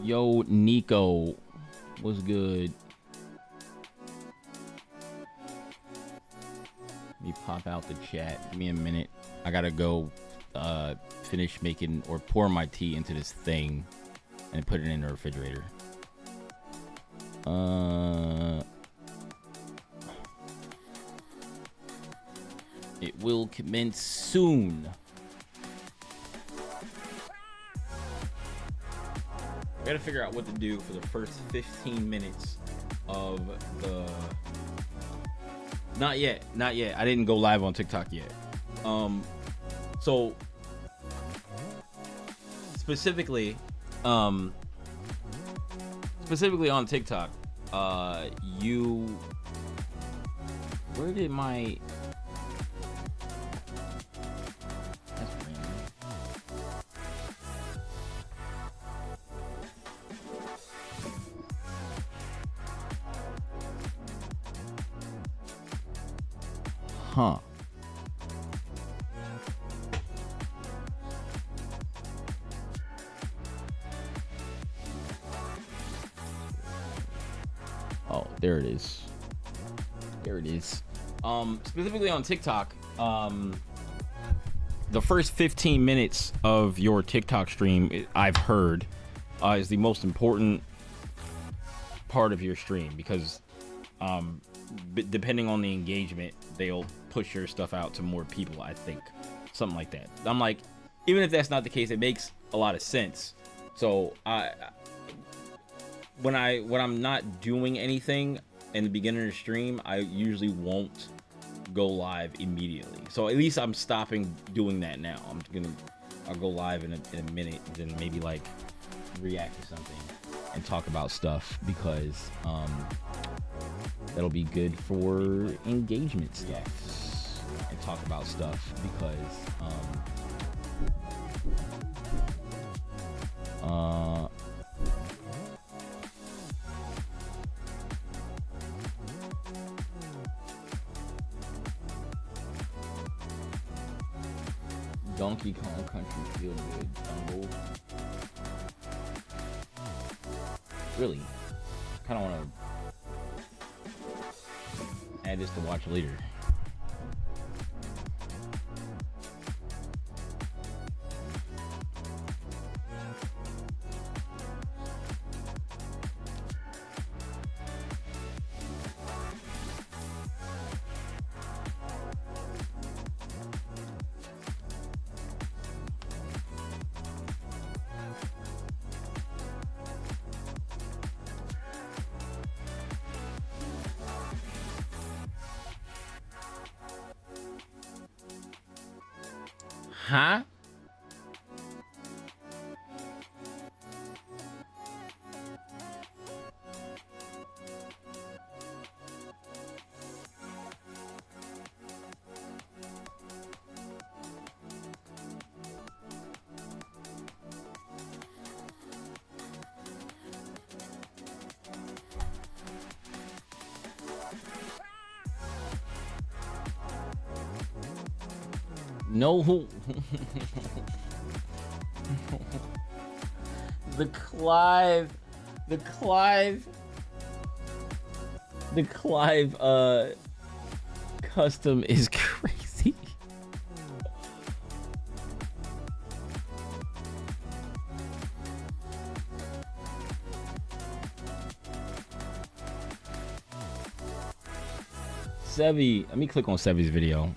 Yo, Nico, what's good? Let me pop out the chat. Give me a minute. I gotta go finish making or pour my tea into this thing and put it in the refrigerator. It will commence soon. I gotta figure out what to do for the first 15 minutes of the... Not yet. I didn't go live on TikTok yet. So specifically on TikTok, where did my... That's random. Huh. Oh, there it is. Specifically on TikTok, the first 15 minutes of your TikTok stream, I've heard, is the most important part of your stream because depending on the engagement, they'll push your stuff out to more people, I think. Something like that. I'm like, even if that's not the case, it makes a lot of sense. So when I'm not doing anything in the beginning of the stream, I usually won't go live immediately. So at least I'm stopping doing that now. I'll go live in a minute and then maybe like react to something and talk about stuff because that'll be good for engagement stuff and talk about stuff because Donkey Kong Country feel good jungle. Really, kind of want to add this to watch later. Huh? No. The Clive custom is crazy. Sevi, let me click on Sevi's video.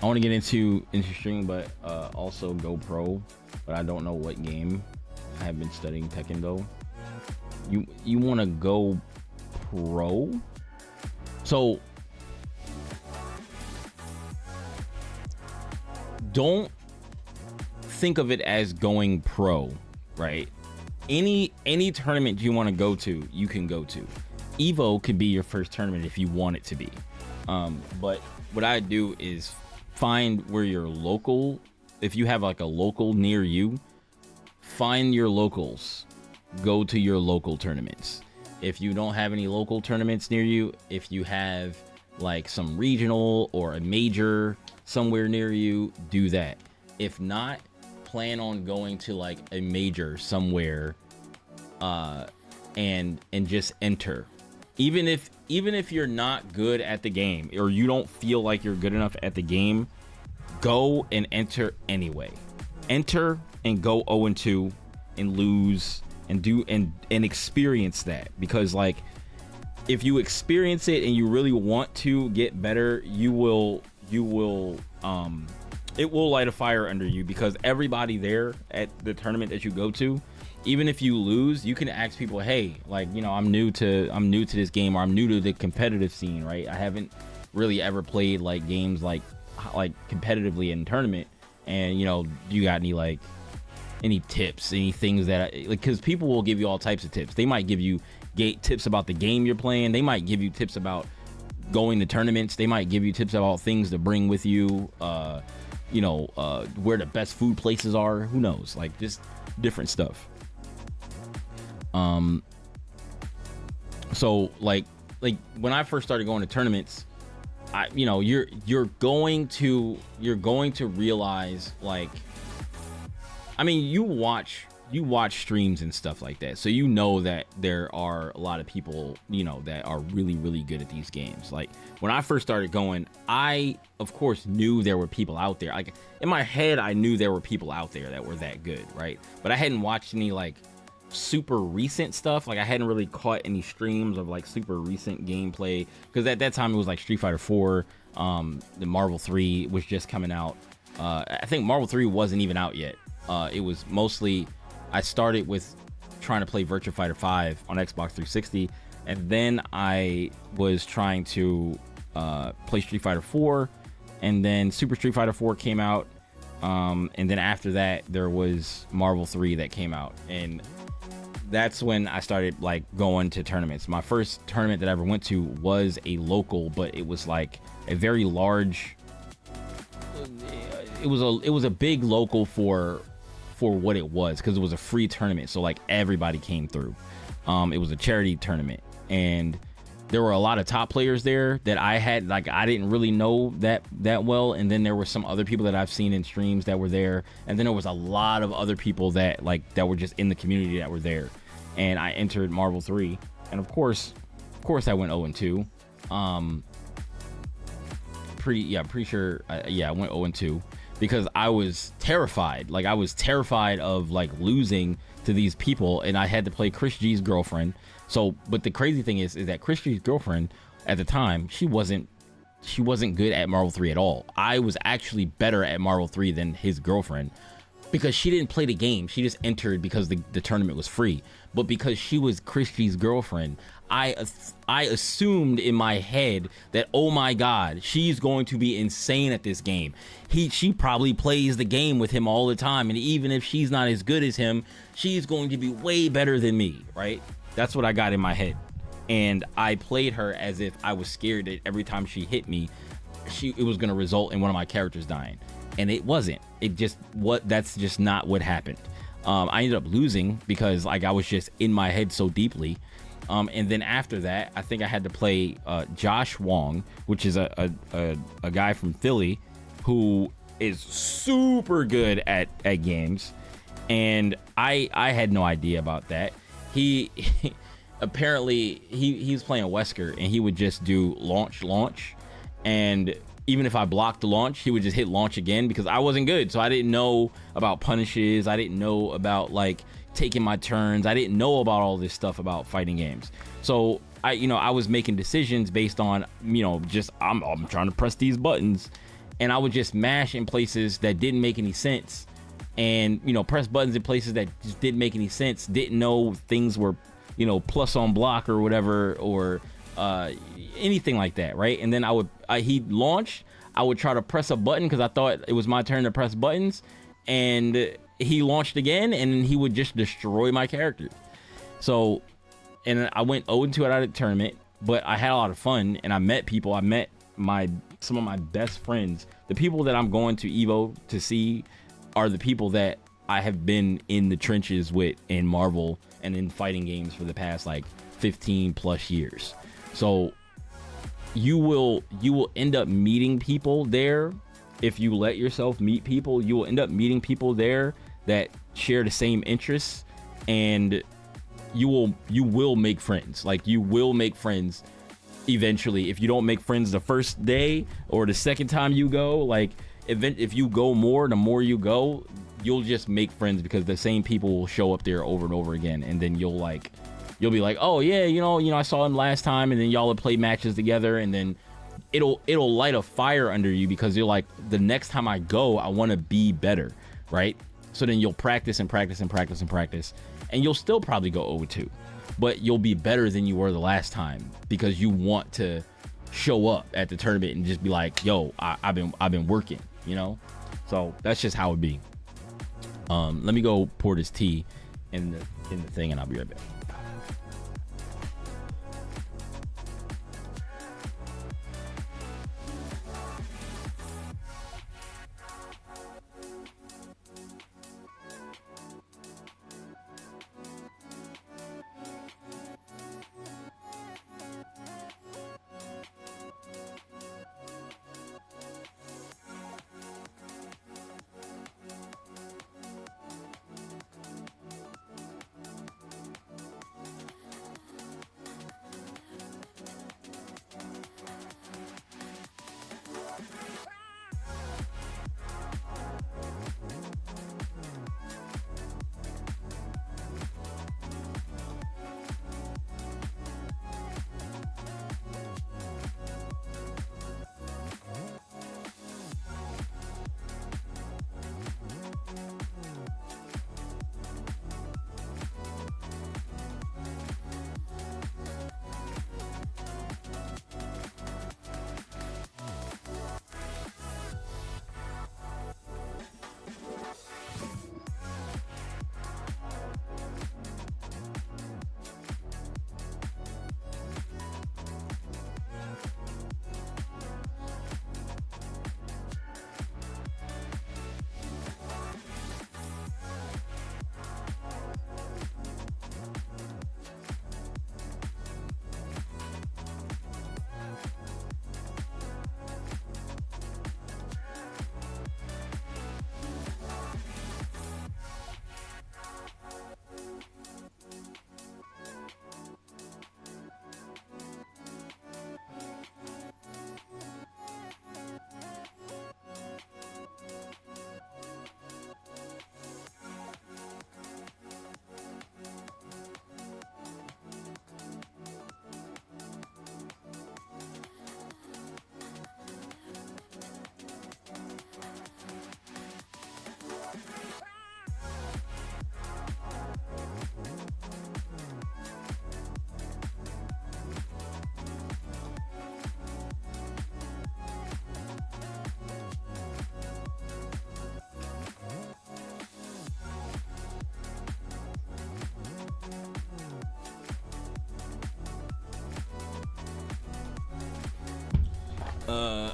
I want to get into stream, but also go pro, but I don't know what game. I have been studying Tekken though. You want to go pro? So don't think of it as going pro, right? Any tournament you want to go to, you can go to. Evo could be your first tournament if you want it to be. But what I do is find where your local, if you have like a local near you, find your locals, go to your local tournaments. If you don't have any local tournaments near you, if you have like some regional or a major somewhere near you, do that. If not, plan on going to like a major somewhere, and just enter. Even if you're not good at the game, or you don't feel like you're good enough at the game, go and enter anyway. Enter and go 0-2 and lose and experience that, because like if you experience it and you really want to get better, it will light a fire under you, because everybody there at the tournament that you go to, even if you lose, you can ask people, hey, like, you know, I'm new to this game, or I'm new to the competitive scene, right? I haven't really ever played like games like competitively in tournament, and you know, you got any tips, any things that, like, because people will give you all types of tips. They might give you tips about the game you're playing. They might give you tips about going to tournaments. They might give you tips about things to bring with you, where the best food places are. Who knows? Like, just different stuff. So like when I first started going to tournaments, you're going to realize, like, I mean, you watch streams and stuff like that, so you know that there are a lot of people, you know, that are really, really good at these games. Like, when I first started going, I of course knew there were people out there. Like, in my head, I knew there were people out there that were that good, right? But I hadn't watched any like super recent stuff. Like, I hadn't really caught any streams of like super recent gameplay, because at that time it was like Street Fighter 4, the Marvel 3 was just coming out. I think Marvel 3 wasn't even out yet. It was mostly, I started with trying to play Virtua Fighter 5 on Xbox 360, and then I was trying to play Street Fighter 4, and then Super Street Fighter 4 came out, and then after that there was Marvel 3 that came out, and that's when I started like going to tournaments. My first tournament that I ever went to was a local, but it was like a very large, it was a big local for what it was, because it was a free tournament, so like everybody came through. It was a charity tournament, and there were a lot of top players there that I didn't really know that well, and then there were some other people that I've seen in streams that were there, and then there was a lot of other people that were just in the community that were there, and I entered Marvel 3, and of course I went 0-2. Pretty sure I went 0-2, because I was terrified. Like, I was terrified of like losing to these people, and I had to play Chris G's girlfriend. So, but the crazy thing is that Chris G's girlfriend at the time, she wasn't good at Marvel 3 at all. I was actually better at Marvel 3 than his girlfriend, because she didn't play the game. She just entered because the tournament was free. But because she was Chris G's girlfriend, I assumed in my head that, oh my god, she's going to be insane at this game. She probably plays the game with him all the time, and even if she's not as good as him, she's going to be way better than me, right? That's what I got in my head. And I played her as if I was scared that every time she hit me, it was going to result in one of my characters dying. And it wasn't. That's just not what happened. I ended up losing because like I was just in my head so deeply. And then after that, I think I had to play Josh Wong, which is a guy from Philly who is super good at games. And I had no idea about that. He apparently he was playing Wesker, and he would just do launch, and even if I blocked the launch, he would just hit launch again, because I wasn't good. So I didn't know about punishes. I didn't know about like taking my turns. I didn't know about all this stuff about fighting games. So I was making decisions based on, just I'm trying to press these buttons, and I would just mash in places that didn't make any sense, and press buttons in places that just didn't make any sense. Didn't know things were plus on block or whatever, or anything like that, right? And then he'd launch, I would try to press a button because I thought it was my turn to press buttons, and he launched again, and he would just destroy my character. So, and I went 0-2 out of the tournament, but I had a lot of fun, and I met people. I met some of my best friends. The people that I'm going to Evo to see are the people that I have been in the trenches with in Marvel and in fighting games for the past like 15 plus years. So you will end up meeting people there if you let yourself meet people, you will end up meeting people there that share the same interests, and you will make friends. Like, you will make friends eventually. If you don't make friends the first day or the second time you go, like, if you go more, the more you go, you'll just make friends because the same people will show up there over and over again, and then you'll be like, oh yeah, you know, I saw him last time, and then y'all will play matches together, and then it'll light a fire under you because you're like, the next time I go, I want to be better, right? So then you'll practice and practice and practice and practice, and you'll still probably go 0-2, but you'll be better than you were the last time because you want to show up at the tournament and just be like, yo, I've been working, you know? So that's just how it be. Let me go pour this tea in the thing, and I'll be right back.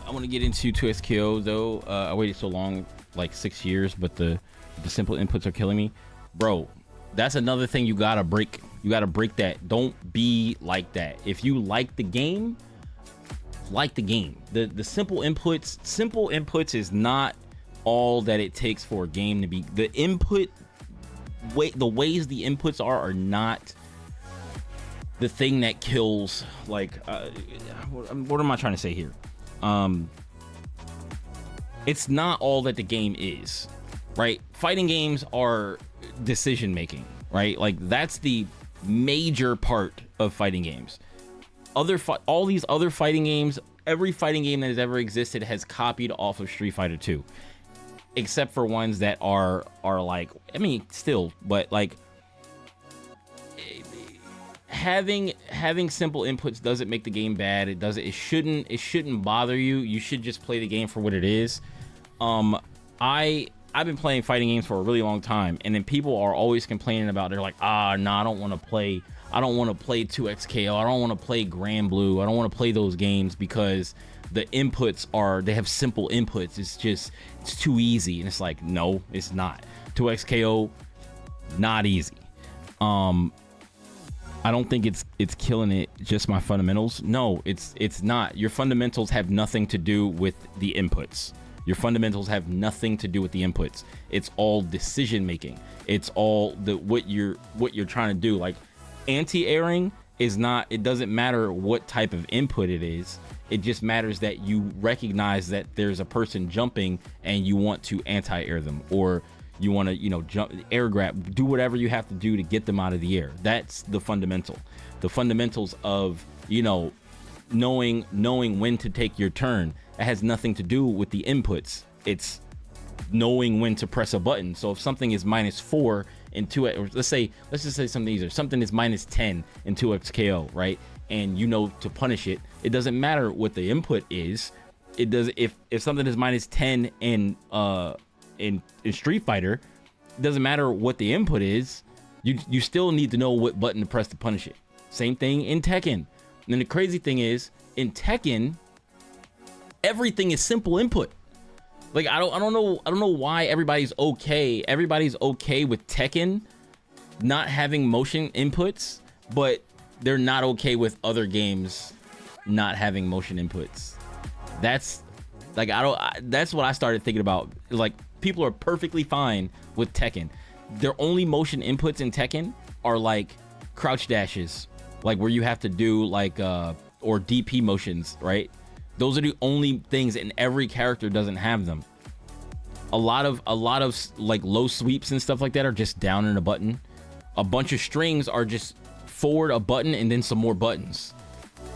I want to get into 2XKO though. I waited so long, like 6 years, but the simple inputs are killing me, bro. That's another thing you gotta break. You gotta break that. Don't be like that. If you like the game, like the game. The simple inputs is not all that it takes for a game to be the input. The ways the inputs are not the thing that kills. Like, what am I trying to say here? It's not all that the game is, right? Fighting games are decision making, right? Like, that's the major part of fighting games. All these other fighting games, every fighting game that has ever existed has copied off of Street Fighter 2, except for ones that are like, I mean, still, but like, having simple inputs doesn't make the game bad. It shouldn't bother you. You should just play the game for what it is. I've been playing fighting games for a really long time, and then people are always complaining about, they're like, I don't want to play 2XKO, I don't want to play Grand Blue, I don't want to play those games because the inputs they have simple inputs. It's too easy. And it's like, no, it's not. 2XKO, not easy. I don't think it's killing it, just my fundamentals. No, it's not. Your fundamentals have nothing to do with the inputs. Your fundamentals have nothing to do with the inputs. It's all decision making. It's all what you're trying to do. Like anti-airing is not, it doesn't matter what type of input it is. It just matters that you recognize that there's a person jumping and you want to anti-air them, or you want to, jump, air grab, do whatever you have to do to get them out of the air. That's the fundamental. The fundamentals of, knowing when to take your turn. It has nothing to do with the inputs. It's knowing when to press a button. So if something is -4 in 2x, or let's just say something easier. Something is -10 in 2x KO, right? And to punish it, it doesn't matter what the input is. It does, if something is -10 in Street Fighter, it doesn't matter what the input is. You still need to know what button to press to punish it. Same thing in Tekken. And then the crazy thing is, in Tekken, everything is simple input. Like I don't know why everybody's okay with Tekken not having motion inputs, but they're not okay with other games not having motion inputs. That's like that's what I started thinking about. Like, people are perfectly fine with Tekken. Their only motion inputs in Tekken are like crouch dashes, like where you have to do like or DP motions, right? Those are the only things, and every character doesn't have them. A lot of like low sweeps and stuff like that are just down in a button. A bunch of strings are just forward a button and then some more buttons.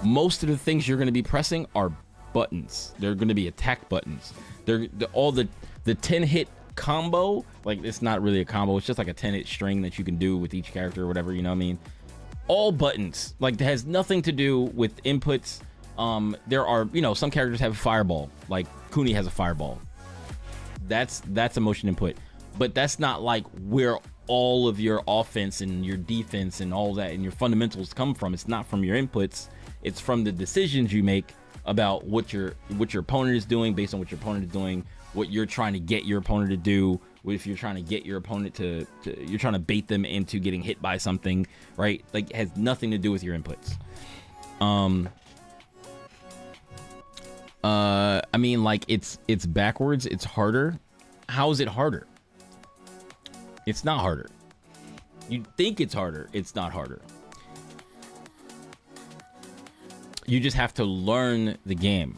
Most of the things you're going to be pressing are buttons. They're going to be attack buttons. They're all the 10 hit combo, like it's not really a combo, it's just like a 10 hit string that you can do with each character or whatever, you know what I mean? All buttons. Like, it has nothing to do with inputs. There are, some characters have a fireball, like Kuni has a fireball. That's a motion input, but that's not like where all of your offense and your defense and all that and your fundamentals come from. It's not from your inputs. It's from the decisions you make about what your opponent is doing, based on what your opponent is doing, what you're trying to get your opponent to do. If you're trying to get your opponent to you're trying to bait them into getting hit by something, right? Like, it has nothing to do with your inputs. I mean, like, it's backwards. It's harder. How is it harder? It's not harder. You think it's harder. It's not harder. You just have to learn the game.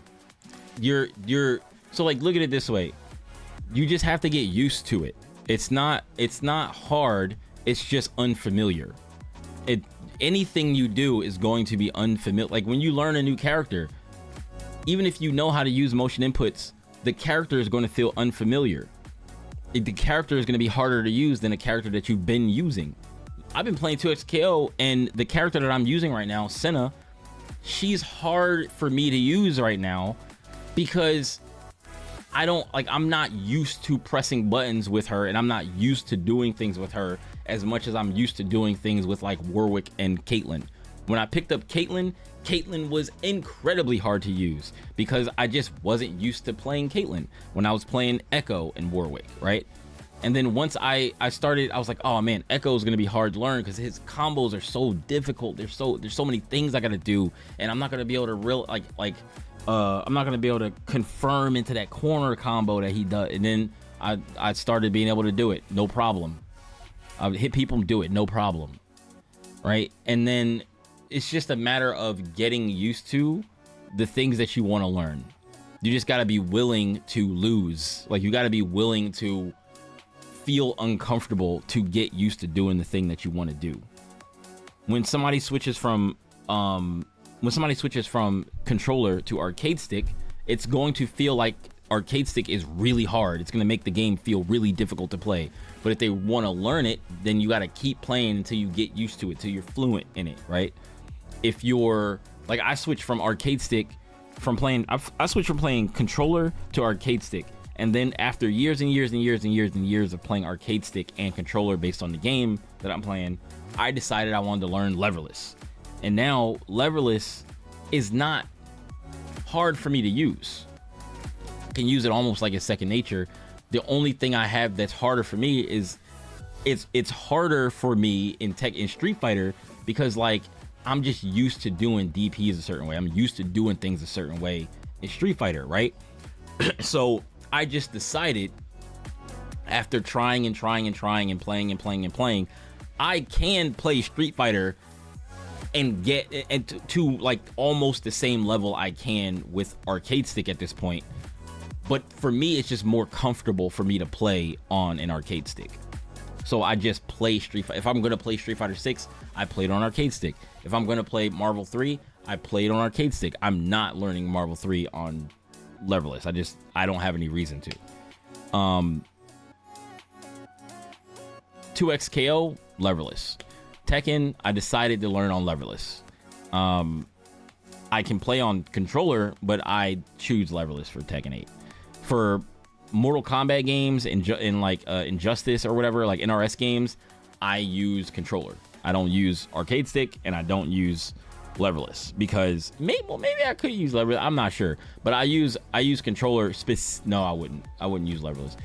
So, like, look at it this way. You just have to get used to it. It's not hard. It's just unfamiliar. Anything you do is going to be unfamiliar. Like, when you learn a new character, even if you know how to use motion inputs, the character is going to feel unfamiliar. The character is going to be harder to use than a character that you've been using. I've been playing 2XKO, and the character that I'm using right now, Senna, she's hard for me to use right now because I'm not used to pressing buttons with her, and I'm not used to doing things with her as much as I'm used to doing things with like Warwick and Caitlyn. When I picked up Caitlyn was incredibly hard to use because I just wasn't used to playing Caitlyn when I was playing Echo and Warwick, right? And then once I started, I was like, oh man, Echo is gonna be hard to learn because his combos are so difficult. There's so many things I gotta do, and I'm not gonna be able to I'm not gonna be able to confirm into that corner combo that he does. And then I started being able to do it, no problem. I would hit people and do it, no problem, right? And then it's just a matter of getting used to the things that you want to learn. You just got to be willing to lose. Like, you got to be willing to feel uncomfortable to get used to doing the thing that you want to do. When somebody switches from controller to arcade stick, it's going to feel like arcade stick is really hard. It's going to make the game feel really difficult to play. But if they want to learn it, then you got to keep playing until you get used to it, till you're fluent in it, right? If you're like, I switched from arcade stick I switched from playing controller to arcade stick, and then after years and years and years and years and years of playing arcade stick and controller based on the game that I'm playing, I decided I wanted to learn leverless. And now leverless is not hard for me to use. I can use it almost like it's second nature. The only thing I have that's harder for me is it's harder for me in Street Fighter because, like, I'm just used to doing DPs a certain way. I'm used to doing things a certain way in Street Fighter, right? So I just decided after trying and trying and trying and playing and playing and playing, I can play Street Fighter and get to like almost the same level I can with arcade stick at this point. But for me, it's just more comfortable for me to play on an arcade stick. So I just play Street Fighter. If I'm gonna play Street Fighter 6, I play it on arcade stick. If I'm gonna play Marvel 3, I play it on arcade stick. I'm not learning Marvel 3 on leverless. I don't have any reason to. 2XKO, leverless. Tekken, I decided to learn on leverless. I can play on controller, but I choose leverless for Tekken 8. For Mortal Kombat games in like Injustice or whatever, like NRS games, I use controller. I don't use arcade stick, and I don't use leverless because maybe I could use leverless. I'm not sure, but I use controller. No, I wouldn't use leverless.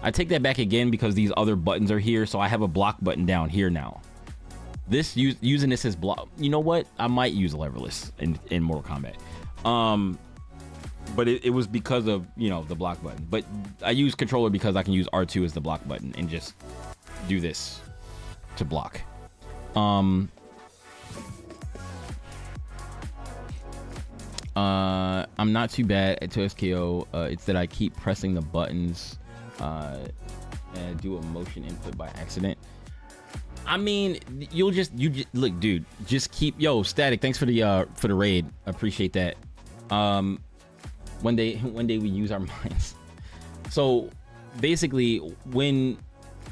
I take that back again because these other buttons are here, so I have a block button down here now. Using this as block. You know what? I might use leverless in Mortal Kombat. But it was because of, you know, the block button. But I use controller because I can use R2 as the block button and just do this to block. I'm not too bad at 2SKO. It's that I keep pressing the buttons and do a motion input by accident. I mean, you just look, dude. Just keep Static. Thanks for the raid. Appreciate that. One day we use our minds. So basically,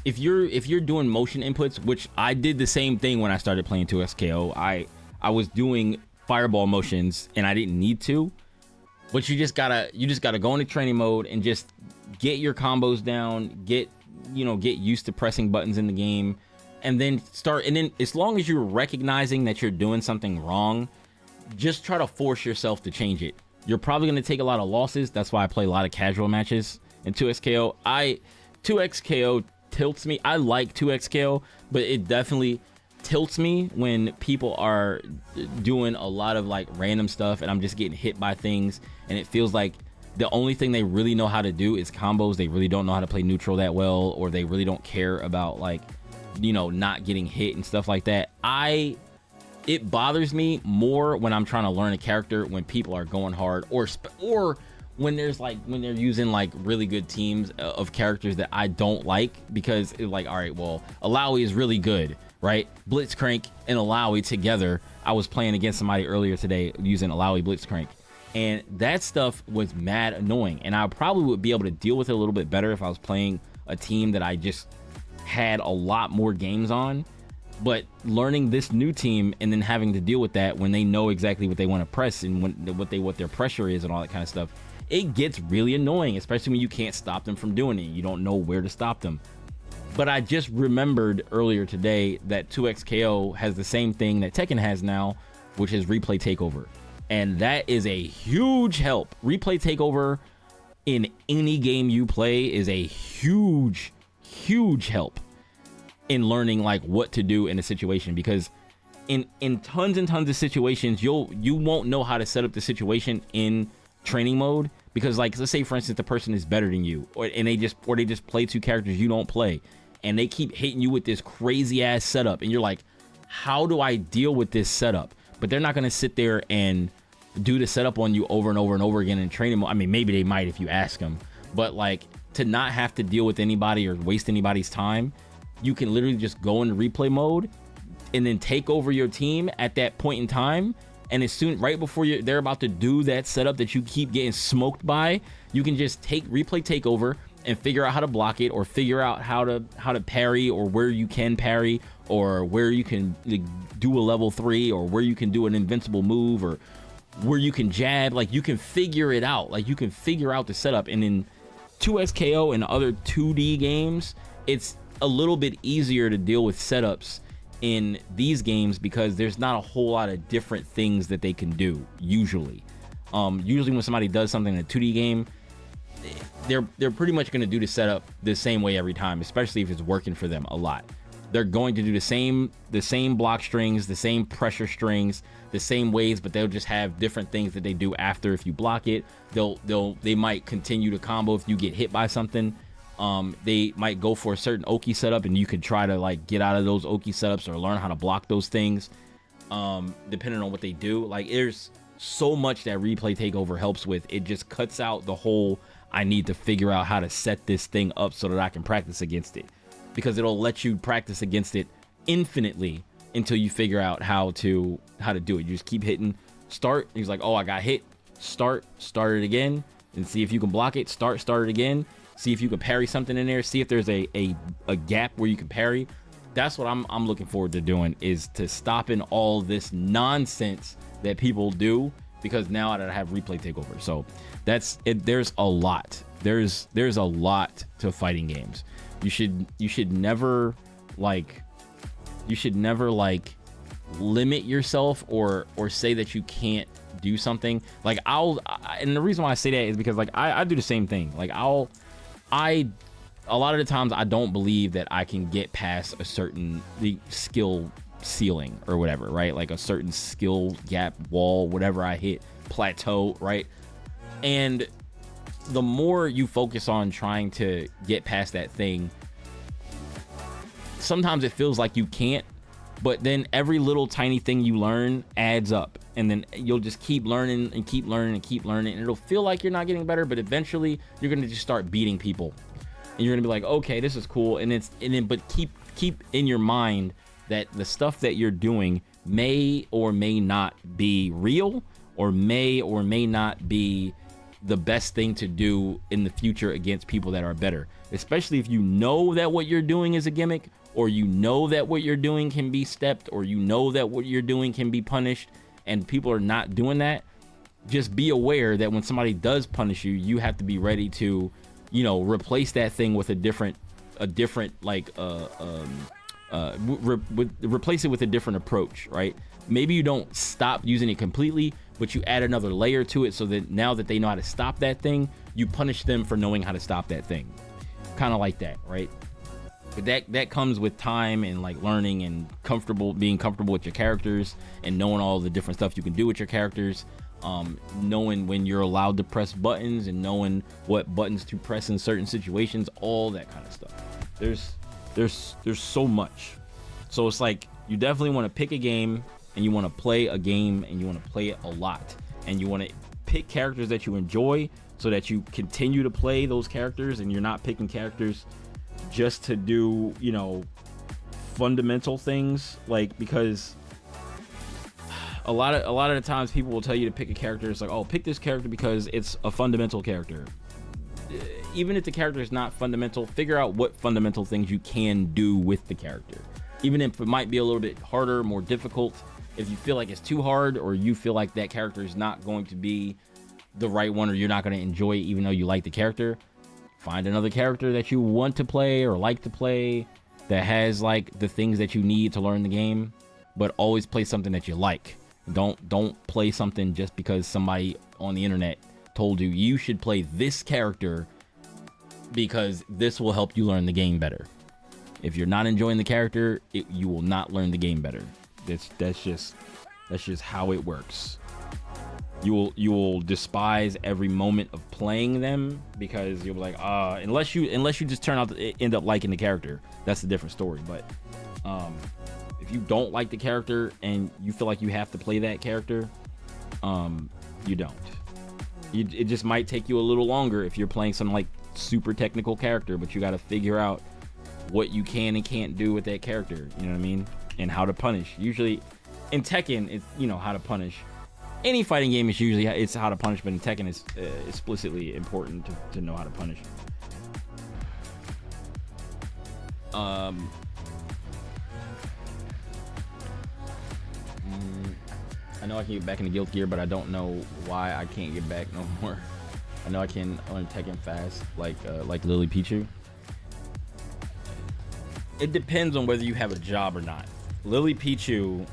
if you're doing motion inputs, which I did the same thing when I started playing 2SKO. I was doing fireball motions and I didn't need to, but you just gotta go into training mode and just get your combos down, get used to pressing buttons in the game, and then as long as you're recognizing that you're doing something wrong, just try to force yourself to change it. You're probably going to take a lot of losses. That's why I play a lot of casual matches in 2XKO. 2XKO tilts me. I like 2XKO, but it definitely tilts me when people are doing a lot of like random stuff and I'm just getting hit by things, and it feels like the only thing they really know how to do is combos. They really don't know how to play neutral that well, or they really don't care about like, not getting hit and stuff like that. It bothers me more when I'm trying to learn a character when people are going hard, or when they're using like really good teams of characters that I don't like, because it's like, all right, well, Alawi is really good, right? Blitzcrank and Alawi together. I was playing against somebody earlier today using Alawi Blitzcrank, and that stuff was mad annoying, and I probably would be able to deal with it a little bit better if I was playing a team that I just had a lot more games on. But learning this new team and then having to deal with that when they know exactly what they want to press and what their pressure is and all that kind of stuff, it gets really annoying, especially when you can't stop them from doing it. You don't know where to stop them. But I just remembered earlier today that 2XKO has the same thing that Tekken has now, which is replay takeover. And that is a huge help. Replay takeover in any game you play is a huge, huge help in learning like what to do in a situation, because in tons and tons of situations you won't know how to set up the situation in training mode, because like, let's say for instance the person is better than you, or they just play two characters you don't play, and they keep hitting you with this crazy ass setup, and you're like, how do I deal with this setup? But they're not going to sit there and do the setup on you over and over and over again in training mode. I mean, maybe they might if you ask them, but like, to not have to deal with anybody or waste anybody's time, you can literally just go into replay mode and then take over your team at that point in time. And as soon, right before they're about to do that setup that you keep getting smoked by, you can just replay takeover and figure out how to block it, or figure out how to parry, or where you can parry, or where you can like, do a level 3, or where you can do an invincible move, or where you can jab. Like, you can figure it out. Like, you can figure out the setup. And in 2SKO and other 2D games, it's a little bit easier to deal with setups in these games, because there's not a whole lot of different things that they can do usually. Usually when somebody does something in a 2D game, they're pretty much going to do the setup the same way every time, especially if it's working for them a lot. they're going to do the same block strings, the same pressure strings, the same waves, but they'll just have different things that they do after if you block it. They might continue to combo if you get hit by something. They might go for a certain Oki setup, and you could try to like get out of those Oki setups or learn how to block those things, depending on what they do. Like, there's so much that Replay Takeover helps with. It just cuts out the whole I need to figure out how to set this thing up so that I can practice against it, because it'll let you practice against it infinitely until you figure out how to do it. You just keep hitting start. He's like, oh, I got hit. Start it again, and see if you can block it. Start it again. See if you can parry something in there. See if there's a gap where you can parry. That's what I'm looking forward to doing, is to stopping all this nonsense that people do, because now that I have Replay Takeover. So that's it. There's a lot. There's a lot to fighting games. You should never limit yourself or say that you can't do something. Like, and the reason why I say that is because like I do the same thing. Like, a lot of the times I don't believe that I can get past a certain skill ceiling or whatever, right? Like a certain skill gap, wall, whatever I hit, plateau, right? And the more you focus on trying to get past that thing, sometimes it feels like you can't, but then every little tiny thing you learn adds up, and then you'll just keep learning and keep learning and keep learning, and it'll feel like you're not getting better, but eventually you're going to just start beating people, and you're going to be like, okay, this is cool. But keep in your mind that the stuff that you're doing may or may not be real, or may not be the best thing to do in the future against people that are better, especially if you know that what you're doing is a gimmick, or you know that what you're doing can be stepped, or you know that what you're doing can be punished, and people are not doing that. Just be aware that when somebody does punish you, you have to be ready to, replace that thing with replace it with a different approach, right? Maybe you don't stop using it completely, but you add another layer to it, so that now that they know how to stop that thing, you punish them for knowing how to stop that thing. Kind of like that, right? But that comes with time and like learning and being comfortable with your characters, and knowing all the different stuff you can do with your characters, knowing when you're allowed to press buttons, and knowing what buttons to press in certain situations, all that kind of stuff. There's so much. So it's like, you definitely want to pick a game, and you want to play a game, and you want to play it a lot, and you want to pick characters that you enjoy, so that you continue to play those characters, and you're not picking characters just to do, fundamental things. Like, because a lot of the times people will tell you to pick a character. It's like, oh, pick this character because it's a fundamental character. Even if the character is not fundamental, figure out what fundamental things you can do with the character. Even if it might be a little bit harder, more difficult, if you feel like it's too hard, or you feel like that character is not going to be the right one, or you're not going to enjoy it even though you like the character, find another character that you want to play or like to play that has like the things that you need to learn the game, but always play something that you like. Don't play something just because somebody on the internet told you should play this character because this will help you learn the game better. If you're not enjoying the character, you will not learn the game better. That's just how it works. You will despise every moment of playing them, because you'll be like, unless you just turn out to end up liking the character, that's a different story. But if you don't like the character and you feel like you have to play that character, you don't. It just might take you a little longer if you're playing some like super technical character, but you got to figure out what you can and can't do with that character. You know what I mean? And how to punish. Usually in Tekken, it's how to punish. Any fighting game is usually it's how to punish, but in Tekken it's explicitly important to know how to punish. I know I can get back into Guild Gear, but I don't know why I can't get back no more. I know I can on Tekken fast, like Lily Pichu. It depends on whether you have a job or not. Lily Pichu,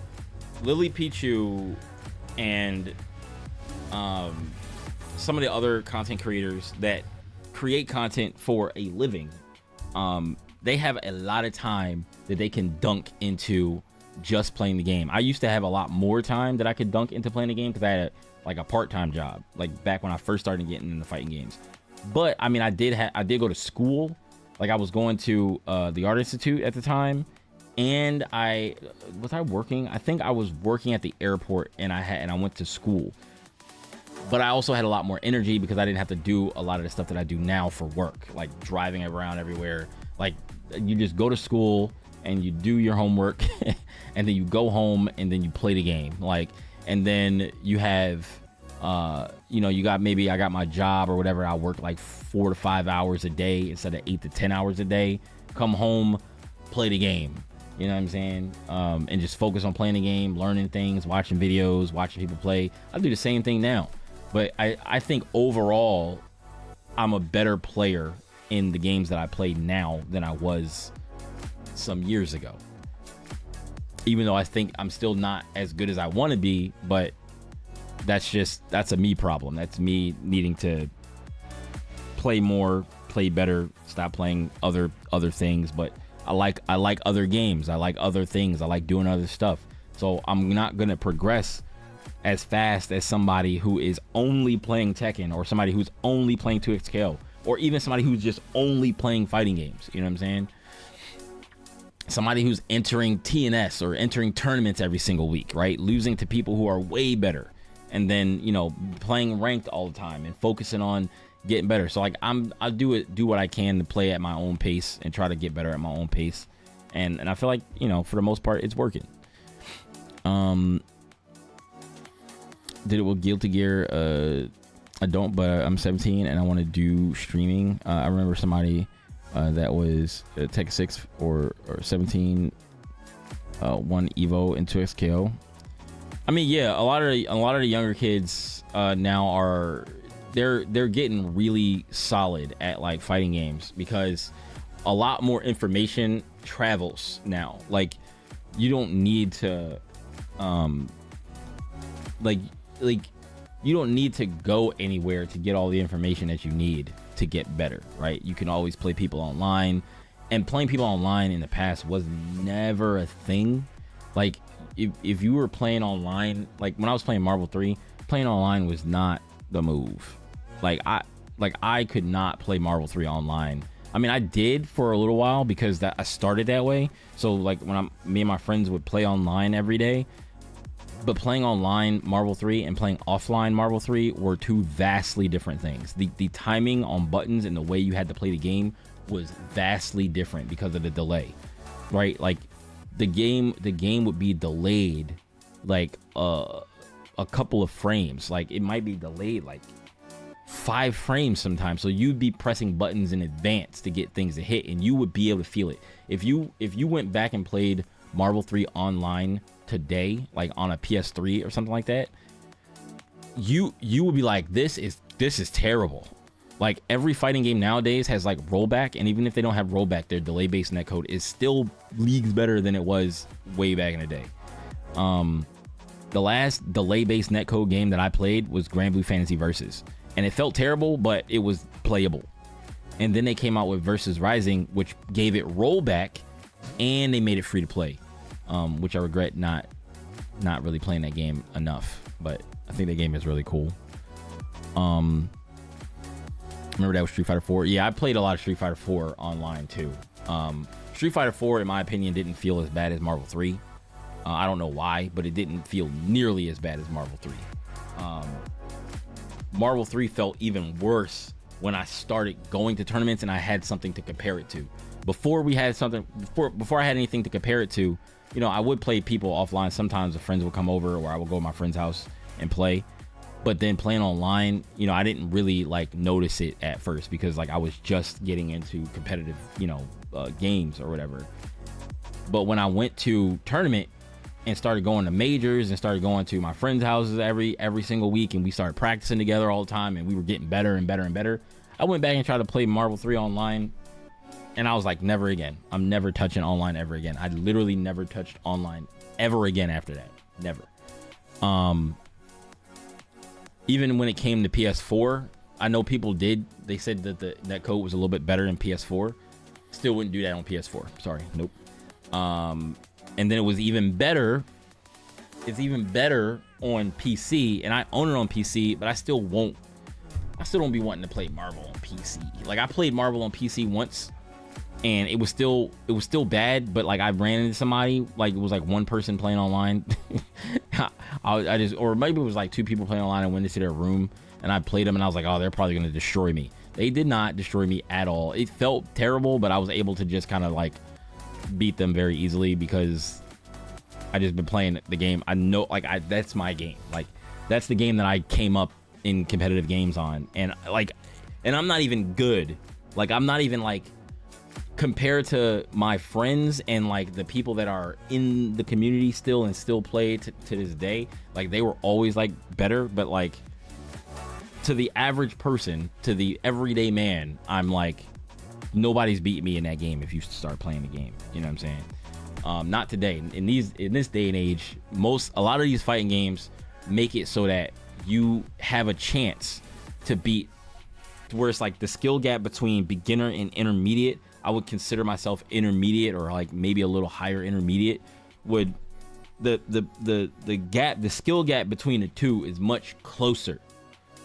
and some of the other content creators that create content for a living, they have a lot of time that they can dunk into just playing the game. I used to have a lot more time that I could dunk into playing the game because I had a part-time job, like back when I first started getting into fighting games. But I mean, I did go to school. Like I was going to the Art Institute at the time, and I was working. I think I was working at the airport, and I went to school. But I also had a lot more energy because I didn't have to do a lot of the stuff that I do now for work, like driving around everywhere. Like you just go to school and you do your homework, and then you go home and then you play the game. Like, and then you have, you got, maybe I got my job or whatever. I work like 4 to 5 hours a day instead of 8 to 10 hours a day. Come home, play the game. You know what I'm saying? And just focus on playing the game, learning things, watching videos, watching people play. I do the same thing now. But I think overall, I'm a better player in the games that I play now than I was some years ago. Even though I think I'm still not as good as I want to be, but that's a me problem. That's me needing to play more, play better, stop playing other things. But I like other games. I like other things. I like doing other stuff. So I'm not going to progress as fast as somebody who is only playing Tekken, or somebody who's only playing 2XKO, or even somebody who's just only playing fighting games. You know what I'm saying? Somebody who's entering TNS or entering tournaments every single week, right? Losing to people who are way better, and then, playing ranked all the time and focusing on getting better. So like I do what I can to play at my own pace and try to get better at my own pace. And I feel like, for the most part, it's working. Did it with Guilty Gear? I don't, but I'm 17 and I want to do streaming. I remember somebody that was Tech 6 or 17 won Evo in 2XKO. I mean, yeah, a lot of the younger kids now are they're getting really solid at like fighting games because a lot more information travels now. Like you don't need to you don't need to go anywhere to get all the information that you need to get better, right? You can always play people online, and playing people online in the past was never a thing. Like if you were playing online, like when I was playing Marvel 3, playing online was not the move. Like I could not play Marvel 3 online. I mean, I did for a little while because I started that way. So like when me and my friends would play online every day. But playing online Marvel 3 and playing offline Marvel 3 were two vastly different things. The timing on buttons and the way you had to play the game was vastly different because of the delay, right? Like the game would be delayed like a couple of frames. Like it might be delayed like 5 frames sometimes. So you'd be pressing buttons in advance to get things to hit, and you would be able to feel it. If you went back and played Marvel 3 online today, like on a PS3 or something like that, you would be like, this is terrible. Like every fighting game nowadays has like rollback, and even if they don't have rollback, their delay based netcode is still leagues better than it was way back in the day. The last delay based netcode game that I played was Grand Blue Fantasy Versus, and it felt terrible, but it was playable. And then they came out with Versus Rising, which gave it rollback, and they made it free to play. Which I regret not really playing that game enough, but I think that game is really cool. Remember that was Street Fighter 4? Yeah, I played a lot of Street Fighter 4 online too. Street Fighter 4, in my opinion, didn't feel as bad as Marvel 3. I don't know why, but it didn't feel nearly as bad as Marvel 3. Marvel 3 felt even worse when I started going to tournaments and I had something to compare it to. Before I had anything to compare it to, I would play people offline. Sometimes the friends would come over, or I would go to my friend's house and play. But then playing online, I didn't really like notice it at first because like I was just getting into competitive, games or whatever. But when I went to tournament and started going to majors and started going to my friends' houses every single week, and we started practicing together all the time, and we were getting better and better and better, I went back and tried to play Marvel 3 online. And I was like, never again. I'm never touching online ever again. I literally never touched online ever again after that. Never. Even when it came to PS4, I know people did. They said that that code was a little bit better in PS4. Still wouldn't do that on PS4. Sorry, nope. And then it was even better. It's even better on PC, and I own it on PC, but I still don't be wanting to play Marvel on PC. Like, I played Marvel on PC once, and it was still bad, but like I ran into somebody, like it was like one person playing online. I just, or maybe it was like two people playing online and went into their room, and I played them, and I was like, oh, they're probably gonna destroy me. They did not destroy me at all. It felt terrible, but I was able to just kind of like beat them very easily because I just been playing the game. I know, like, that's my game. Like, that's the game that I came up in competitive games on, and I'm not even good. Like, I'm not even like, compared to my friends and like the people that are in the community still and still play to this day, like they were always like better, but like to the average person, to the everyday man, I'm like, nobody's beating me in that game if you start playing the game. You know what I'm saying? Not today. In this day and age, a lot of these fighting games make it so that you have a chance to beat, where it's like the skill gap between beginner and intermediate. I would consider myself intermediate, or like maybe a little higher intermediate. Would the skill gap between the two is much closer.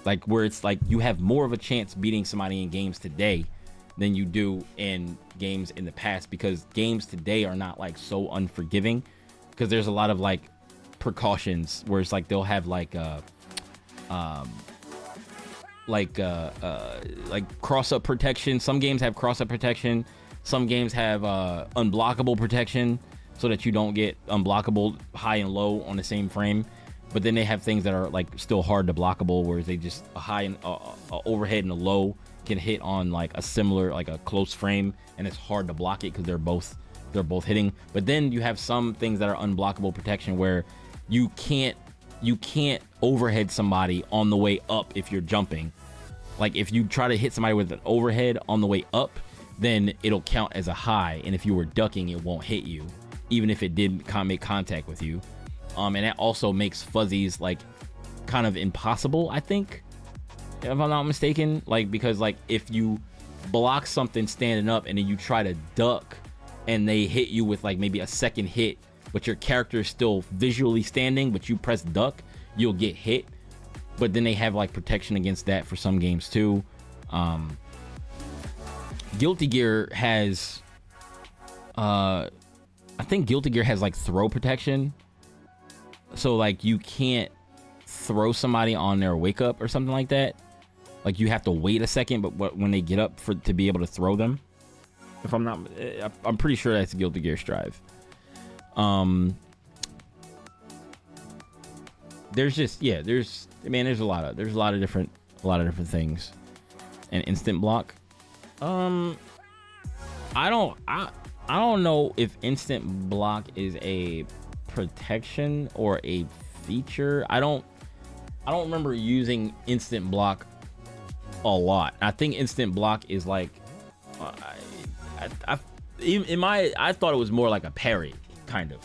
Like, where it's like you have more of a chance beating somebody in games today than you do in games in the past, because games today are not like so unforgiving, because there's a lot of like precautions where it's like they'll have like cross-up protection. Some games have cross-up protection. Some games have unblockable protection, so that you don't get unblockable high and low on the same frame. But then they have things that are like still hard to blockable, whereas they just a high and overhead and a low can hit on like a similar, like a close frame, and it's hard to block it because they're both hitting. But then you have some things that are unblockable protection where you can't overhead somebody on the way up if you're jumping. Like, if you try to hit somebody with an overhead on the way up, then it'll count as a high, and if you were ducking, it won't hit you, even if it did make contact with you. And that also makes fuzzies like kind of impossible, I think, if I'm not mistaken. Like, because like if you block something standing up and then you try to duck and they hit you with like maybe a second hit, but your character is still visually standing, but you press duck, you'll get hit. But then they have like protection against that for some games too. Guilty Gear has I think Guilty Gear has like throw protection, so like you can't throw somebody on their wake up or something like that. Like, you have to wait a second, but when they get up to be able to throw them. If I'm pretty sure that's Guilty Gear Strive. There's a lot of different things. And instant block, I don't know if instant block is a protection or a feature. I don't remember using instant block a lot. I think instant block is like I thought it was more like a parry, kind of,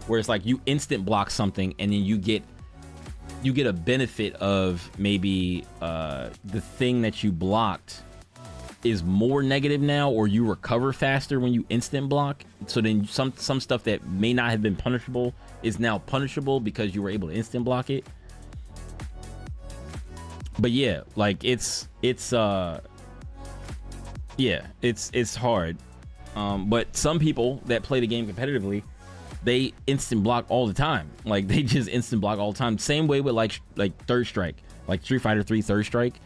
where it's like you instant block something and then you get a benefit of maybe the thing that you blocked is more negative now, or you recover faster when you instant block. So then some stuff that may not have been punishable is now punishable because you were able to instant block it. But yeah, like it's hard. But some people that play the game competitively, they instant block all the time. Like, they just instant block all the time. Same way with like Third Strike, like Street Fighter 3 Third Strike.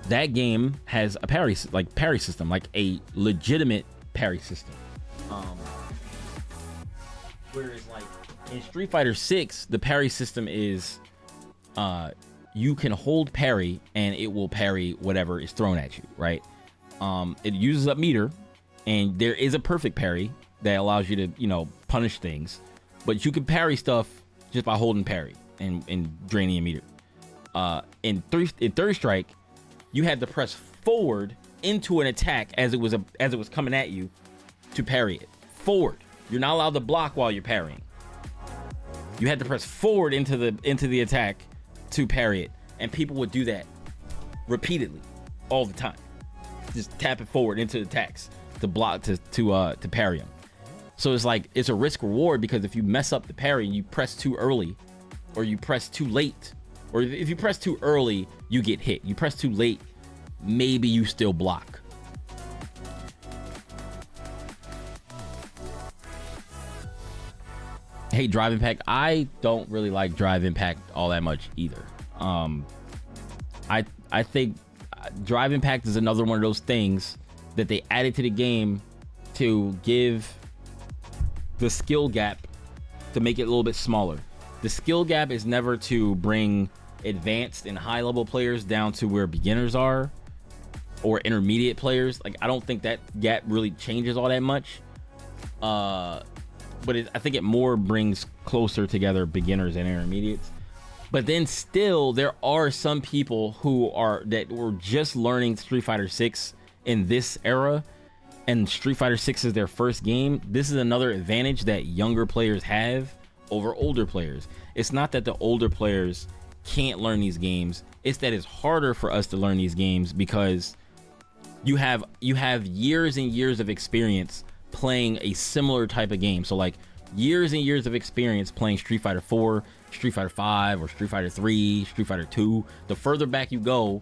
That game has a parry system, like a legitimate parry system. Whereas like in Street Fighter 6, the parry system is you can hold parry and it will parry whatever is thrown at you, right? It uses up meter, and there is a perfect parry that allows you to, punish things, but you can parry stuff just by holding parry and draining a meter. In Third Strike, you had to press forward into an attack as it was coming at you to parry it. Forward. You're not allowed to block while you're parrying. You had to press forward into the attack to parry it, and people would do that repeatedly all the time. Just tap it forward into the attacks to block to parry him. So it's like it's a risk reward, because if you mess up the parry and you press too early, or you press too late, or if you press too early, you get hit. You press too late, maybe you still block. Hey, Drive Impact. I don't really like Drive Impact all that much either. I think Drive Impact is another one of those things that they added to the game to give the skill gap, to make it a little bit smaller. The skill gap is never to bring advanced and high level players down to where beginners are, or intermediate players. Like, I don't think that gap really changes all that much. But I think it more brings closer together beginners and intermediates. But then still, there are some people that were just learning Street Fighter 6 in this era, and Street Fighter 6 is their first game. This is another advantage that younger players have over older players. It's not that the older players can't learn these games, it's that it's harder for us to learn these games, because you have years and years of experience playing a similar type of game. So like years and years of experience playing Street Fighter 4, Street Fighter 5, or Street Fighter 3, Street Fighter 2. The further back you go,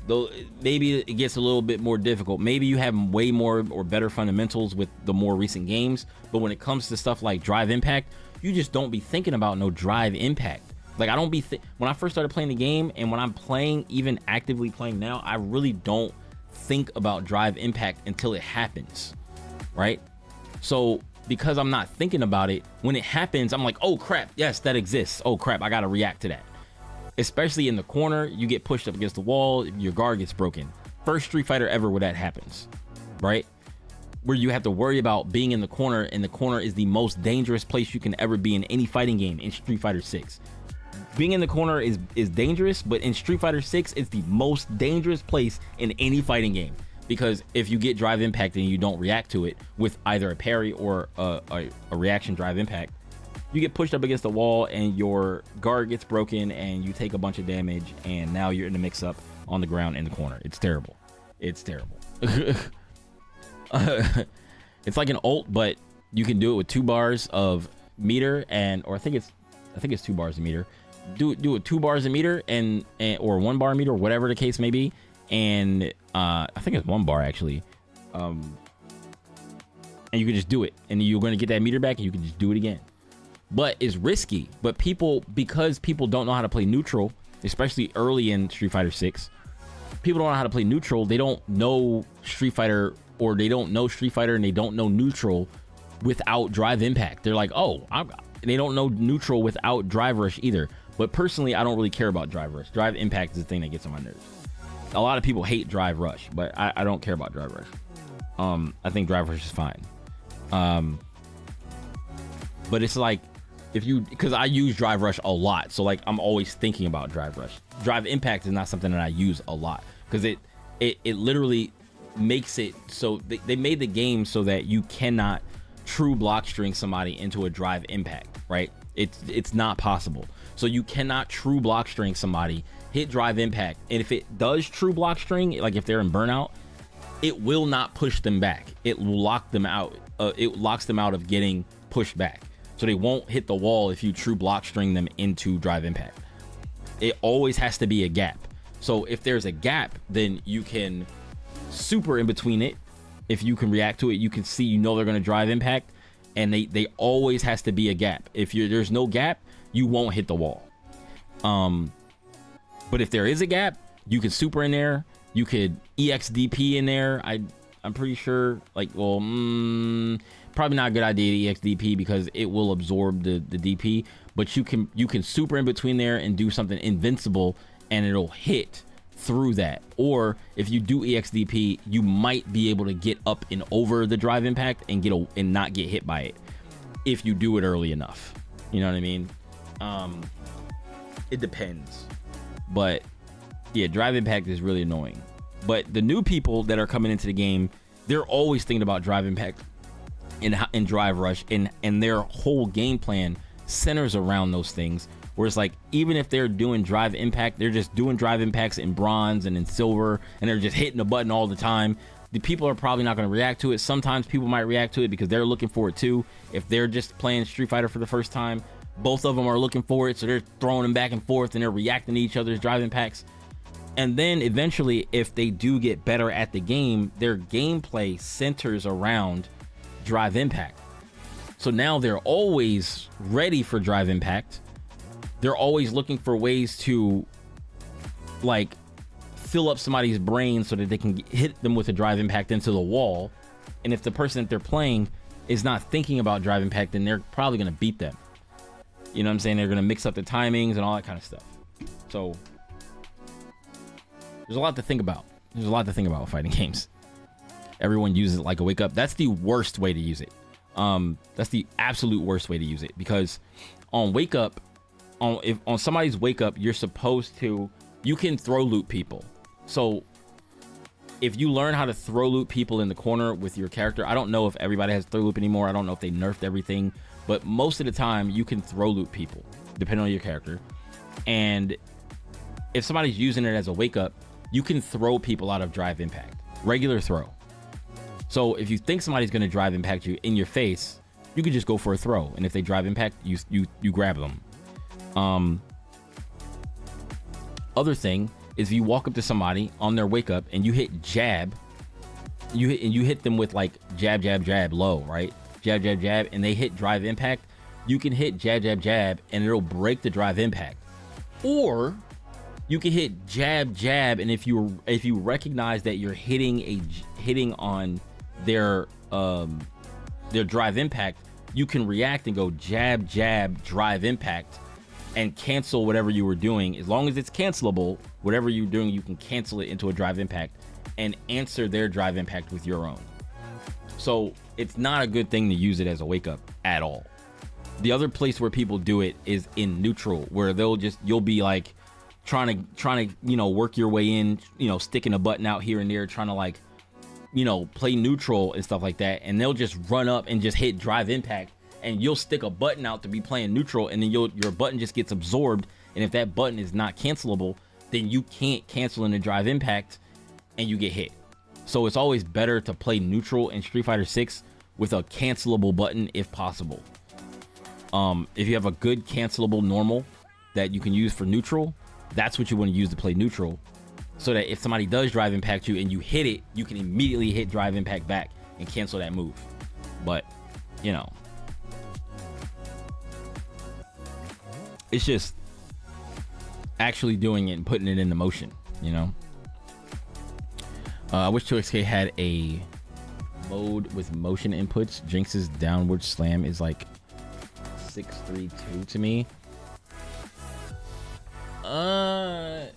though, maybe it gets a little bit more difficult. Maybe you have way more or better fundamentals with the more recent games, but when it comes to stuff like Drive Impact, you just don't be thinking about no Drive Impact. Like, I don't be when I first started playing the game, and when I'm playing, even actively playing now, I really don't think about Drive Impact until it happens, right? So because I'm not thinking about it, when it happens, I'm like, oh crap, yes, that exists. Oh crap, I gotta react to that. Especially in the corner, you get pushed up against the wall, your guard gets broken. First Street Fighter ever where that happens, right? Where you have to worry about being in the corner, and the corner is the most dangerous place you can ever be in any fighting game in Street Fighter 6. Being in the corner is dangerous, but in Street Fighter 6, it's the most dangerous place in any fighting game. Because if you get Drive Impact and you don't react to it with either a parry or a reaction Drive Impact, you get pushed up against the wall and your guard gets broken and you take a bunch of damage, and now you're in the mix-up on the ground in the corner. It's terrible. It's terrible. It's like an ult, but you can do it with 2 bars of meter, or I think it's 2 bars of meter. Do it 2 bars of meter and or 1 bar meter, or whatever the case may be. And I think it's 1 bar actually. And you can just do it, and you're going to get that meter back, and you can just do it again. But it's risky. But because people don't know how to play neutral, especially early in Street Fighter 6, people don't know how to play neutral. They don't know Street Fighter, or they don't know Street Fighter, and they don't know neutral without Drive Impact. They're like, oh, they don't know neutral without Drive Rush either. But personally, I don't really care about Drive Rush. Drive Impact is the thing that gets on my nerves. A lot of people hate Drive Rush, but I don't care about Drive Rush. I think Drive Rush is fine. But it's like, because I use Drive Rush a lot, so like I'm always thinking about Drive Rush. Drive Impact is not something that I use a lot, because it literally makes it so they made the game so that you cannot true block string somebody into a Drive Impact, right? It's not possible. So you cannot true block string somebody, hit Drive Impact, and if it does true block string, like if they're in burnout, it will not push them back. It will lock them out. It locks them out of getting pushed back. So they won't hit the wall if you true block string them into Drive Impact. It always has to be a gap. So if there's a gap, then you can super in between it. If you can react to it, you can see, they're going to Drive Impact, and they always has to be a gap. If there's no gap, you won't hit the wall. But if there is a gap, you can super in there. You could EXDP in there. I'm pretty sure, probably not a good idea to EXDP, because it will absorb the DP. But you can super in between there and do something invincible, and it'll hit through that. Or if you do EXDP, you might be able to get up and over the Drive Impact and not get hit by it if you do it early enough. You know what I mean? It depends. But yeah, Drive Impact is really annoying. But the new people that are coming into the game, they're always thinking about Drive Impact and Drive Rush, and their whole game plan centers around those things. Where it's like, even if they're doing Drive Impact, they're just doing Drive Impacts in bronze and in silver, and they're just hitting the button all the time. the people are probably not going to react to it. Sometimes people might react to it because they're looking for it too. If they're just playing Street Fighter for the first time, both of them are looking for it, so they're throwing them back and forth and they're reacting to each other's drive impacts. And then eventually, if they do get better at the game, their gameplay centers around drive impact. So now they're always ready for drive impact. They're always looking for ways to like fill up somebody's brain so that they can hit them with a drive impact into the wall. And if the person that they're playing is not thinking about drive impact, then they're probably going to beat them. You know what I'm saying? They're going to mix up the timings and all that kind of stuff. So there's a lot to think about. There's a lot to think about with fighting games. Everyone uses it like a wake up. That's the worst way to use it. That's the absolute worst way to use it, because on wake up, on somebody's wake up, you're supposed to, you can throw loop people. So if you learn how to throw loop people in the corner with your character, I don't know if everybody has throw loop anymore. I don't know if they nerfed everything, but most of the time you can throw loop people depending on your character. And if somebody's using it as a wake up, you can throw people out of drive impact, regular throw. So if you think somebody's going to drive impact you in your face, you could just go for a throw. And if they drive impact, you grab them. Other thing is, if you walk up to somebody on their wake up and you hit jab, you hit them with like jab, jab, jab low, right? Jab, jab, jab, and they hit drive impact. You can hit jab, jab, jab, and it'll break the drive impact. Or you can hit jab, jab, and if you recognize that you're hitting on their drive impact, you can react and go jab, jab, drive impact, and cancel whatever you were doing. As long as it's cancelable, whatever you're doing, you can cancel it into a drive impact and answer their drive impact with your own. So it's not a good thing to use it as a wake up at all. The other place where people do it is in neutral, where you'll be like trying to work your way in, sticking a button out here and there, trying to like play neutral and stuff like that, and they'll just run up and just hit drive impact, and you'll stick a button out to be playing neutral, and then your button just gets absorbed, and if that button is not cancelable, then you can't cancel into drive impact and you get hit. So it's always better to play neutral in Street Fighter 6 with a cancelable button if possible. If you have a good cancelable normal that you can use for neutral, that's what you want to use to play neutral, so that if somebody does drive impact you and you hit it, you can immediately hit drive impact back and cancel that move. But it's just actually doing it and putting it into motion. I wish 2XK had a mode with motion inputs. Jinx's downward slam is like 632 to me. I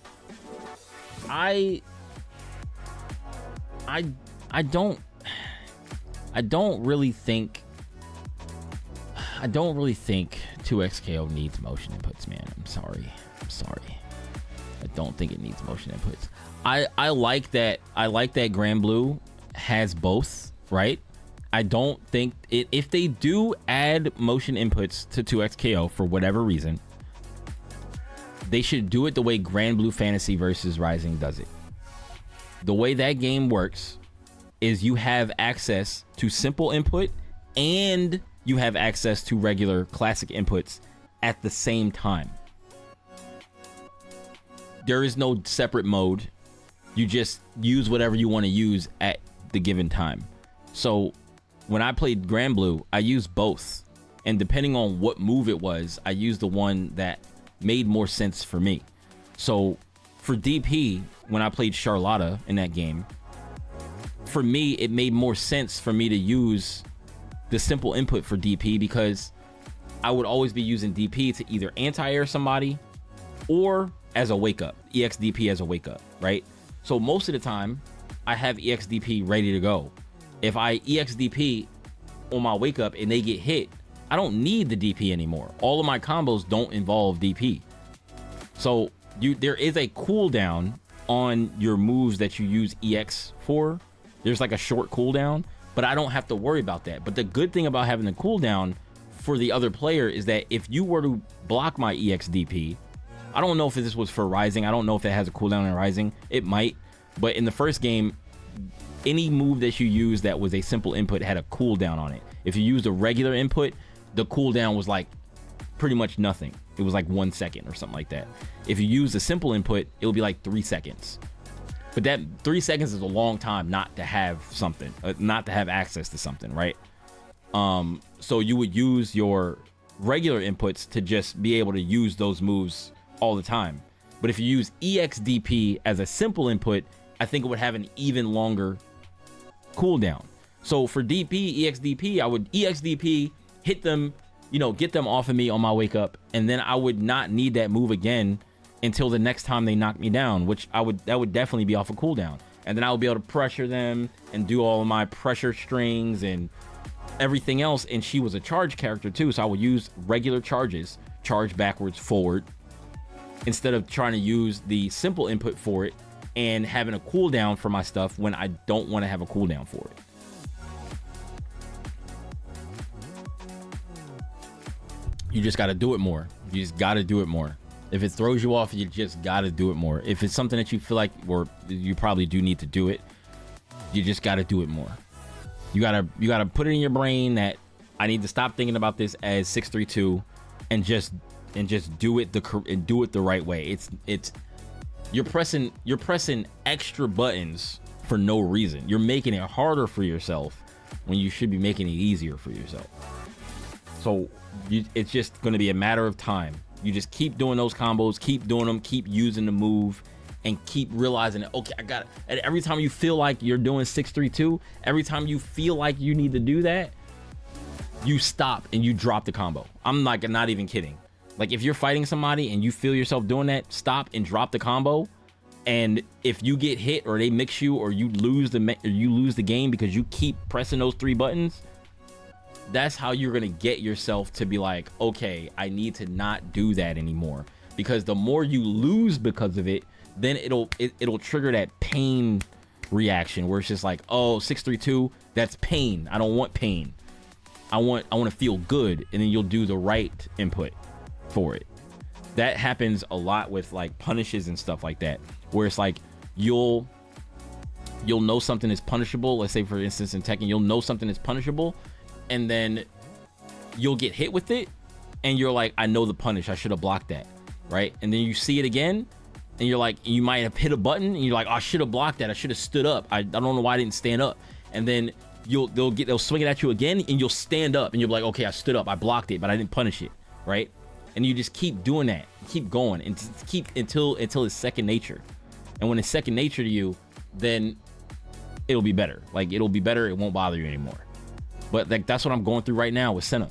don't really think 2XKO needs motion inputs, man. I'm sorry. I don't think it needs motion inputs. I like that Grand Blue has both, right? I don't think if they do add motion inputs to 2XKO for whatever reason, they should do it the way Grand Blue Fantasy versus Rising does it. The way that game works is you have access to simple input and you have access to regular classic inputs at the same time. There is no separate mode. You just use whatever you want to use at the given time. So when I played Grand Blue, I used both. And depending on what move it was, I used the one that made more sense for me. So for DP, when I played Charlotta in that game, for me, it made more sense for me to use the simple input for DP, because I would always be using DP to either anti-air somebody or as a wake up, EXDP as a wake up, right? So most of the time I have EXDP ready to go. If I EXDP on my wake up and they get hit, I don't need the DP anymore. All of my combos don't involve DP. So there is a cooldown on your moves that you use EX for. There's like a short cooldown, but I don't have to worry about that. But the good thing about having the cooldown for the other player is that if you were to block my EXDP, I don't know if this was for Rising. I don't know if it has a cooldown in Rising. It might. But in the first game, any move that you used that was a simple input had a cooldown on it. If you used a regular input, the cooldown was like pretty much nothing. It was like 1 second or something like that. If you use a simple input, it would be like 3 seconds. But that 3 seconds is a long time not to have something, not to have access to something, right? So you would use your regular inputs to just be able to use those moves all the time. But if you use EXDP as a simple input, I think it would have an even longer cooldown. So for DP, EXDP, I would EXDP, hit them, you know, get them off of me on my wake up, and then I would not need that move again until the next time they knock me down, which that would definitely be off a cooldown. And then I would be able to pressure them and do all of my pressure strings and everything else. And she was a charge character too, so I would use regular charges, charge backwards, forward, instead of trying to use the simple input for it and having a cooldown for my stuff when I don't want to have a cooldown for it. You just got to do it more. You just got to do it more. If it throws you off, you just got to do it more. If it's something that you feel like, or you probably do need to do it, you just got to do it more. You gotta put it in your brain that I need to stop thinking about this as 632 and just do it the right way. You're pressing extra buttons for no reason. You're making it harder for yourself when you should be making it easier for yourself. So it's just going to be a matter of time. You just keep doing those combos, keep doing them, keep using the move, and keep realizing that, okay, I got it. And every time you feel like you're doing 632, every time you feel like you need to do that, you stop and you drop the combo. I'm like not even kidding. Like if you're fighting somebody and you feel yourself doing that, stop and drop the combo. And if you get hit or they mix you or you lose the game because you keep pressing those 3 buttons, that's how you're gonna get yourself to be like, okay, I need to not do that anymore. Because the more you lose because of it, then it'll trigger that pain reaction where it's just like, oh, 632, that's pain. I don't want pain. I want to feel good, and then you'll do the right input for it. That happens a lot with like punishes and stuff like that, where it's like you'll know something is punishable. Let's say for instance in Tekken, you'll know something is punishable, and then you'll get hit with it, and you're like, I know the punish, I should have blocked that, right? And then you see it again, and you're like, you might have hit a button, and you're like, oh, I should have blocked that, I should have stood up, I don't know why I didn't stand up. And then they'll swing it at you again, and you'll stand up, and you'll be like, okay, I stood up, I blocked it, but I didn't punish it, right? And you just keep doing that, keep going, and keep until it's second nature. And when it's second nature to you, then it'll be better. Like it'll be better, it won't bother you anymore. But like that's what I'm going through right now with Senna.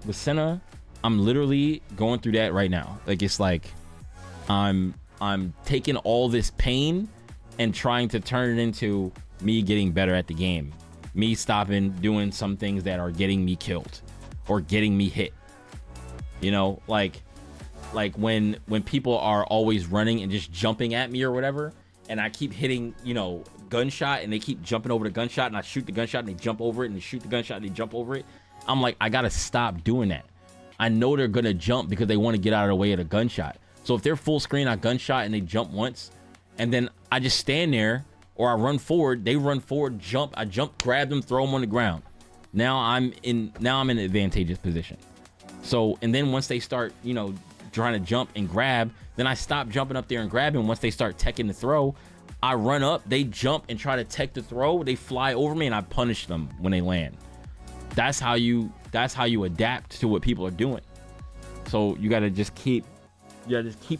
With Senna, I'm literally going through that right now. Like it's like I'm taking all this pain and trying to turn it into me getting better at the game. Me stopping doing some things that are getting me killed or getting me hit. You know, like when people are always running and just jumping at me or whatever, and I keep hitting, you know, gunshot, and they keep jumping over the gunshot, and I shoot the gunshot and they jump over it, and they shoot the gunshot and they jump over it. I'm like, I gotta stop doing that. I know they're gonna jump because they want to get out of the way of the gunshot. So if they're full screen, I gunshot and they jump once, and then I just stand there, or I run forward, they run forward, jump, I jump, grab them, throw them on the ground. Now I'm in an advantageous position. So, and then once they start, you know, trying to jump and grab, then I stop jumping up there and grabbing. Once they start teching the throw, I run up, they jump and try to tech the throw, they fly over me, and I punish them when they land. That's how you adapt to what people are doing. So you gotta just keep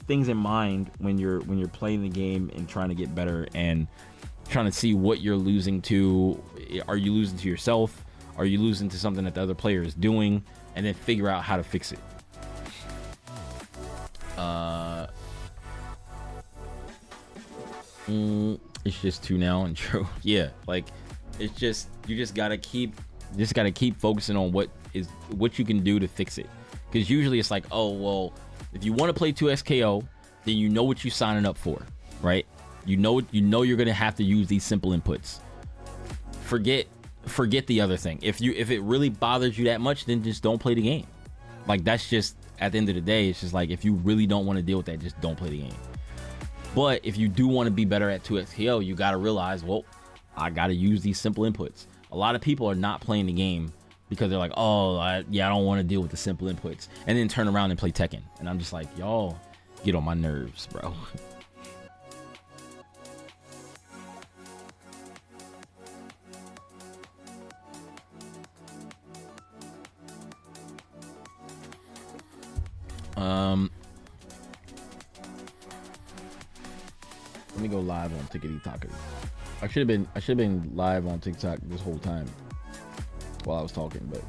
things in mind when you're playing the game and trying to get better and trying to see what you're losing to. Are you losing to yourself? Are you losing to something that the other player is doing? And then figure out how to fix it. It's just 2 now and true. Yeah, like it's just, you just gotta keep focusing on what you can do to fix it. Because usually it's like, oh well, if you want to play 2XKO, then you know what you're signing up for, right? You know you're gonna have to use these simple inputs. Forget the other thing. If it really bothers you that much, then just don't play the game. Like that's just, at the end of the day, it's just like, if you really don't want to deal with that, just don't play the game. But if you do want to be better at 2XKO, you got to realize, well, I gotta use these simple inputs. A lot of people are not playing the game because they're like, oh, I don't want to deal with the simple inputs, and then turn around and play Tekken. And I'm just like, y'all get on my nerves, bro. Let me go live on Tickety Talker. I should have been live on TikTok this whole time while I was talking, but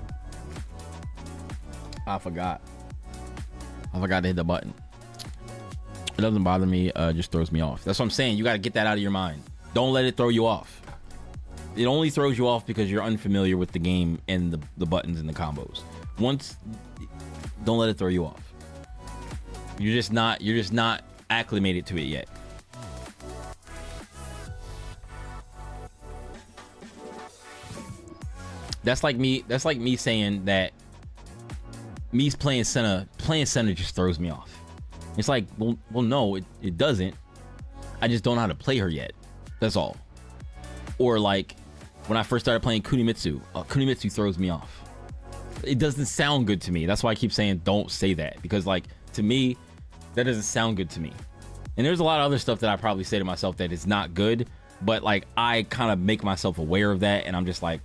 I forgot. I forgot to hit the button. It doesn't bother me, just throws me off. That's what I'm saying. You got to get that out of your mind. Don't let it throw you off. It only throws you off because you're unfamiliar with the game and the buttons and the combos. Don't let it throw you off. You're just not acclimated to it yet. That's like me saying that me playing Senna just throws me off. It's like, well no, it doesn't. I just don't know how to play her yet. That's all. Or like when I first started playing Kunimitsu, Kunimitsu throws me off. It doesn't sound good to me. That's why I keep saying don't say that, because like to me that doesn't sound good to me. And there's a lot of other stuff that I probably say to myself that is not good, but like I kind of make myself aware of that, and I'm just like,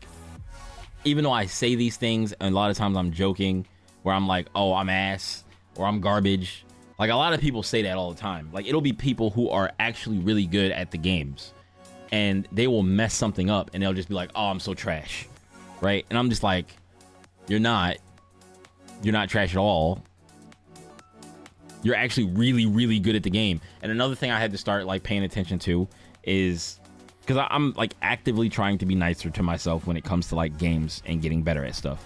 even though I say these things, and a lot of times I'm joking, where I'm like, oh, I'm ass, or I'm garbage. Like a lot of people say that all the time. Like it'll be people who are actually really good at the games, and they will mess something up, and they'll just be like, oh, I'm so trash, right? And I'm just like, you're not trash at all. You're actually really, really good at the game. And another thing I had to start like paying attention to is, because I'm like actively trying to be nicer to myself when it comes to like games and getting better at stuff,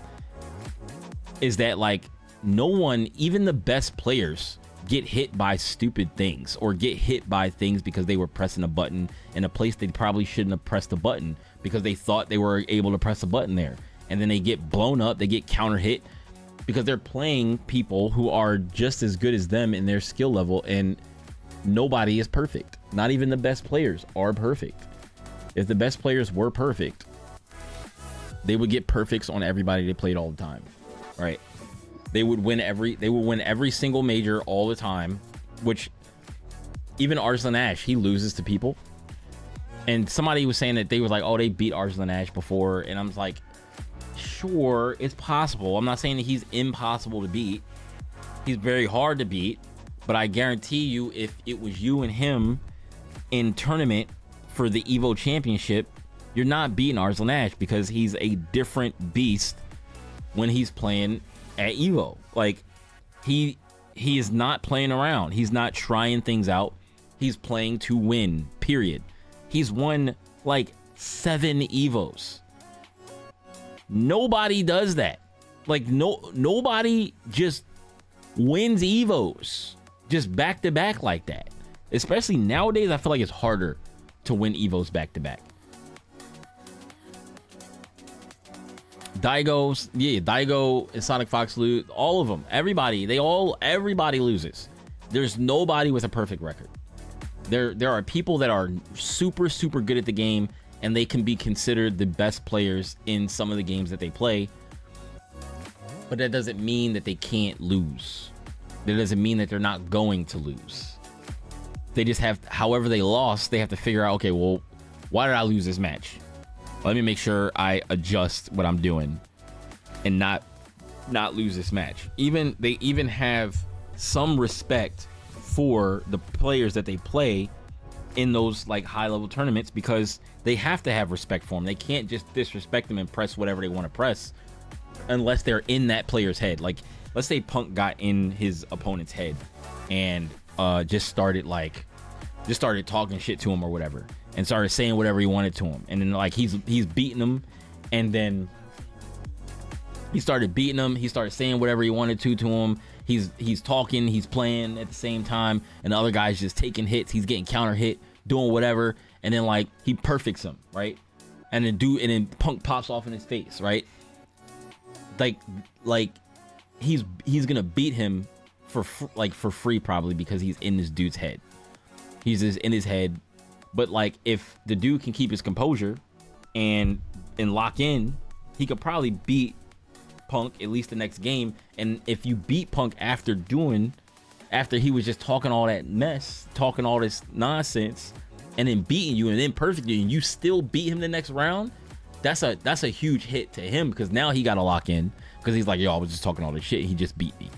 is that like no one, even the best players, get hit by stupid things or get hit by things because they were pressing a button in a place they probably shouldn't have pressed a button because they thought they were able to press a button there. And then they get blown up, they get counter hit because they're playing people who are just as good as them in their skill level, and nobody is perfect. Not even the best players are perfect. If the best players were perfect, they would get perfects on everybody they played all the time, right? They would win every single major all the time, which even Arslan Ash, he loses to people. And somebody was saying that they was like, oh, they beat Arslan Ash before, and I'm like, sure, it's possible. I'm not saying that he's impossible to beat. He's very hard to beat, but I guarantee you, if it was you and him in tournament for the Evo Championship, you're not beating Arslan Ash because he's a different beast when he's playing at Evo. Like he is not playing around. He's not trying things out. He's playing to win, period. He's won like 7 Evos. Nobody does that. Like nobody just wins Evos just back to back like that. Especially nowadays, I feel like it's harder to win Evos back to back. Daigo and Sonic Fox lose. All of them. Everybody loses. There's nobody with a perfect record. There are people that are super, super good at the game, and they can be considered the best players in some of the games that they play. But that doesn't mean that they can't lose. That doesn't mean that they're not going to lose. They just have, however they lost, they have to figure out, okay, well, why did I lose this match? Let me make sure I adjust what I'm doing and not lose this match. They even have some respect for the players that they play in those like high level tournaments, because they have to have respect for them. They can't just disrespect them and press whatever they want to press unless they're in that player's head. Like, let's say Punk got in his opponent's head and just started talking shit to him or whatever, and started saying whatever he wanted to him, and then like he's beating him, and then he started beating him, he started saying whatever he wanted to him. He's talking, he's playing at the same time, and the other guy's just taking hits, he's getting counter hit, doing whatever, and then like he perfects him, right? And then Punk pops off in his face, right? Like he's gonna beat him for free probably, because he's in this dude's head. He's just in his head But like, if the dude can keep his composure and lock in, he could probably beat Punk at least the next game. And if you beat Punk after he was just talking all that mess, talking all this nonsense, and then beating you and then perfectly, and you still beat him the next round, that's a huge hit to him, because now he got to lock in, because he's like, yo, I was just talking all this shit, he just beat me,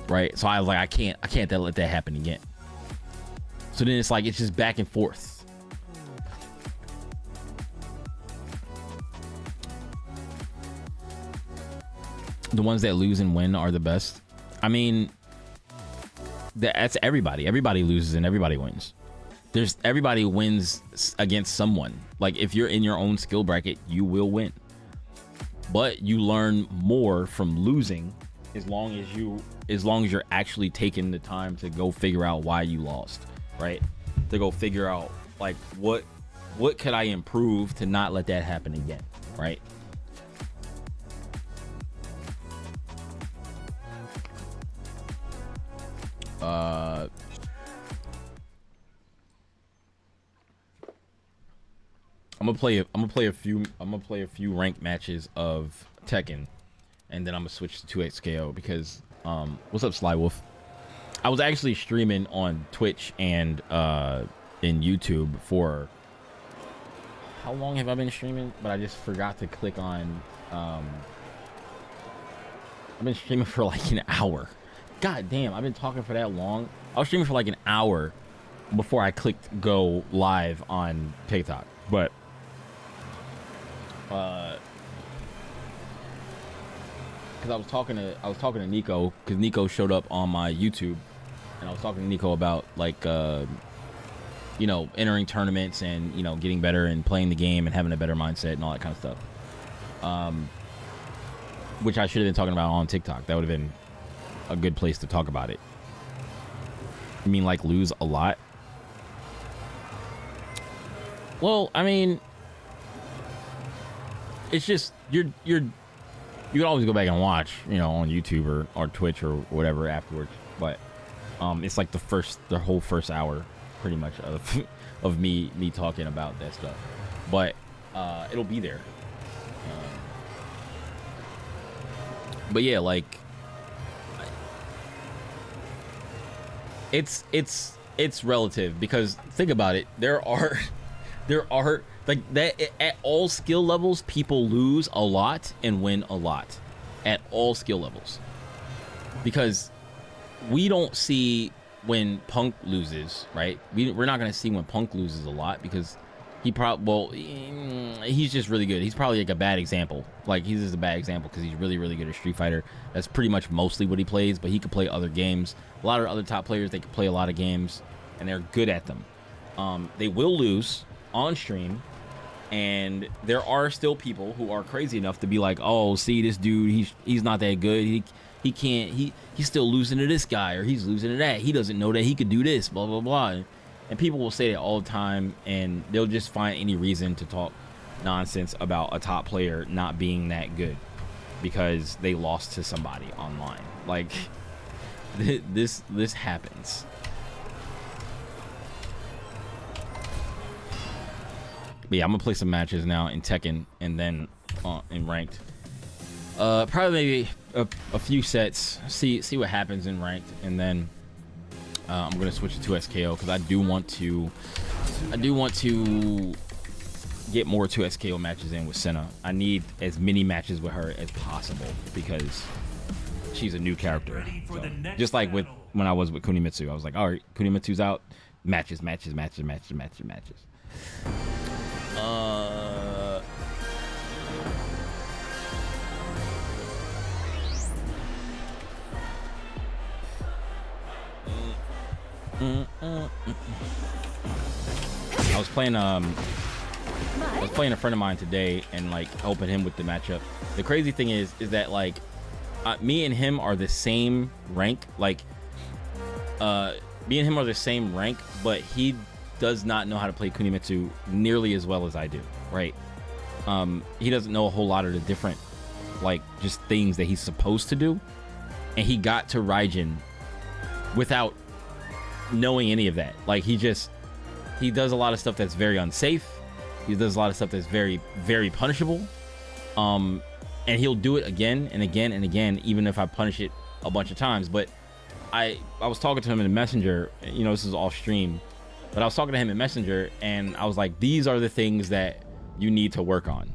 right? So I was like, I can't let that happen again. So then it's like, it's just back and forth. The ones that lose and win are the best. I mean, that's everybody. Everybody loses and everybody wins. Everybody wins against someone. Like, if you're in your own skill bracket, you will win. But you learn more from losing as long as you're actually taking the time to go figure out why you lost, right? To go figure out, like, what could I improve to not let that happen again, right? I'm gonna play a few ranked matches of Tekken, and then I'm gonna switch to 2XKO because what's up, Sly Wolf? I was actually streaming on Twitch and in YouTube for how long have I been streaming? But I just forgot to click on I've been streaming for like an hour. God damn, I've been talking for that long. I was streaming for like an hour before I clicked go live on TikTok. But because I was talking to Nico, because Nico showed up on my YouTube, and I was talking to Nico about, like, you know, entering tournaments and, you know, getting better and playing the game and having a better mindset and all that kind of stuff. Which I should have been talking about on TikTok. That would have been a good place to talk about it. You mean like lose a lot? Well, I mean, it's just you can always go back and watch, you know, on YouTube or Twitch or whatever afterwards. But it's like the whole first hour, pretty much, of me talking about that stuff. But it'll be there. But yeah, like, it's relative, because think about it. There are like that at all skill levels, people lose a lot and win a lot at all skill levels, because we don't see when Punk loses, right? We're not going to see when Punk loses a lot, because he's just really good. He's probably like a bad example. Like, he's just a bad example because he's really, really good at Street Fighter. That's pretty much mostly what he plays, but he could play other games. A lot of other top players, they can play a lot of games, and they're good at them. They will lose on stream, and there are still people who are crazy enough to be like, oh, see, this dude, he's not that good. He can't, he's still losing to this guy, or he's losing to that. He doesn't know that he could do this, blah, blah, blah. And people will say that all the time, and they'll just find any reason to talk nonsense about a top player not being that good because they lost to somebody online. Like, this happens. But yeah, I'm gonna play some matches now in Tekken, and then in ranked. Probably maybe a few sets. See what happens in ranked, and then I'm gonna switch to 2XKO because I do want to get more 2XKO matches in with Senna. I need as many matches with her as possible because she's a new character. So, just like when I was with Kunimitsu, I was like, all right, Kunimitsu's out. Matches. I was playing a friend of mine today and like helping him with the matchup. The crazy thing is that like me and him are the same rank. Like me and him are the same rank, but he does not know how to play Kunimitsu nearly as well as I do, right? He doesn't know a whole lot of the different like just things that he's supposed to do, and he got to Raijin without knowing any of that. Like he just he does a lot of stuff that's very unsafe. He does a lot of stuff that's very, very punishable. And he'll do it again and again and again, even if I punish it a bunch of times. But I was talking to him in the Messenger, you know, this is off stream, but I was talking to him in Messenger, and I was like, these are the things that you need to work on.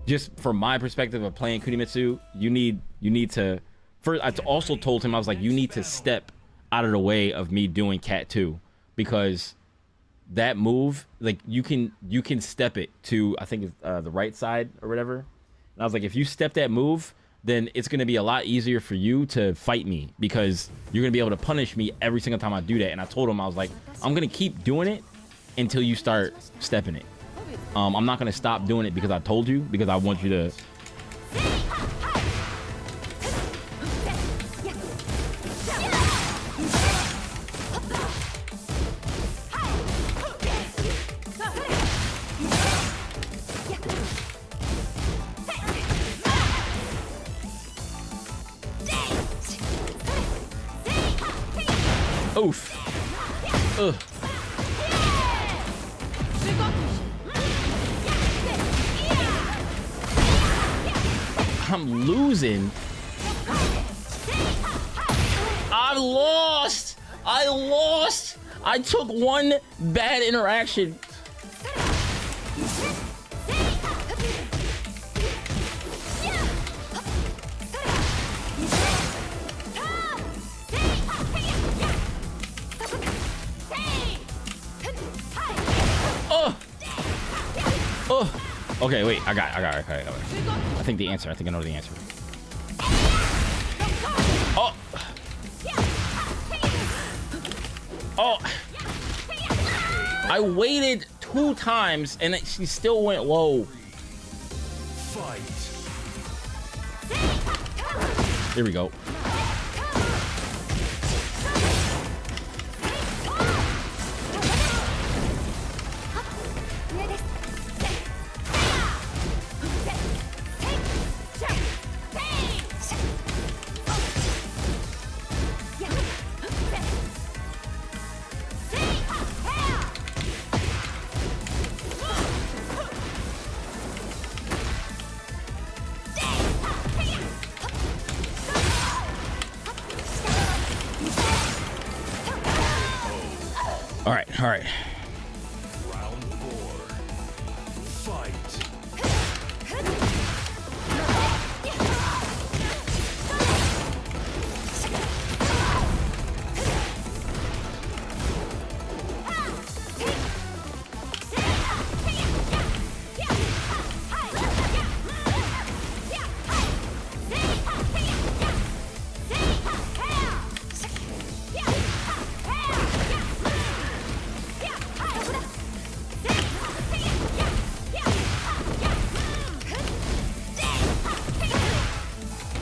Just from my perspective of playing Kunimitsu, you need to first. I also told him, I was like, you need to step out of the way of me doing Cat 2, because that move, like, you can step it to, I think it's the right side or whatever. And I was like, if you step that move, then it's going to be a lot easier for you to fight me, because you're going to be able to punish me every single time I do that. And I told him, I was like, I'm going to keep doing it until you start stepping it. I'm not going to stop doing it because I told you, because I want you to. Oof. Ugh. I'm losing. I lost. I took one bad interaction. Oh. Okay, wait. I got it. I think the answer. I think I know the answer. Oh. Oh. I waited 2 times and she still went low. Fight. Here we go. All right. Round 4. Fight.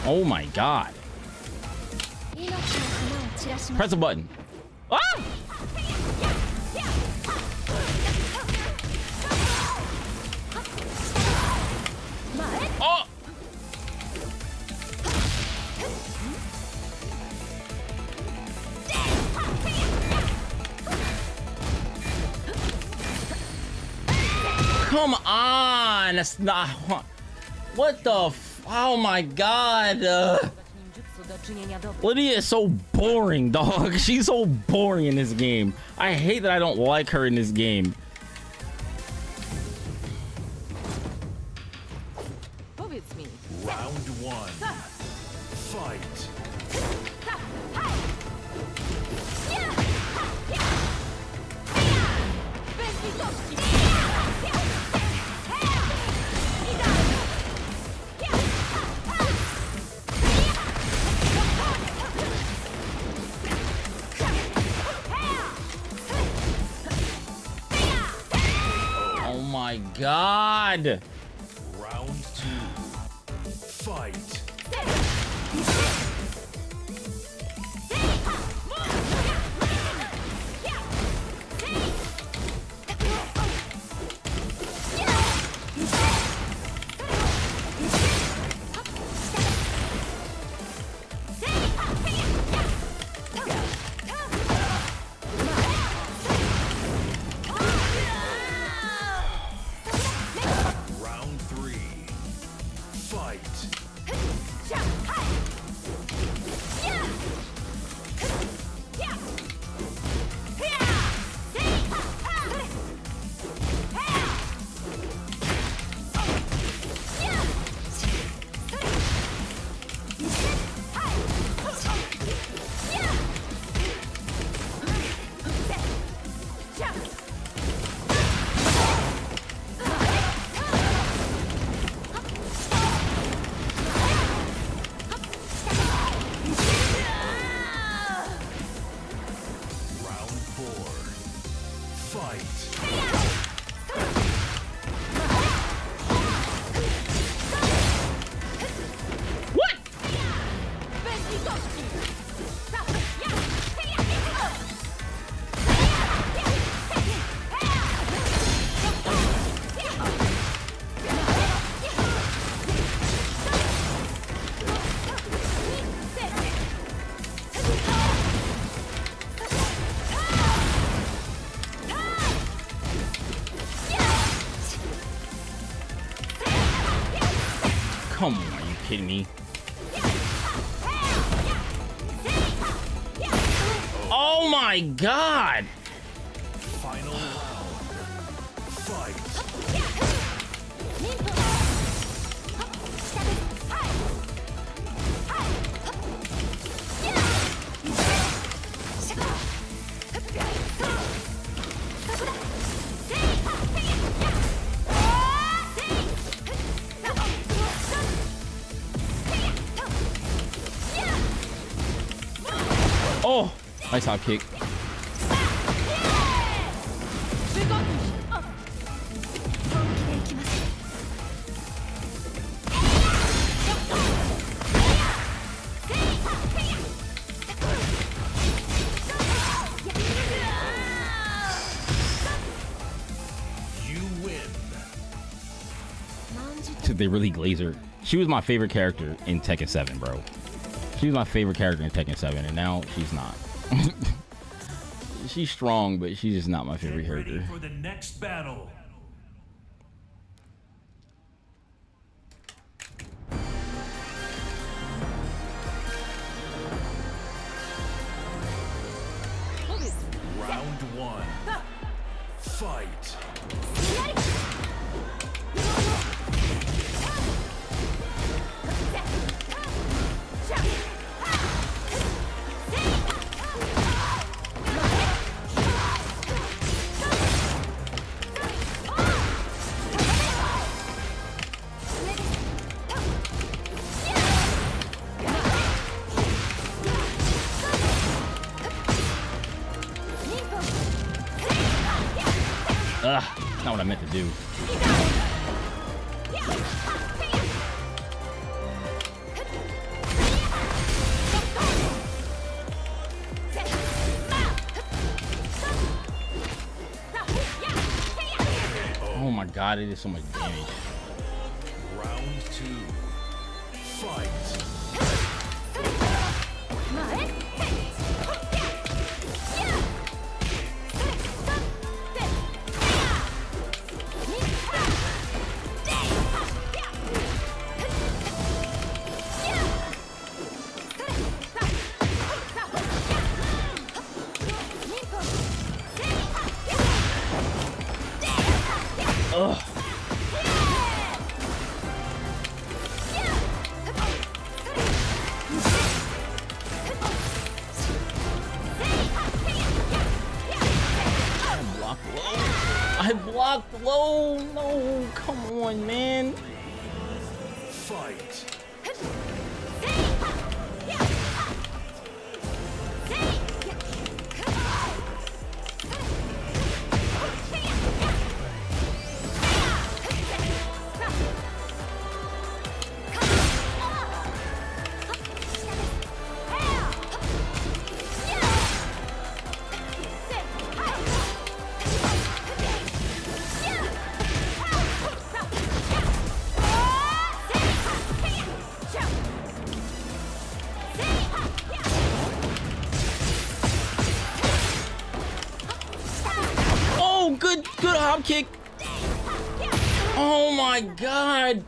Oh my god. Press a button. Ah! Oh! Come on! That's not... What the oh my god! Lydia is so boring, dog. She's so boring in this game. I hate that I don't like her in this game. Round 1. Fight. Oh my god! Round 2. Fight. Come on, are you kidding me? Oh my god! Final round. Fight. Oh, nice hop kick. You win. They really glaze her. She was my favorite character in Tekken 7, bro. She was my favorite character in Tekken 7, and now she's not. She's strong, but she's just not my favorite character. Ready for the next battle. Round one. Fight. Ugh, not what I meant to do. Oh my god, it is so much damage. Round two. Fight. Ugh. I blocked low. No, come on, man. Fight. Oh, good hop kick. Oh my god.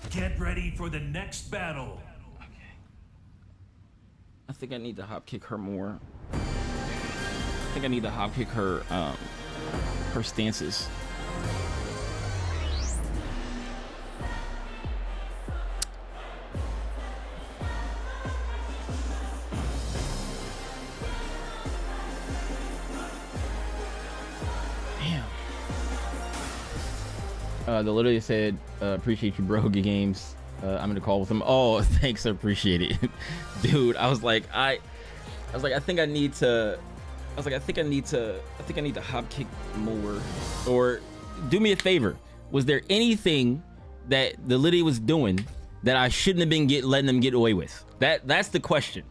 Get ready for the next battle. I think I need to hop kick her more. I think I need to hop kick her her stances. The literally said, appreciate you, bro. Good games. I'm gonna call with him. Oh, thanks. I appreciate it. Dude, I think I need to hop kick more. Or do me a favor. Was there anything that the Liddy was doing that I shouldn't have been letting them get away with? That's the question.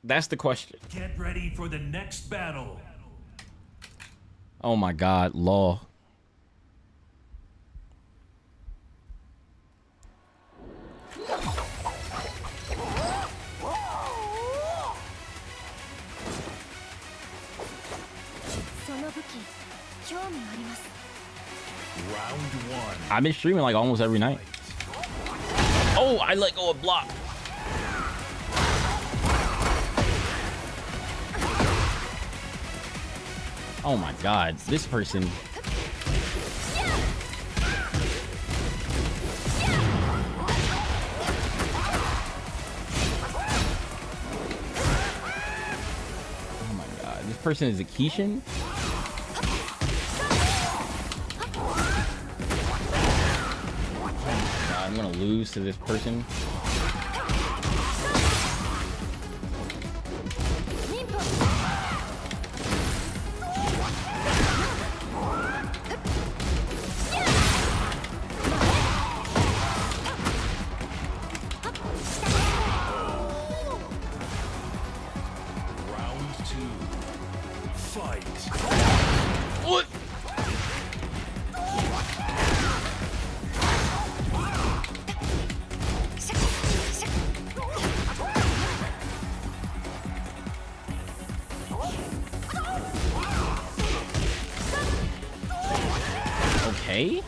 That's the question. Get ready for the next battle. Oh my God, Law. Round one. I've been streaming like almost every night. Oh, I let go of block. Oh my god, this person. Oh my god, this person is a Kishin? I'm gonna lose to this person. Round two. Fight. What? Okay.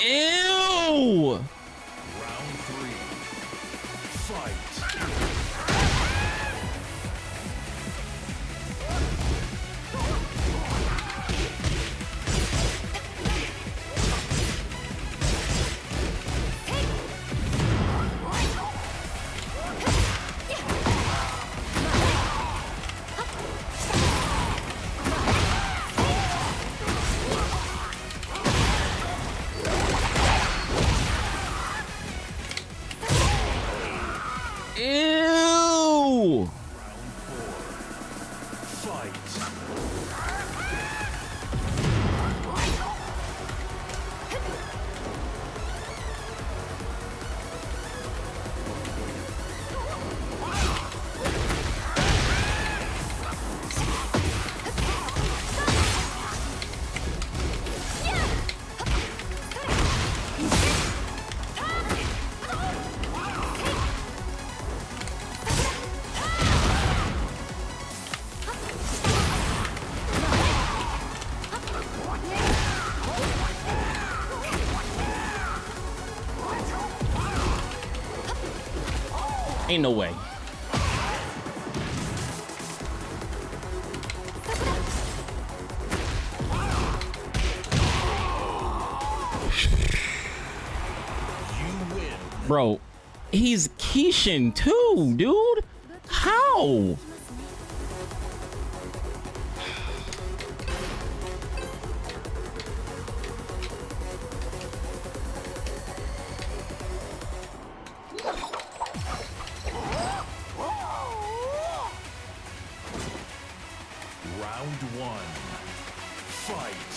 Ew! Round three. Fight. Ew! Round four. Fight. Ain't no way. You win. Bro, he's Kishin too, dude. How? Round one. Fight.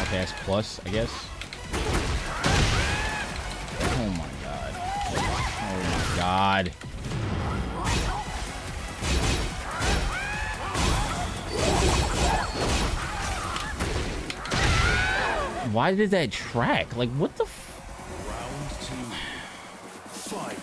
Okay, that's plus, I guess. Oh my god. Oh my god. Why did that track? Like, what the f— Round two. Fight.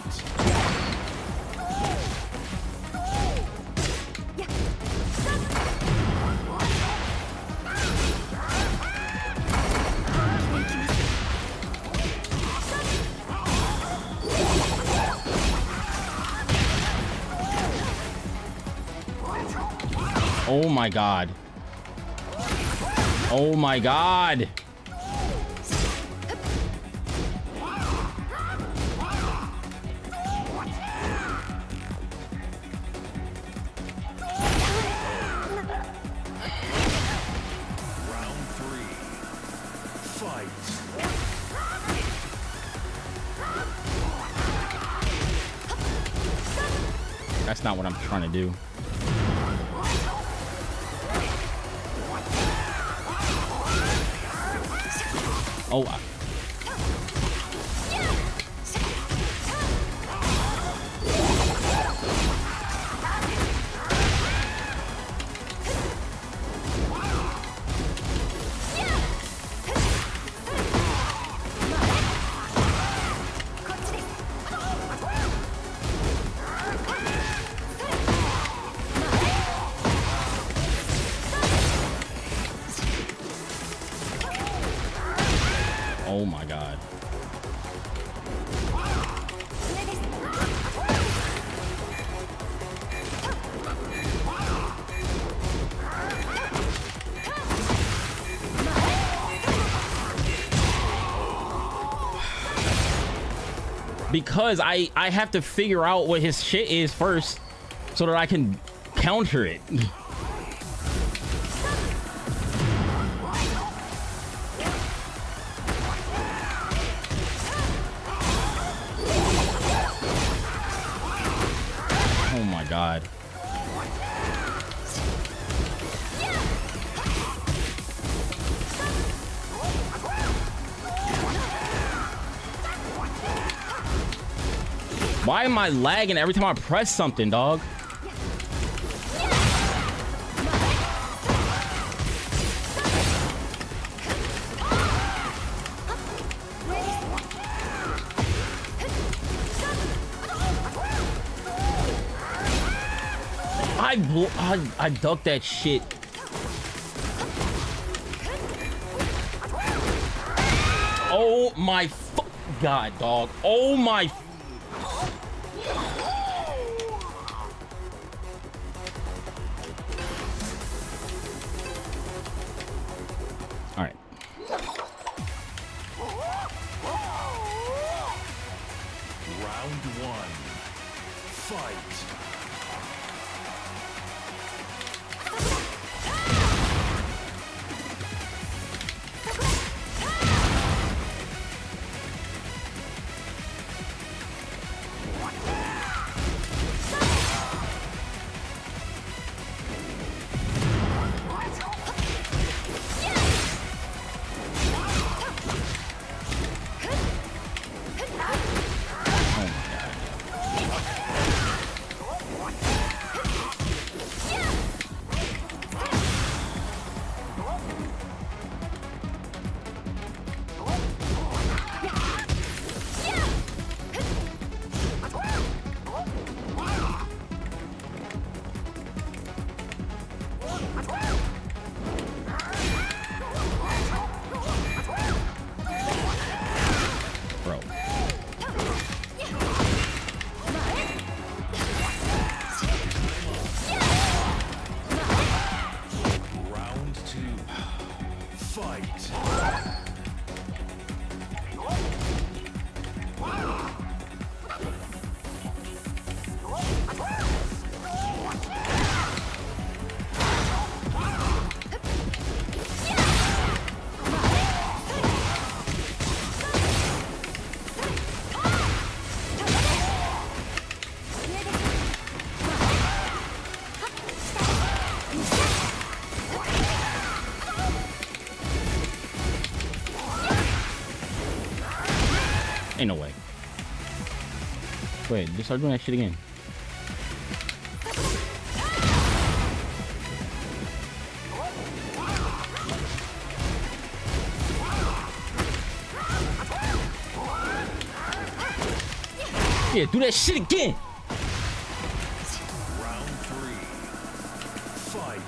Oh my god. Oh my god. Round three. Fight. That's not what I'm trying to do. Oh. Oh my god. Because I have to figure out what his shit is first so that I can counter it. Oh my god. Why am I lagging every time I press something, dog? I ducked that shit. Oh my god, dog. Oh my. All right. Round one. Fight. Ain't no way. Wait, just start doing that shit again. Yeah, do that shit again. Round three. Fight.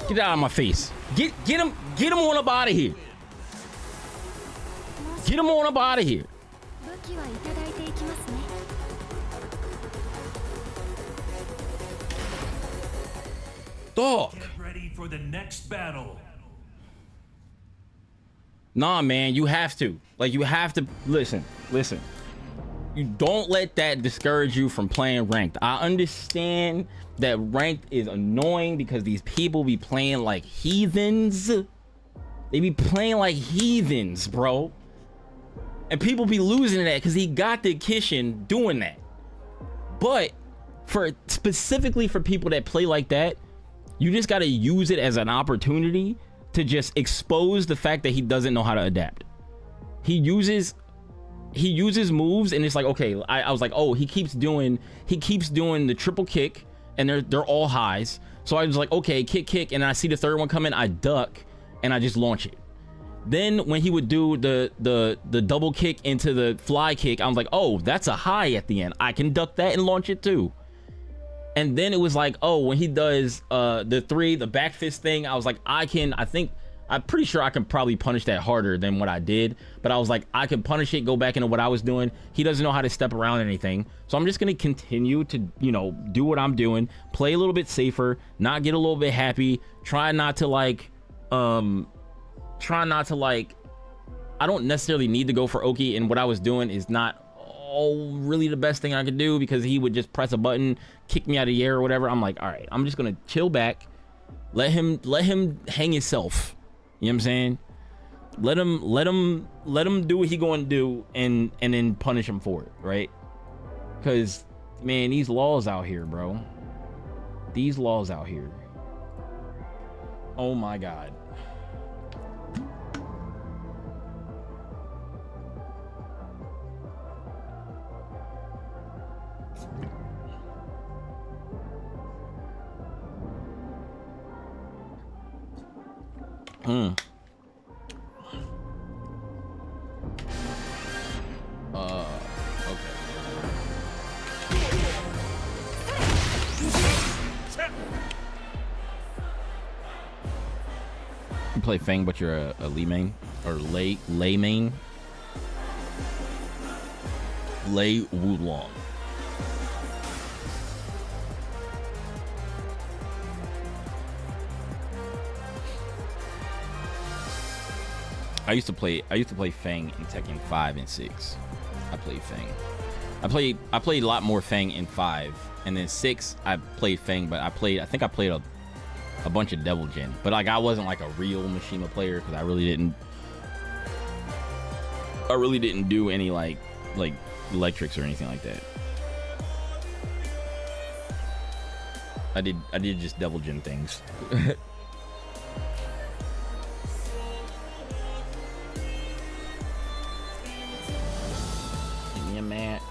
Get out of my face. Get him on up out of here. Get him on up out of here. Dog. Get ready for the next battle. Nah, man, you have to. Like, you have to listen. You don't let that discourage you from playing ranked. I understand that ranked is annoying because these people be playing like heathens. They be playing like heathens, bro. And people be losing to that because he got the Kishin doing that. But specifically for people that play like that, you just got to use it as an opportunity to just expose the fact that he doesn't know how to adapt. He uses moves and it's like, okay, I was like, oh, he keeps doing the triple kick and they're all highs. So I was like, okay, kick, and I see the third one coming, I duck and I just launch it. Then when he would do the double kick into the fly kick, I was like, oh, that's a high at the end. I can duck that and launch it too. And then it was like, oh, when he does the back fist thing, I was like, I'm pretty sure I can probably punish that harder than what I did. But I was like, I can punish it, go back into what I was doing. He doesn't know how to step around anything. So I'm just going to continue to, do what I'm doing, play a little bit safer, not get a little bit happy, try not to I don't necessarily need to go for Oki, and what I was doing is not really the best thing I could do because he would just press a button, kick me out of the air or whatever. I'm like, all right, I'm just gonna chill back, let him hang himself. You know what I'm saying? Let him do what he going to do, and then punish him for it, right? Because man, these laws out here, bro. These laws out here. Oh my God. Okay. You play Fang, but you're a Lee main or Lei main. Lei Wulong. I used to play Fang in Tekken 5 and 6. I played Fang. I played a lot more Fang in 5, and then 6 I played Fang, but I think I played a bunch of Devil Jin, but like I wasn't like a real Mishima player because I really didn't do any like electrics or anything like that. I did just Devil Jin things. Give me a match.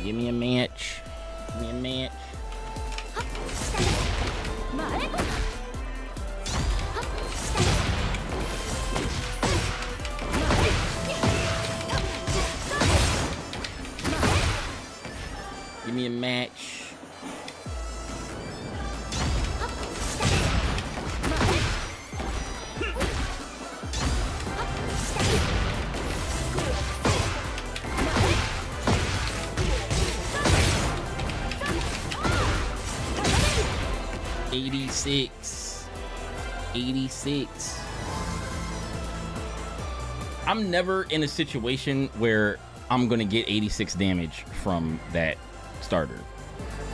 Give me a match. Give me a match. 86. I'm never in a situation where I'm gonna get 86 damage from that starter.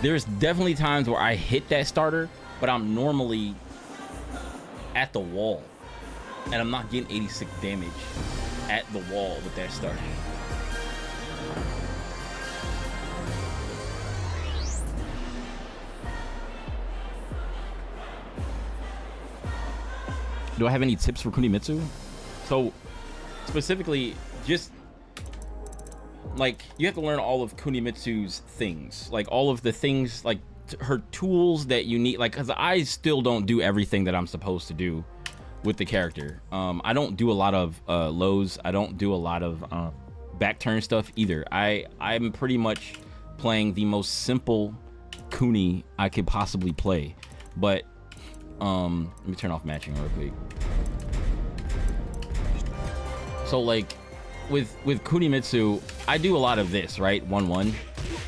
There's definitely times where I hit that starter, but I'm normally at the wall and I'm not getting 86 damage at the wall with that starter. Do I have any tips for Kunimitsu? So specifically, just like you have to learn all of Kunimitsu's things, like all of the things, like her tools that you need, like, because I still don't do everything that I'm supposed to do with the character. I don't do a lot of lows. I don't do a lot of back turn stuff either. I'm pretty much playing the most simple Kuni I could possibly play. But let me turn off matching real quick. So like with Kunimitsu, I do a lot of this, right? 1-1.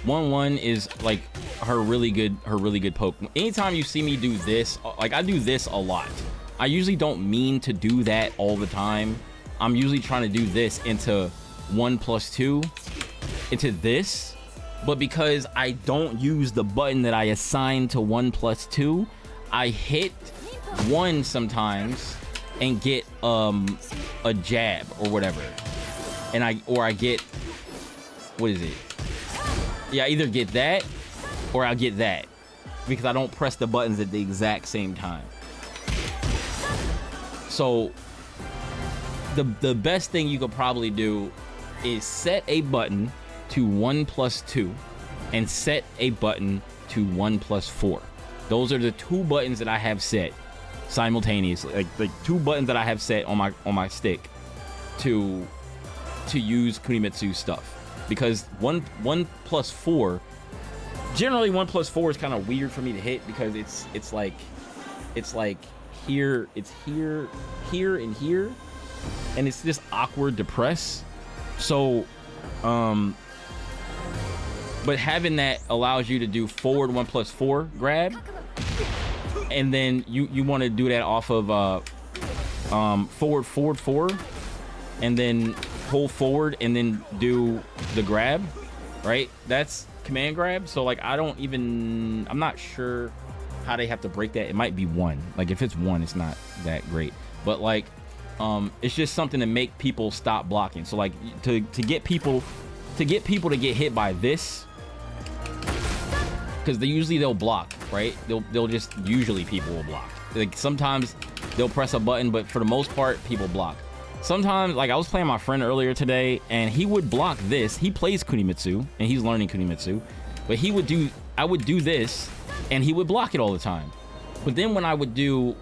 1-1 is like her really good poke. Anytime you see me do this, like I do this a lot. I usually don't mean to do that all the time. I'm usually trying to do this into 1+2 into this, but because I don't use the button that I assign to 1+2, I hit 1 sometimes and get a jab or whatever, and I get, what is it? Yeah, I either get that or I'll get that because I don't press the buttons at the exact same time. So the best thing you could probably do is set a button to 1+2 and set a button to 1+4. Those are the 2 buttons that I have set simultaneously, like 2 buttons that I have set on my stick to use Kunimitsu stuff. Because 1+4, generally 1+4 is kind of weird for me to hit because it's like here, it's here, and here, and it's just awkward to press. So but having that allows you to do forward 1+4 grab, and then you want to do that off of forward 4, and then pull forward and then do the grab, right? That's command grab. So like I'm not sure how they have to break that. It might be 1. Like if it's 1, it's not that great, but like it's just something to make people stop blocking. So like to get people to get hit by this, because they'll block, right? They'll just, usually people will block. Like sometimes they'll press a button, but for the most part people block. Sometimes, like I was playing my friend earlier today and he would block this. He plays Kunimitsu and he's learning Kunimitsu, but I would do this and he would block it all the time. But then when I would do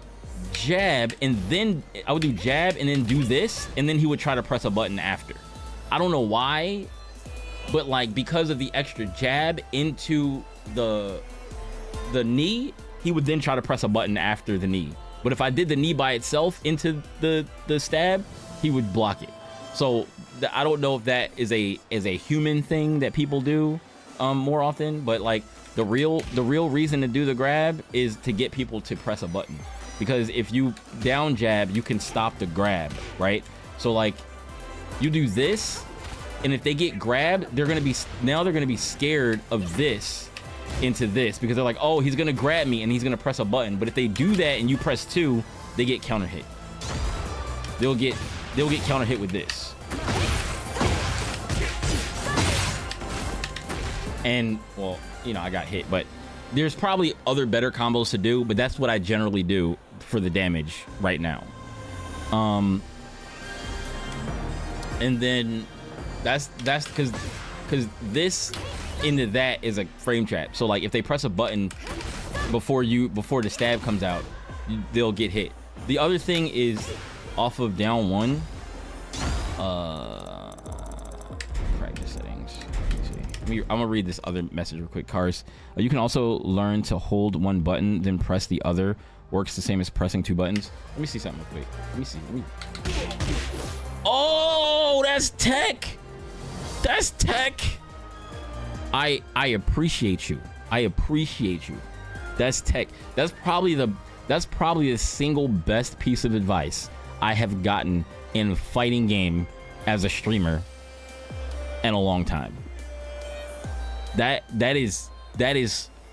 jab and then do this, and then he would try to press a button after. I don't know why, but like because of the extra jab into the knee, he would then try to press a button after the knee. But if I did the knee by itself into the stab, he would block it. So I don't know if that is a human thing that people do more often, but like the real reason to do the grab is to get people to press a button, because if you down jab, you can stop the grab, right? So like you do this, and if they get grabbed, they're gonna be scared of this into this, because they're like, oh, he's gonna grab me and he's gonna press a button. But if they do that and you press 2, they get counter hit. They'll get counter hit with this. And well, you know, I got hit, but there's probably other better combos to do, but that's what I generally do for the damage right now. And then that's because this into that is a frame trap. So like if they press a button before the stab comes out, they'll get hit. The other thing is off of down 1, practice settings. Let's see. I'm gonna read this other message real quick. Cars, you can also learn to hold 1 button then press the other. Works the same as pressing 2 buttons. Let me see something real quick. Let me see. Oh, that's tech. That's tech. I appreciate you. That's tech. That's probably the single best piece of advice I have gotten in a fighting game as a streamer in a long time. That is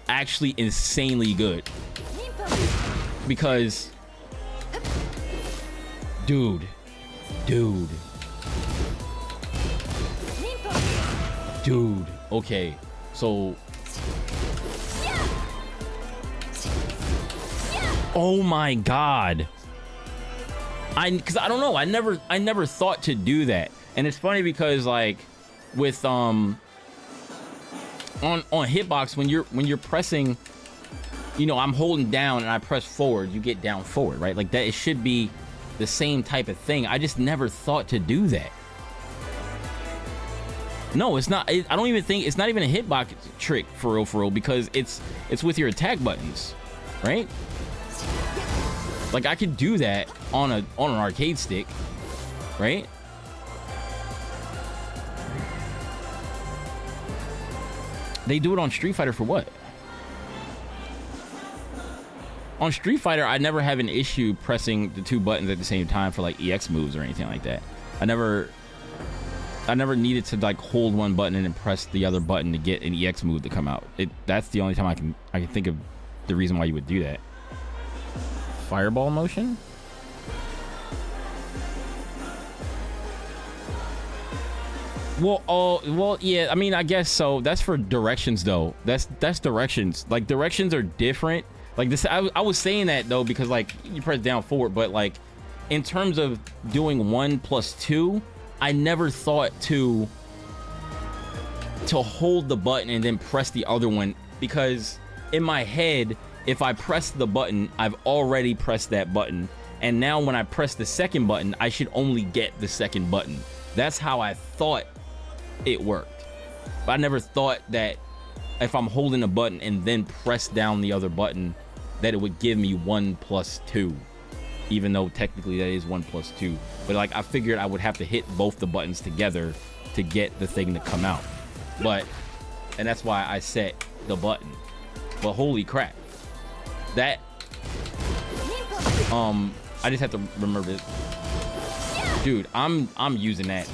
actually insanely good, because dude, okay, so oh my god, because I don't know, I never thought to do that. And it's funny because like with on hitbox, when you're pressing, you know, I'm holding down and I press forward, you get down forward, right? Like that, it should be the same type of thing. I just never thought to do that. No, it's not. I don't even think it's not even a hitbox trick for real, because it's with your attack buttons, right? Like I could do that on an arcade stick, right? They do it on Street Fighter for what? On Street Fighter, I never have an issue pressing the 2 buttons at the same time for like EX moves or anything like that. I never needed to like hold one button and then press the other button to get an EX move to come out. That's the only time I can think of the reason why you would do that. Fireball motion? Well, yeah. I mean, I guess so. That's for directions, though. That's directions. Like directions are different. Like this, I was saying that though because like you press down forward, but like in terms of doing 1 plus 2, I never thought to hold the button and then press the other one, because in my head, if I press the button, I've already pressed that button, and now when I press the second button, I should only get the second button. That's how I thought it worked. But I never thought that if I'm holding a button and then press down the other button, that it would give me 1 plus 2, even though technically that is 1 plus 2. But like I figured I would have to hit both the buttons together to get the thing to come out. And that's why I set the button. But holy crap, that I just have to remember this, dude. I'm using that.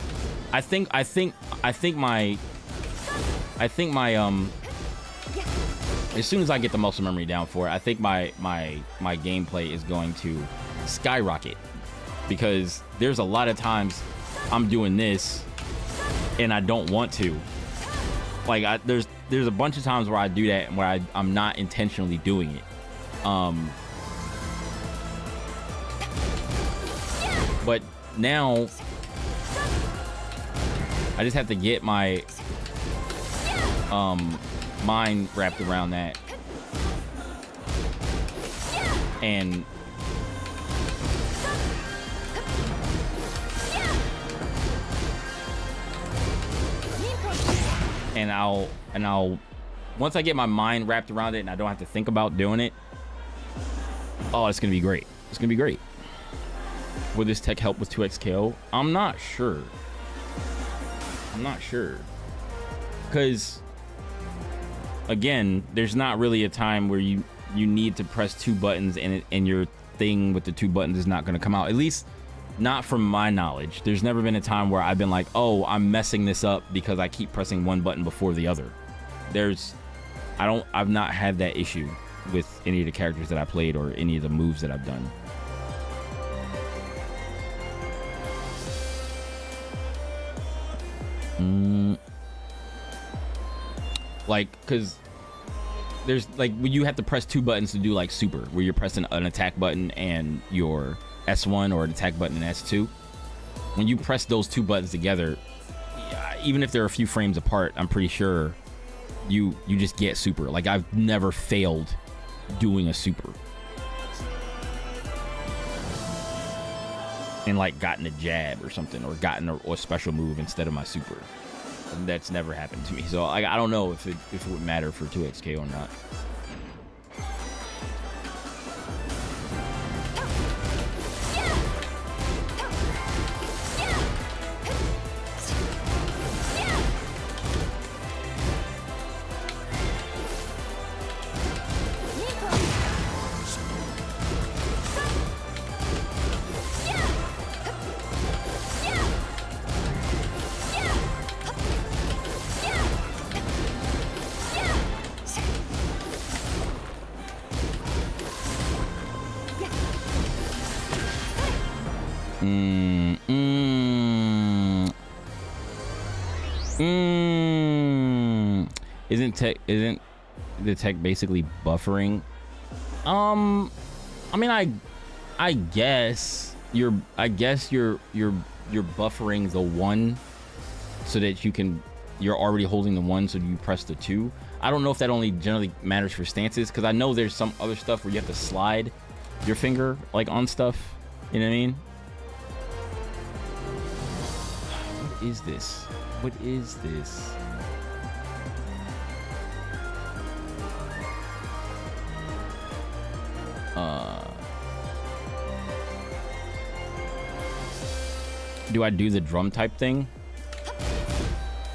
I think my as soon as I get the muscle memory down for it, I think my gameplay is going to skyrocket, because there's a lot of times I'm doing this and I don't want to. Like there's a bunch of times where I do that and where I'm not intentionally doing it. But now I just have to get my mind wrapped around that, and I'll once I get my mind wrapped around it and I don't have to think about doing it, oh, it's gonna be great. It's gonna be great. Will this tech help with 2x KO? I'm not sure, because again, there's not really a time where you need to press 2 buttons and your thing with the 2 buttons is not going to come out. At least not from my knowledge. There's never been a time where I've been like, oh, I'm messing this up because I keep pressing one button before the other. I've not had that issue with any of the characters that I played or any of the moves that I've done. Like, because there's like when you have to press 2 buttons to do like super, where you're pressing an attack button and your S1 or an attack button and S2. When you press those 2 buttons together, even if they're a few frames apart, I'm pretty sure you just get super. Like I've never failed doing a super and like gotten a jab or something, or gotten a special move instead of my super. That's never happened to me, so I don't know if it would matter for 2xk or not. Isn't the tech basically buffering? I mean, I guess you're buffering the 1 so that you're already holding the 1, so you press the 2. I don't know if that only generally matters for stances, because I know there's some other stuff where you have to slide your finger like on stuff. You know what I mean? What is this? What is this? Do I do the drum type thing?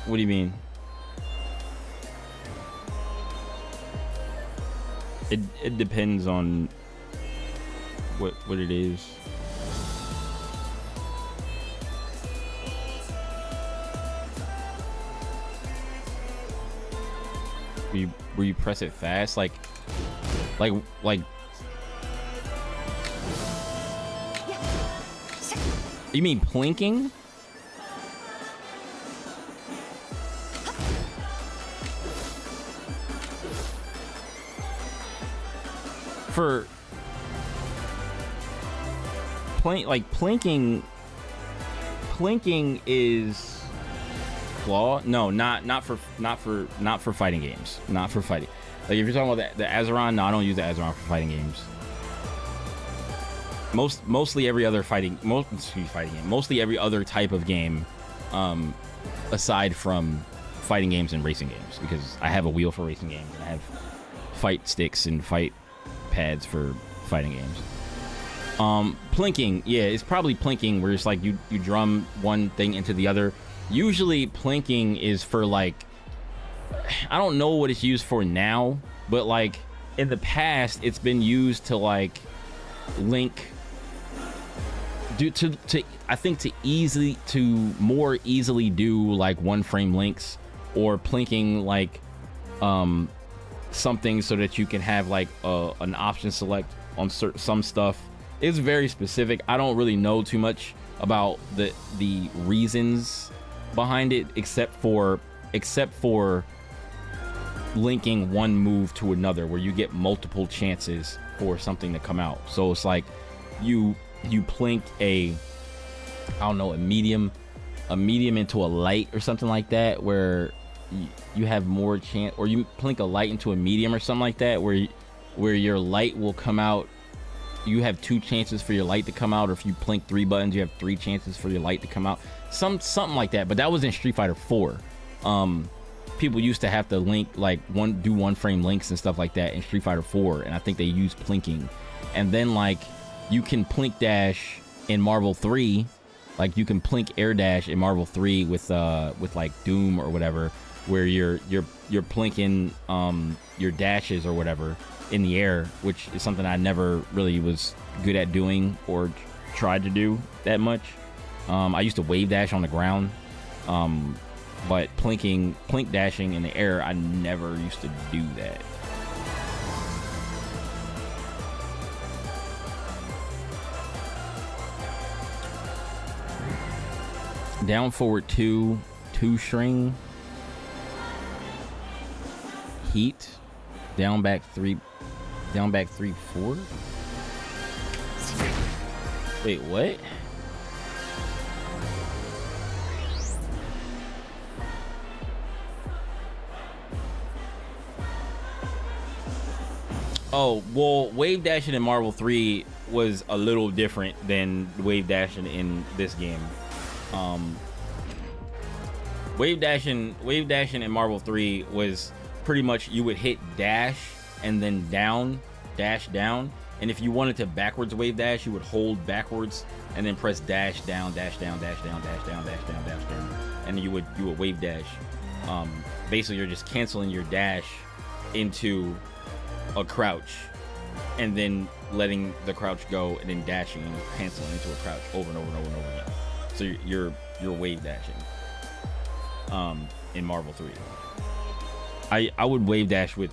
What do you mean? It depends on what it is. where you press it fast, like. You mean plinking? For plinking is claw. No, not for fighting games. Not for fighting. Like if you're talking about the Azeron, no, I don't use the Azeron for fighting games. Mostly every other mostly every other type of game, aside from fighting games and racing games, because I have a wheel for racing games and I have fight sticks and fight pads for fighting games. Plinking, yeah, it's probably plinking where it's like you drum one thing into the other. Usually plinking is for like, I don't know what it's used for now, but like in the past it's been used to like link I think to more easily do like one frame links, or plinking like something so that you can have like an option select on some stuff. It's very specific. I don't really know too much about the reasons behind it, except for linking one move to another where you get multiple chances for something to come out. So it's like you plink a medium into a light or something like that, where you have more chance, or you plink a light into a medium or something like that, where your light will come out. You have 2 chances for your light to come out, or if you plink 3 buttons, you have 3 chances for your light to come out. Something like that. But that was in Street Fighter 4. People used to have to link like do one frame links and stuff like that in Street Fighter 4, and I think they used plinking. And then like you can plink dash in Marvel 3, like you can plink air dash in Marvel 3 with like Doom or whatever, where you're plinking your dashes or whatever in the air, which is something I never really was good at doing or tried to do that much. I used to wave dash on the ground, but plink dashing in the air, I never used to do that. Down forward 2 string, heat, down back 3 4. Wait, what? Oh, well, wave dashing in Marvel 3 was a little different than wave dashing in this game. Wave dashing in Marvel 3 was pretty much you would hit dash and then dash down, and if you wanted to backwards wave dash, you would hold backwards and then press dash down, dash down, dash down, dash down, dash down, dash down, and you would wave dash. Basically you're just canceling your dash into a crouch and then letting the crouch go and then dashing and canceling into a crouch over and over and over and over again. So you're wave dashing in Marvel 3. I would wave dash in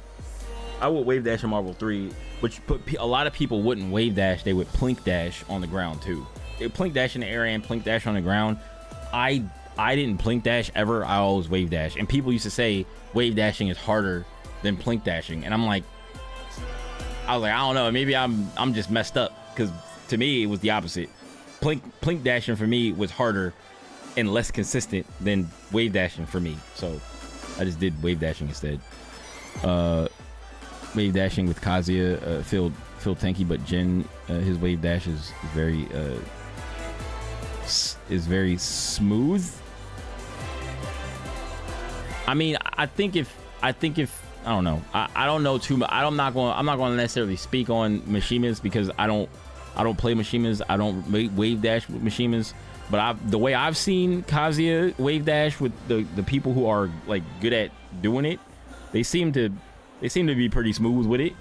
Marvel 3, which a lot of people wouldn't wave dash, they would plink dash on the ground too. They plink dash in the air and plink dash on the ground. I didn't plink dash ever. I always wave dash, and people used to say wave dashing is harder than plink dashing, and I was like, I don't know, maybe I'm just messed up, because to me it was the opposite. Plink dashing for me was harder and less consistent than wave dashing for me, so I just did wave dashing instead. Wave dashing with Kazuya, feel tanky, but Jin, his wave dash is very smooth. I mean, I think if I don't know. I don't know too much. I'm not going to necessarily speak on Mishimas, because I don't play Mishimas. I don't wave dash with Mishimas. But the way I've seen Kazuya wave dash with the people who are like good at doing it, they seem to be pretty smooth with it.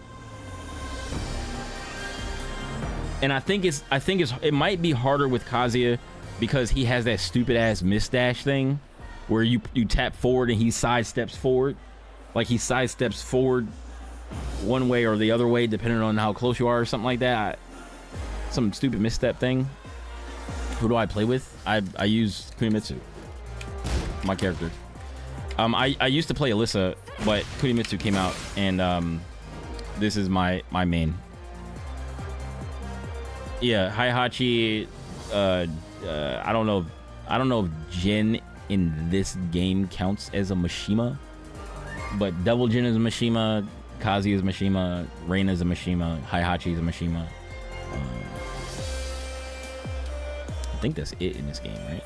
And I think it might be harder with Kazuya because he has that stupid ass miss dash thing where you tap forward and he sidesteps forward. Like he sidesteps forward one way or the other way depending on how close you are or something like that. Some stupid misstep thing. Who do I play with? I use Kunimitsu, my character. I used to play Alyssa, but Kunimitsu came out, and this is my main. Yeah, Heihachi. I don't know if Jin in this game counts as a Mishima, but Double Jin is a Mishima, Kazi is a Mishima, Reina is a Mishima, Heihachi is a Mishima. I think that's it in this game, right?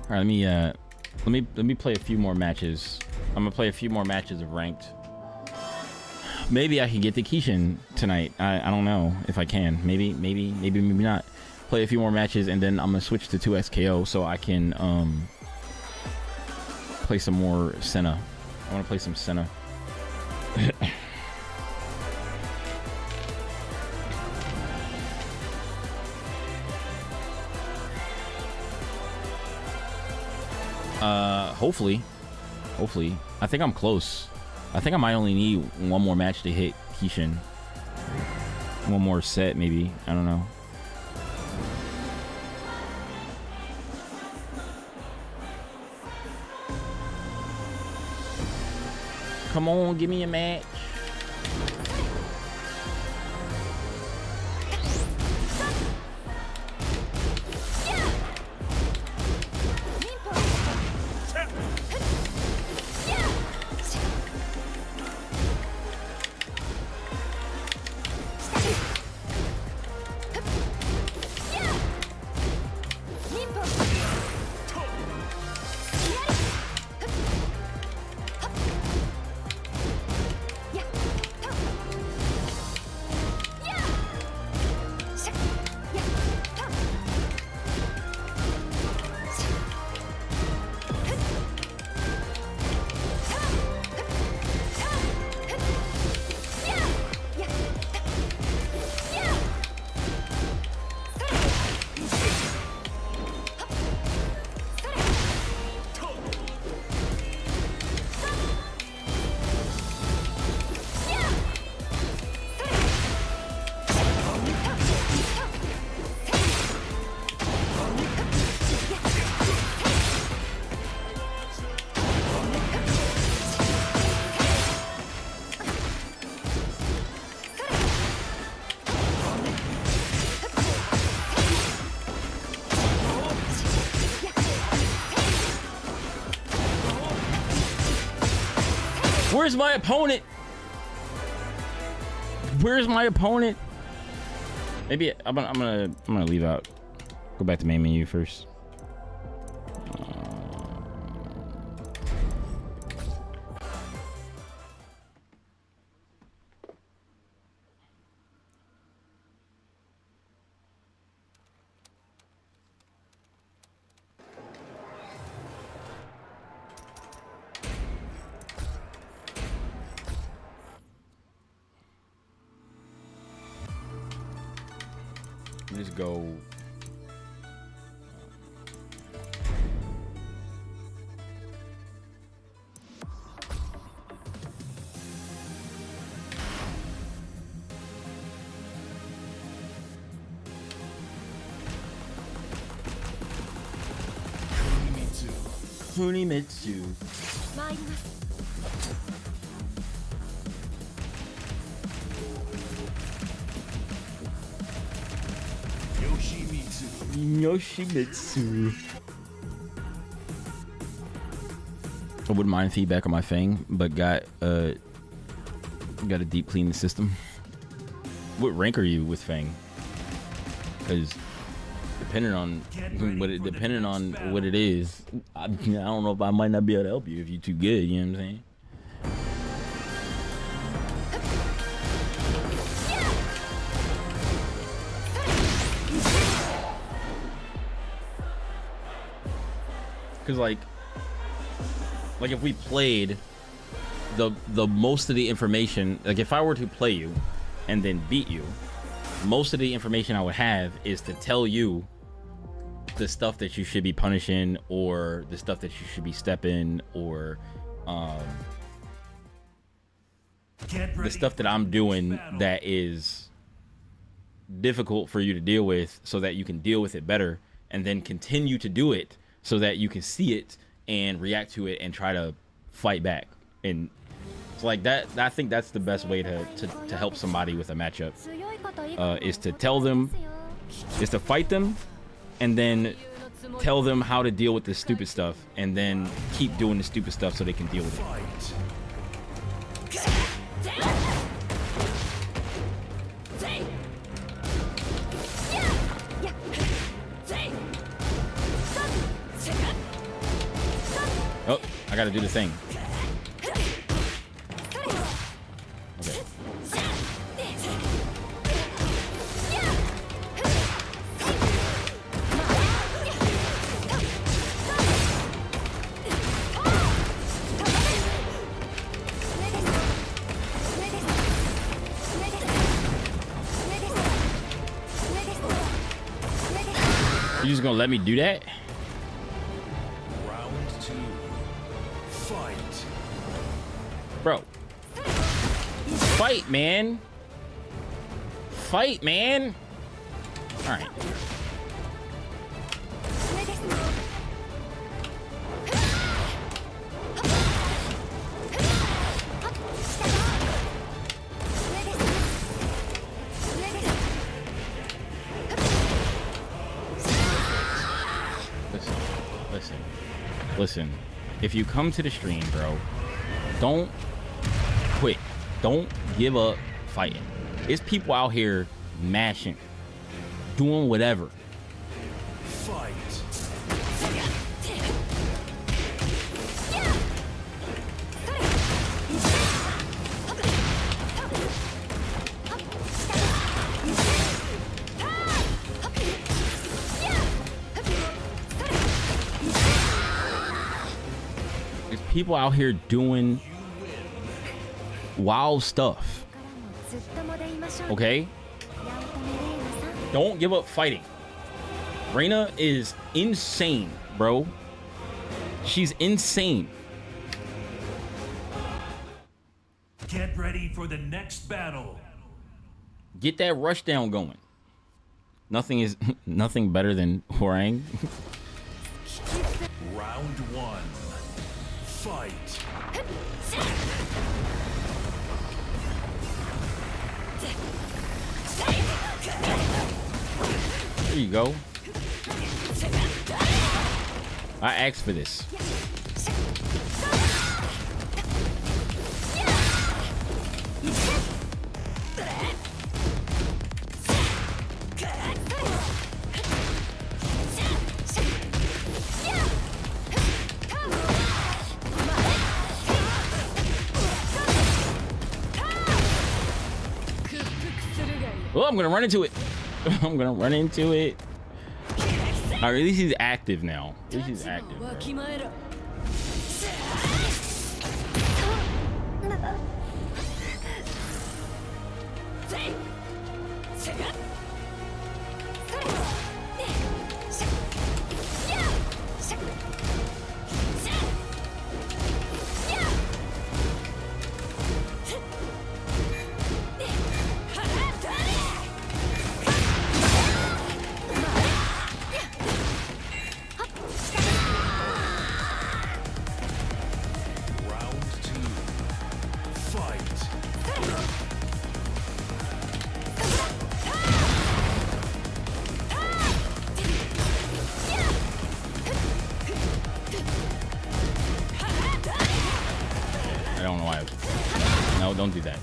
All right, let me play a few more matches. I'm gonna play a few more matches of ranked. Maybe I can get the Kishin tonight. I don't know if I can. Maybe not. Play a few more matches and then I'm gonna switch to 2SKO so I can play some more Senna. I want to play some Senna. Hopefully. I think I'm close. I think I might only need one more match to hit Kishin. One more set, maybe. I don't know. Come on, give me a match. Where's my opponent? Where's my opponent? Maybe I'm gonna leave out. Go back to main menu first. Just go. Kunimitsu. Yoshimitsu. I wouldn't mind feedback on my Fang, but got to deep clean the system. What rank are you with Fang? Because depending on what it is, I don't know if I might not be able to help you if you're too good. You know what I'm saying? Because like if we played the most of the information, like if I were to play you and then beat you, most of the information I would have is to tell you the stuff that you should be punishing, or the stuff that you should be stepping, or the stuff that I'm doing that is difficult for you to deal with, so that you can deal with it better, and then continue to do it so that you can see it and react to it and try to fight back. And it's like that. I think that's the best way to help somebody with a matchup, is to tell them, is to fight them, and then tell them how to deal with this stupid stuff, and then keep doing the stupid stuff so they can deal with it. Oh, I gotta do the thing. Okay. You just gonna let me do that? Round 2. Fight. Bro. Fight, man. Fight, man. All right. Listen, if you come to the stream, bro, don't quit. Don't give up fighting. It's people out here mashing, doing whatever. Fight. People out here doing wild stuff. Okay? Don't give up fighting. Reina is insane, bro. She's insane. Get ready for the next battle. Get that rush down going. Nothing better than Hwoarang. Round 1. Fight. There you go. I asked for this. Oh, I'm gonna run into it. I'm gonna run into it. All right, at least he's active now. At least he's active, bro. No, don't do that.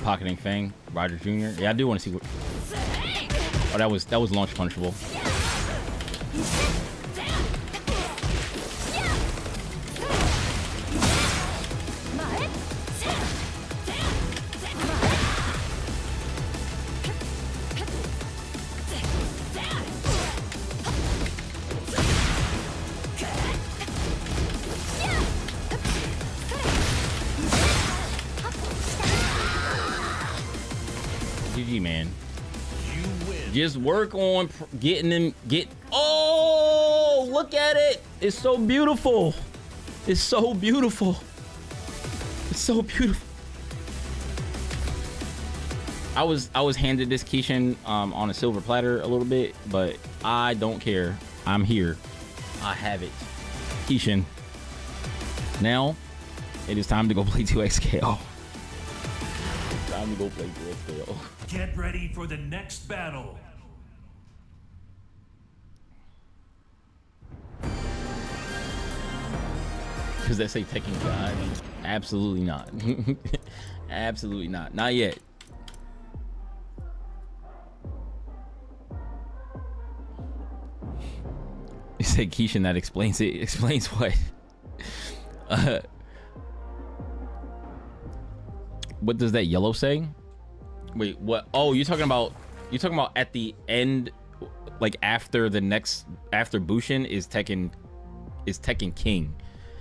Pocketing Fang, Roger Jr. Yeah, I do want to see what. Oh, that was launch punishable. GG, man. You win. Just work on getting them. Oh, look at it! It's so beautiful. It's so beautiful. It's so beautiful. I was handed this Kishin on a silver platter a little bit, but I don't care. I'm here. I have it. Kishin. Now, it is time to go play 2XKO. Time to go play 2XKO. Get ready for the next battle. Because they say Tekken God. Absolutely not. Absolutely not. Not yet. You say Kishin, that explains it. Explains what? What does that yellow say? Wait, what? Oh, you're talking about at the end, like after Bushin is Tekken King.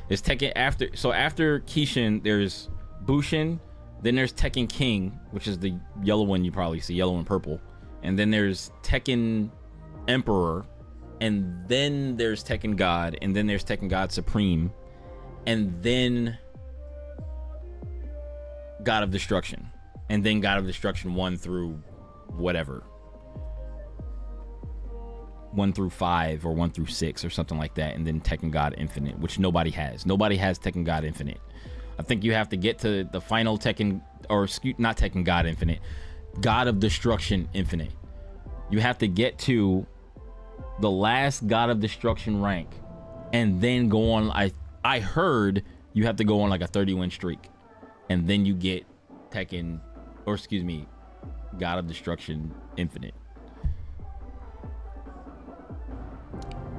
It's Tekken after, so after Kishin there's Bushin, then there's Tekken King, which is the yellow one you probably see, yellow and purple, and then there's Tekken Emperor, and then there's Tekken God, and then there's Tekken God Supreme, and then God of Destruction, and then God of Destruction 1 through whatever, 1 through 5 or 1 through 6 or something like that, and then Tekken God Infinite, which nobody has. Nobody has Tekken God Infinite. I think you have to get to the final Tekken, or not Tekken God Infinite, God of Destruction Infinite. You have to get to the last God of Destruction rank, and then go on. I heard you have to go on like a 30-win streak, and then you get Tekken, or excuse me, God of Destruction Infinite.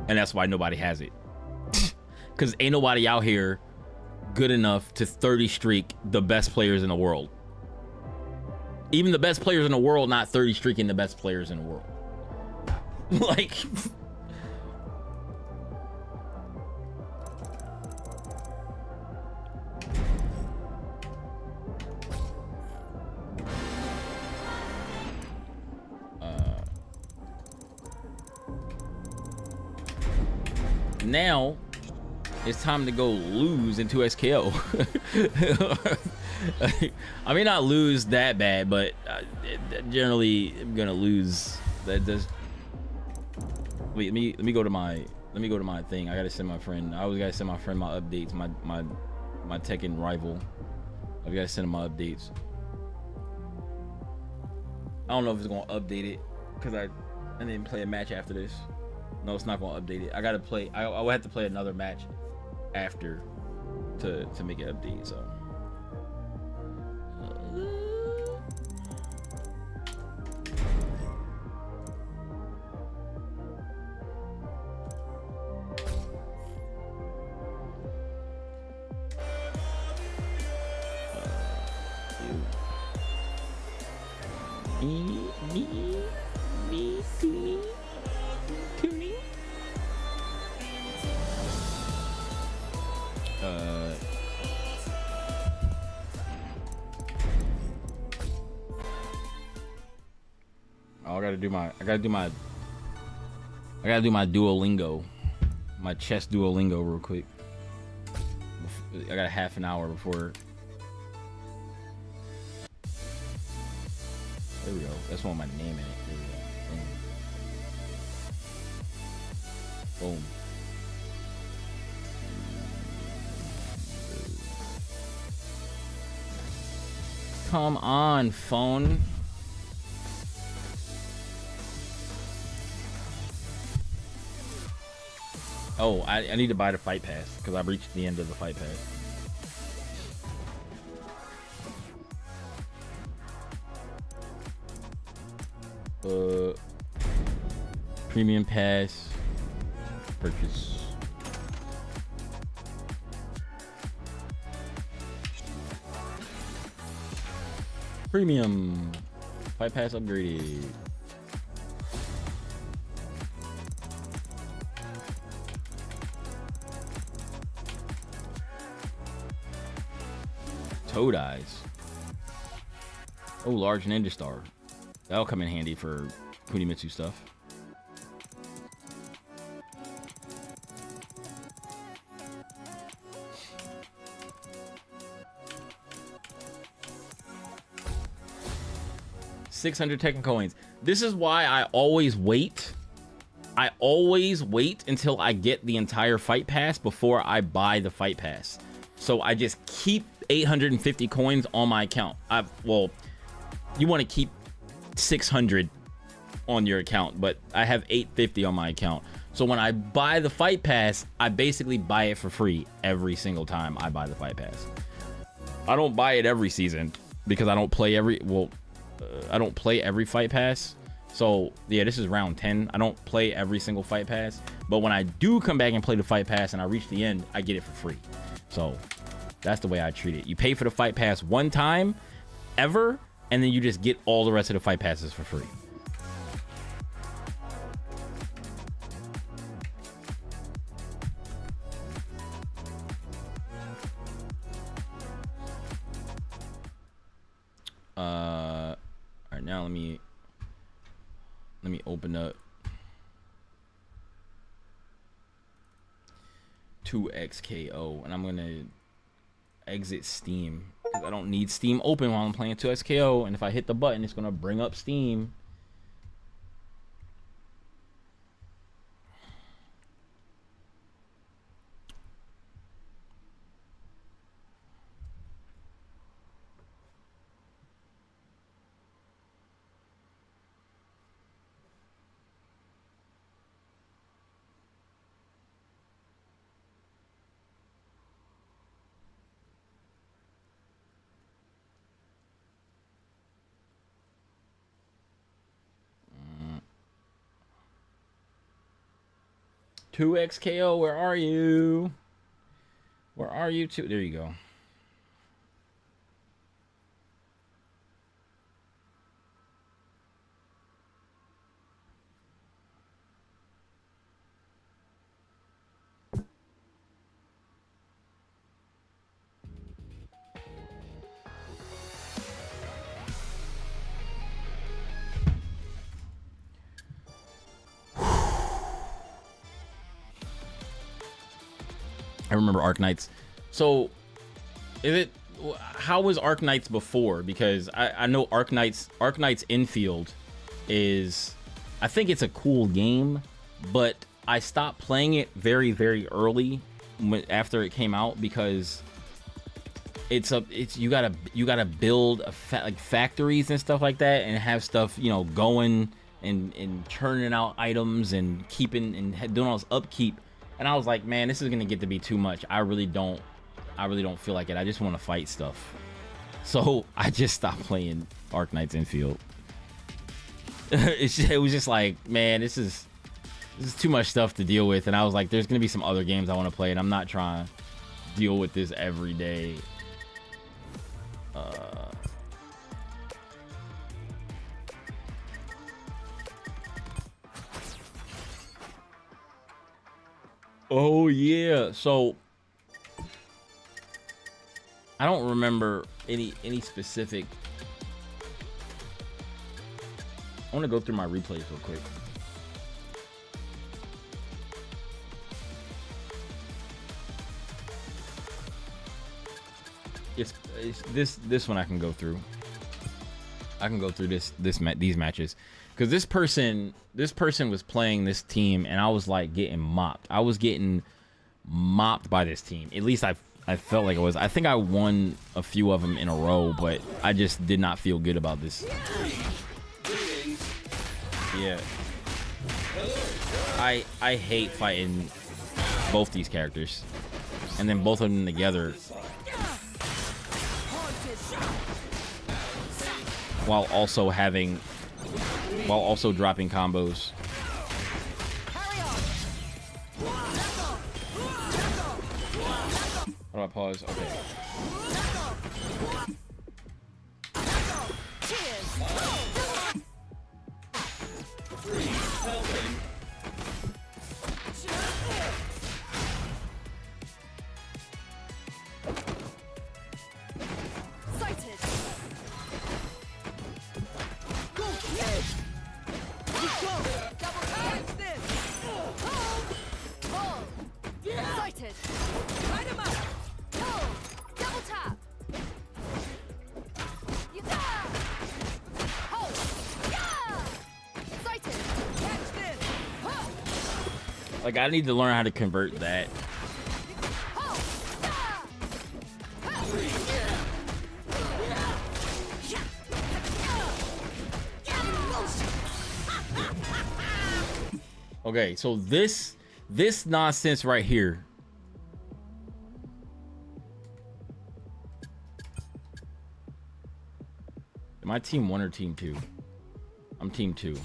And that's why nobody has it. Because ain't nobody out here good enough to 30 streak the best players in the world. Even the best players in the world not 30 streaking the best players in the world. Like... Now it's time to go lose in 2XKO. I mean, not lose that bad, but generally I'm gonna lose. That does. Wait, let me go to my thing. I gotta send my friend. I always gotta send my friend my updates. My Tekken rival. I gotta send him my updates. I don't know if it's gonna update it because I didn't play a match after this. No, it's not gonna update it. I gotta play. I will have to play another match after to make it update. So. I gotta do my Duolingo, my chess Duolingo real quick. I got a half an hour before. There we go. That's one with my name in it. There we go. Boom. Boom. Come on, phone. Oh, I need to buy the fight pass because I've reached the end of the fight pass. Premium pass. Purchase. Premium. Fight pass upgraded. Toad Eyes. Oh, large ninja star. That'll come in handy for Kunimitsu stuff. $600 Tekken coins. This is why I always wait. I always wait until I get the entire fight pass before I buy the fight pass. So I just keep 850 coins on my account. Well, you want to keep 600 on your account, but I have 850 on my account. So when I buy the fight pass, I basically buy it for free every single time I buy the fight pass. I don't buy it every season because I don't play I don't play every fight pass. So yeah, this is round 10. I don't play every single fight pass, but when I do come back and play the fight pass and I reach the end, I get it for free. So that's the way I treat it. You pay for the fight pass one time ever, and then you just get all the rest of the fight passes for free. All right, now let me open up 2XKO, and I'm gonna exit Steam because I don't need Steam open while I'm playing 2XKO, and if I hit the button, it's gonna bring up Steam. Two XKO, where are you? Where are you? Two? There you go. I remember Arc Knights. So, how was Arc Knights before? Because I know Arc Knights Infield is, I think it's a cool game, but I stopped playing it very, very early after it came out because you gotta build like factories and stuff like that and have stuff, you know, going and churning out items and keeping and doing all this upkeep. And I was like, man, this is gonna get to be too much. I really don't feel like it. I just want to fight stuff. So I just stopped playing Arc Knights Infield. It was just like, man, this is too much stuff to deal with. And I was like, there's gonna be some other games I want to play, and I'm not trying to deal with this every day. Oh yeah, so I don't remember any specific. I want to go through my replays real quick. It's this one I can go through. I can go through these matches because this person was playing this team and I was like getting mopped. I was getting mopped by this team. At least I felt like it was. I think I won a few of them in a row, but I just did not feel good about this. Yeah. I hate fighting both these characters. And then both of them together. While also having while also dropping combos. How do I pause? Okay. Like, I need to learn how to convert that. Okay, so this nonsense right here. Am I team 1 or team 2? I'm team 2.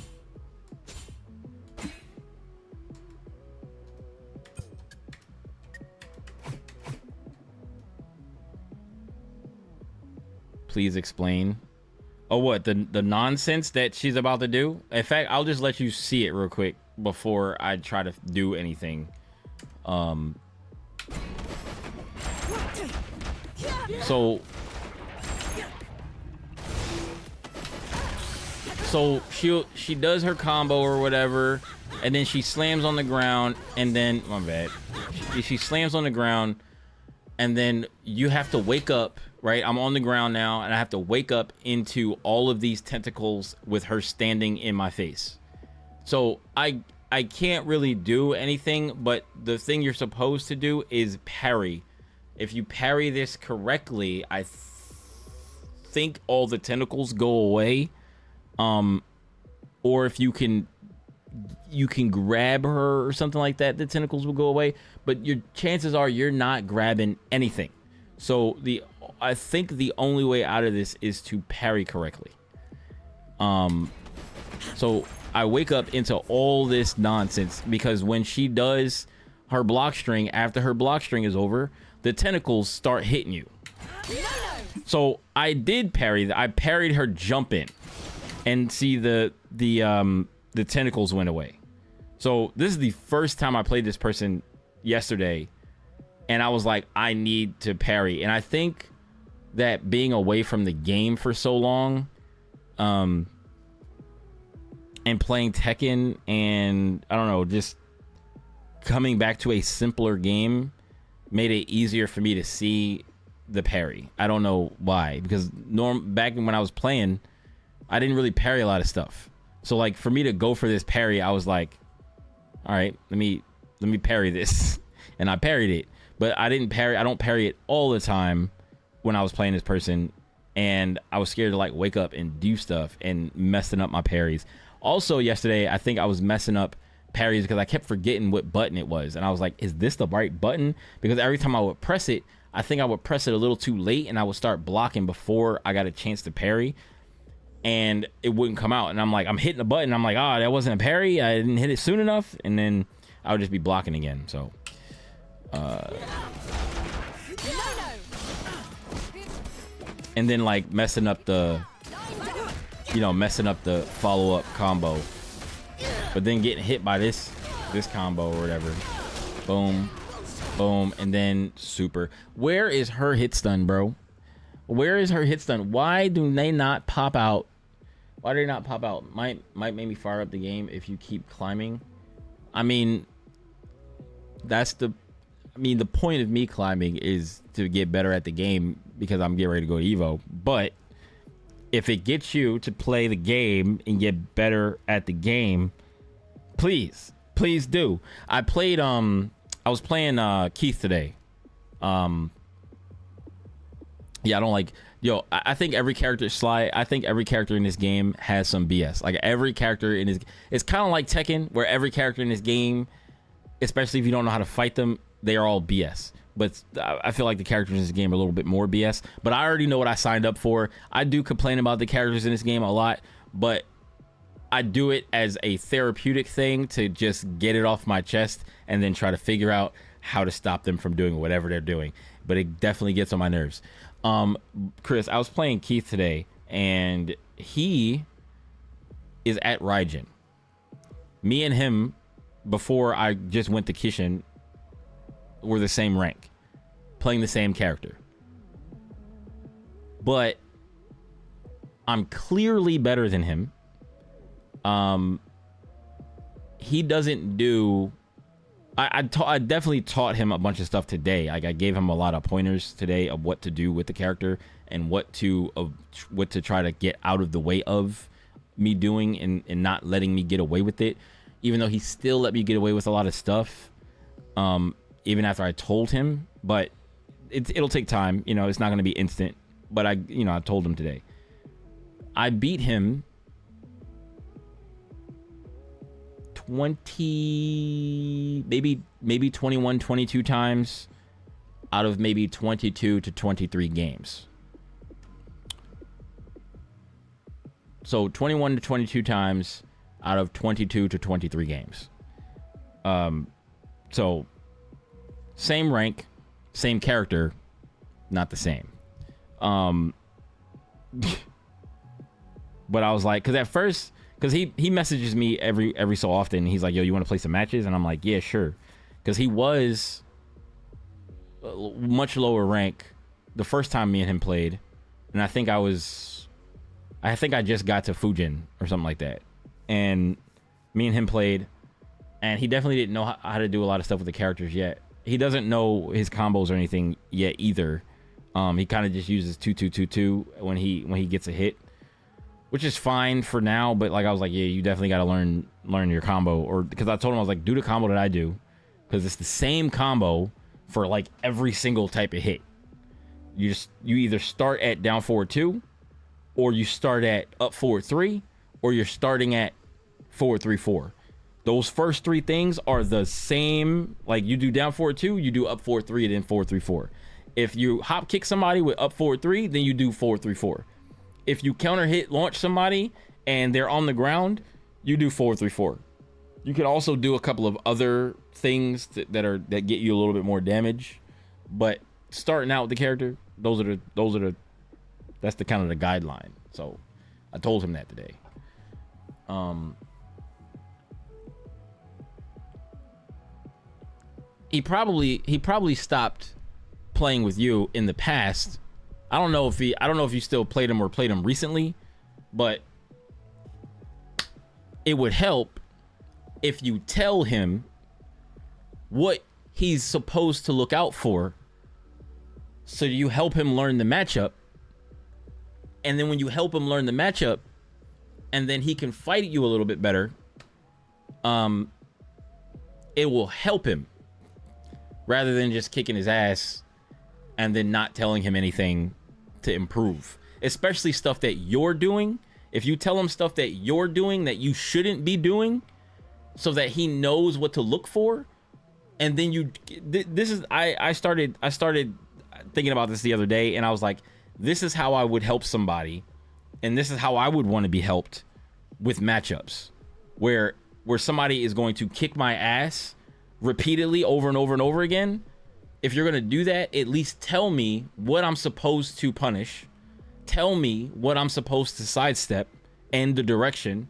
Please explain. Oh, what? The nonsense that she's about to do? In fact, I'll just let you see it real quick before I try to do anything. So she does her combo or whatever, and then she slams on the ground, and then my bad. She slams on the ground, and then you have to wake up. Right, I'm on the ground now, and I have to wake up into all of these tentacles with her standing in my face. So I can't really do anything, but the thing you're supposed to do is parry. If you parry this correctly, I think all the tentacles go away. Or if you can grab her or something like that, the tentacles will go away. But your chances are you're not grabbing anything. So I think the only way out of this is to parry correctly. So I wake up into all this nonsense because when she does her block string, after her block string is over, the tentacles start hitting you. So I did parry. I parried her jump in, and see the tentacles went away. So this is the first time I played this person yesterday, and I was like, I need to parry. And I think that being away from the game for so long, and playing Tekken, and I don't know, just coming back to a simpler game made it easier for me to see the parry. I don't know why, because back when I was playing, I didn't really parry a lot of stuff. So like for me to go for this parry, I was like, all right, let me parry this. And I parried it, but I don't parry it all the time when I was playing this person, and I was scared to like wake up and do stuff and messing up my parries. Also yesterday, I think I was messing up parries because I kept forgetting what button it was, and I was like, is this the right button? Because every time I would press it, I think I would press it a little too late, and I would start blocking before I got a chance to parry, and it wouldn't come out. And I'm like, I'm hitting the button, I'm like, oh, that wasn't a parry, I didn't hit it soon enough, and then I would just be blocking again. So and then like messing up the follow-up combo, but then getting hit by this combo or whatever. Boom, boom, and then super. Where is her hit stun, bro? Where is her hit stun? Why do they not pop out? Why do they not pop out? Might make me fire up the game if you keep climbing. I mean, the point of me climbing is to get better at the game because I'm getting ready to go to Evo. But if it gets you to play the game and get better at the game, please do. I was playing Keith today. Yeah, I don't like, I think every character, I think every character in this game has some BS. Like every character in this, it's kind of like Tekken, where every character in this game, especially if you don't know how to fight them, they are all BS. But I feel like the characters in this game are a little bit more BS. But I already know what I signed up for. I do complain about the characters in this game a lot, but I do it as a therapeutic thing to just get it off my chest and then try to figure out how to stop them from doing whatever they're doing. But it definitely gets on my nerves. Chris, I was playing Keith today, and he is at Raijin. Me and him, before I just went to Kishin, were the same rank, playing the same character. But I'm clearly better than him. He doesn't do... I definitely taught him a bunch of stuff today. Like, I gave him a lot of pointers today of what to do with the character and what to try to get out of the way of me doing and not letting me get away with it. Even though he still let me get away with a lot of stuff, even after I told him. But it'll take time. You know, it's not going to be instant. But I told him today. I beat him 20, maybe 21, 22 times out of maybe 22 to 23 games. So 21 to 22 times out of 22 to 23 games. So same rank, same character, not the same. But I was like, because at first, because he messages me every so often. He's like, yo, you want to play some matches? And I'm like, yeah, sure. Because he was much lower rank the first time me and him played. And I think I just got to Fujin or something like that. And me and him played. And he definitely didn't know how to do a lot of stuff with the characters yet. He doesn't know his combos or anything yet either. He kind of just uses 2-2-2-2 when he gets a hit, which is fine for now. But like I was like, yeah, you definitely got to learn your combo, or because I told him I was like, do the combo that I do, because it's the same combo for like every single type of hit. You either start at down forward 2, or you start at up forward 3, or you're starting at forward 3-4. Those first 3 things are the same. Like, you do down forward 2, you do up forward 3, and then forward 3-4. If you hop kick somebody with up forward 3, then you do forward 3-4. If you counter hit launch somebody and they're on the ground, you do forward 3-4. You can also do a couple of other things that get you a little bit more damage. But starting out with the character, that's the kind of the guideline. So I told him that today. He probably stopped playing with you in the past. I don't know if you still played him or played him recently, but it would help if you tell him what he's supposed to look out for, so you help him learn the matchup. And then when you help him learn the matchup, and then he can fight you a little bit better, it will help him, rather than just kicking his ass and then not telling him anything to improve. Especially stuff that you're doing. If you tell him stuff that you're doing that you shouldn't be doing, so that he knows what to look for, and then I started thinking about this the other day, and I was like, this is how I would help somebody, and this is how I would want to be helped with matchups, where somebody is going to kick my ass repeatedly over and over and over again. If you're going to do that, at least tell me what I'm supposed to punish. Tell me what I'm supposed to sidestep and the direction.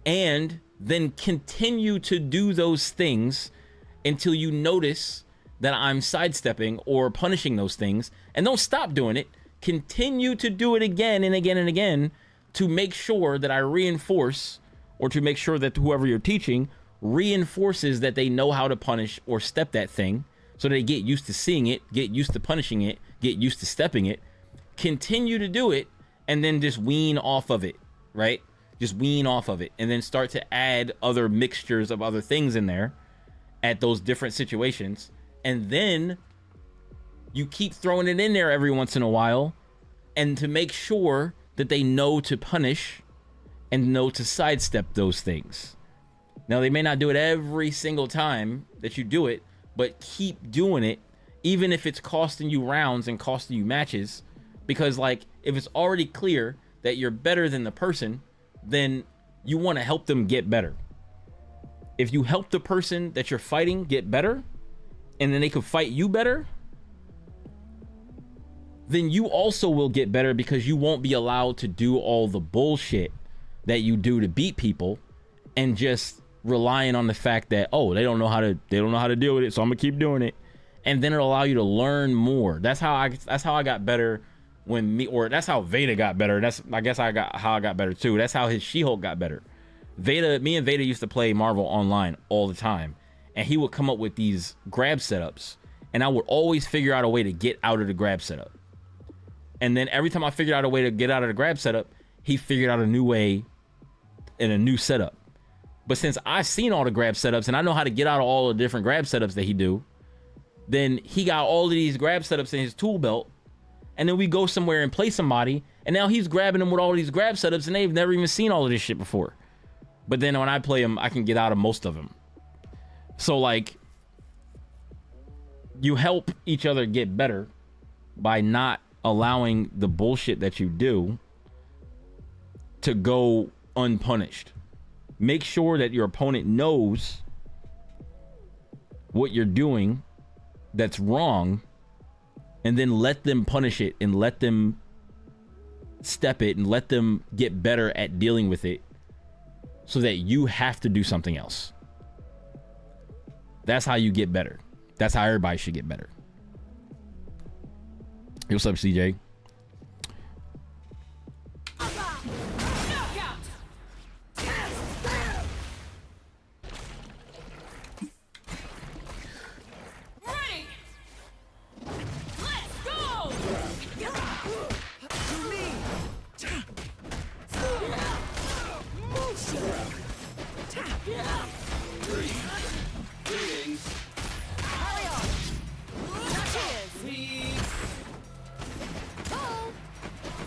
And then continue to do those things until you notice that I'm sidestepping or punishing those things. And don't stop doing it. Continue to do it again and again and again to make sure that I reinforce, or to make sure that whoever you're teaching reinforces that they know how to punish or step that thing, so they get used to seeing it, get used to punishing it, get used to stepping it. Continue to do it, and then just wean off of it, right? Just wean off of it, and then start to add other mixtures of other things in there at those different situations. And then you keep throwing it in there every once in a while, and to make sure that they know to punish and know to sidestep those things. Now, they may not do it every single time that you do it, but keep doing it, even if it's costing you rounds and costing you matches. Because, like, if it's already clear that you're better than the person, then You want to help them get better. If you help the person that you're fighting get better, and then they can fight you better, then you also will get better, because you won't be allowed to do all the bullshit that you do to beat people and just relying on the fact that, oh, they don't know how to deal with it, so I'm gonna keep doing it. And then it'll allow you to learn more. That's how I got better that's how Veda got better. I guess how I got better too. That's how his She-Hulk got better. Me and Veda used to play Marvel online all the time, and he would come up with these grab setups, and I would always figure out a way to get out of the grab setup. And then every time I figured out a way to get out of the grab setup, he figured out a new way in a new setup. But since I've seen all the grab setups and I know how to get out of all the different grab setups that he do, then he got all of these grab setups in his tool belt. And then we go somewhere and play somebody, and now he's grabbing them with all these grab setups, and they've never even seen all of this shit before. But then when I play him, I can get out of most of them. So like, you help each other get better by not allowing the bullshit that you do to go unpunished. Make sure that your opponent knows what you're doing that's wrong, and then let them punish it and let them step it and let them get better at dealing with it, so that you have to do something else. That's how you get better. That's how everybody should get better. Hey, what's up, CJ?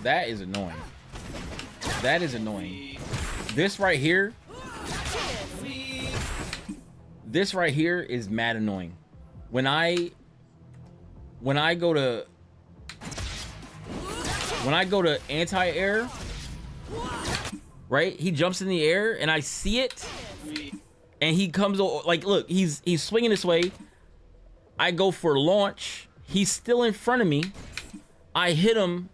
That is annoying. That is annoying. This right here is mad annoying. When I go to anti-air, right? He jumps in the air and I see it, and he comes like, look, he's swinging this way. I go for launch. He's still in front of me. I hit him,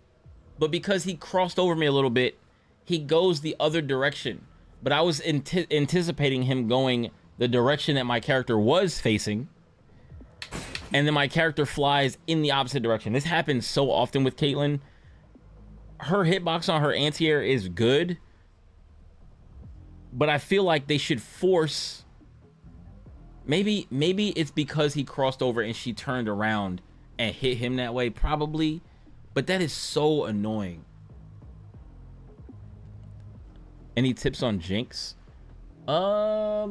but because he crossed over me a little bit, he goes the other direction. But I was anticipating him going the direction that my character was facing, and then my character flies in the opposite direction. This happens so often with Caitlyn. Her hitbox on her anti-air is good, but I feel like they should force... Maybe it's because he crossed over and she turned around and hit him that way, probably. But that is so annoying. Any tips on Jinx? I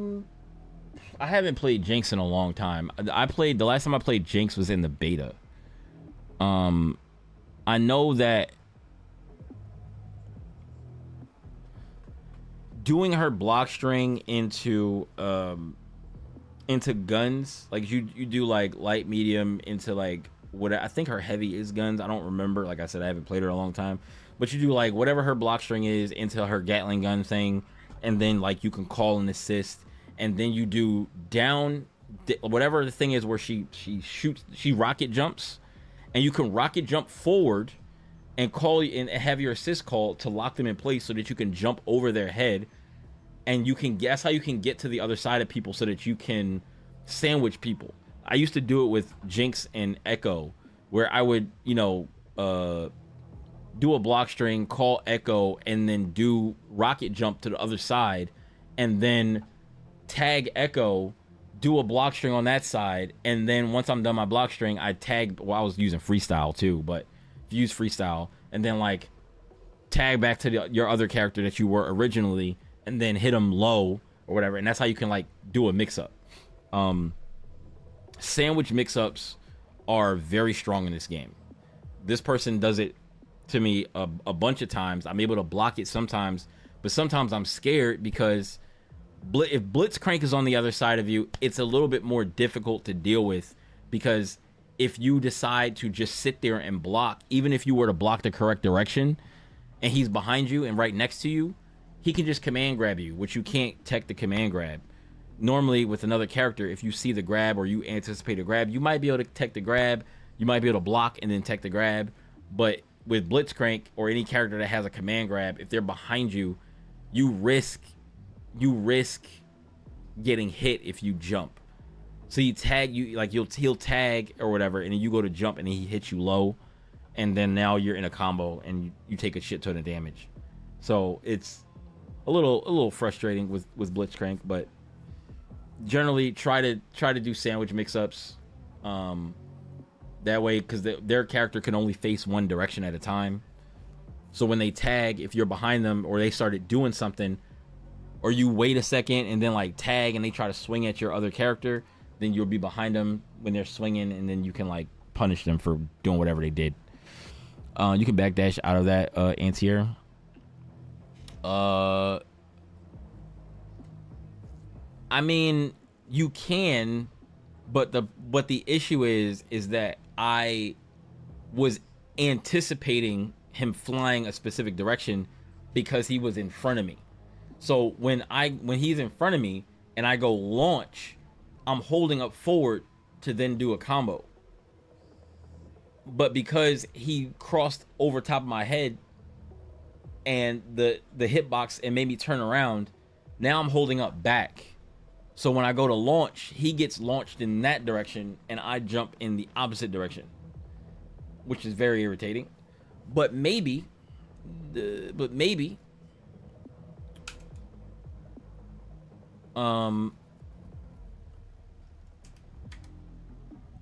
haven't played Jinx in a long time. The last time I played Jinx was in the beta. I know that doing her block string into guns, like you do like light, medium into like what I think her heavy is guns. I don't remember. Like I said, I haven't played her a long time. But you do like whatever her block string is into her Gatling gun thing, and then like you can call an assist, and then you do down whatever the thing is where she rocket jumps, and you can rocket jump forward and call and have your assist call to lock them in place so that you can jump over their head, and you can guess how you can get to the other side of people so that you can sandwich people. I used to do it with Jinx and Echo, where I would, do a block string, call Echo, and then do rocket jump to the other side, and then tag Echo, do a block string on that side, and then once I'm done my block string, I tag, well, I was using freestyle too, but use freestyle, and then like tag back to your other character that you were originally, and then hit them low or whatever, and that's how you can like do a mix-up. Sandwich mix-ups are very strong in this game. This person does it to me a bunch of times. I'm able to block it sometimes, but sometimes I'm scared because if Blitzcrank is on the other side of you, it's a little bit more difficult to deal with, because if you decide to just sit there and block, even if you were to block the correct direction and he's behind you and right next to you, he can just command grab you, which you can't tech the command grab. Normally with another character, if you see the grab or you anticipate a grab, you might be able to tech the grab, you might be able to block and then tech the grab. But with Blitzcrank or any character that has a command grab, if they're behind you, you risk getting hit if you jump. So you tag you, like he'll tag or whatever, and then you go to jump and then he hits you low, and then now you're in a combo and you take a shit ton of damage. So it's a little frustrating with Blitzcrank, but generally try to do sandwich mix-ups, that way, because their character can only face one direction at a time. So when they tag, if you're behind them or they started doing something, or you wait a second and then like tag and they try to swing at your other character, then you'll be behind them when they're swinging, and then you can like punish them for doing whatever they did. You can backdash out of that anti-air. I mean, you can, but the issue is that I was anticipating him flying a specific direction because he was in front of me. So when he's in front of me and I go launch, I'm holding up forward to then do a combo. But because he crossed over top of my head and the hitbox and made me turn around, now I'm holding up back. So when I go to launch, he gets launched in that direction and I jump in the opposite direction, which is very irritating. But maybe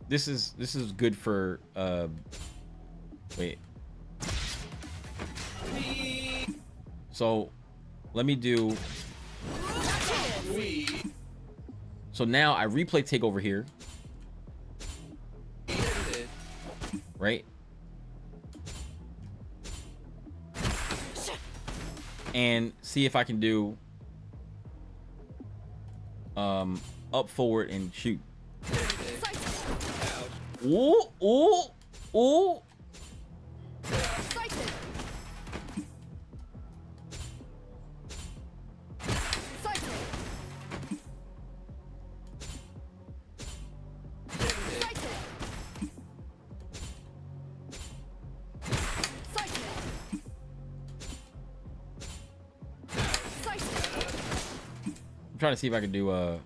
this is good for wait. So let me do. So now I replay takeover here, right? And see if I can do up forward and shoot. Ooh, ooh, ooh. I'm trying to see if I can do a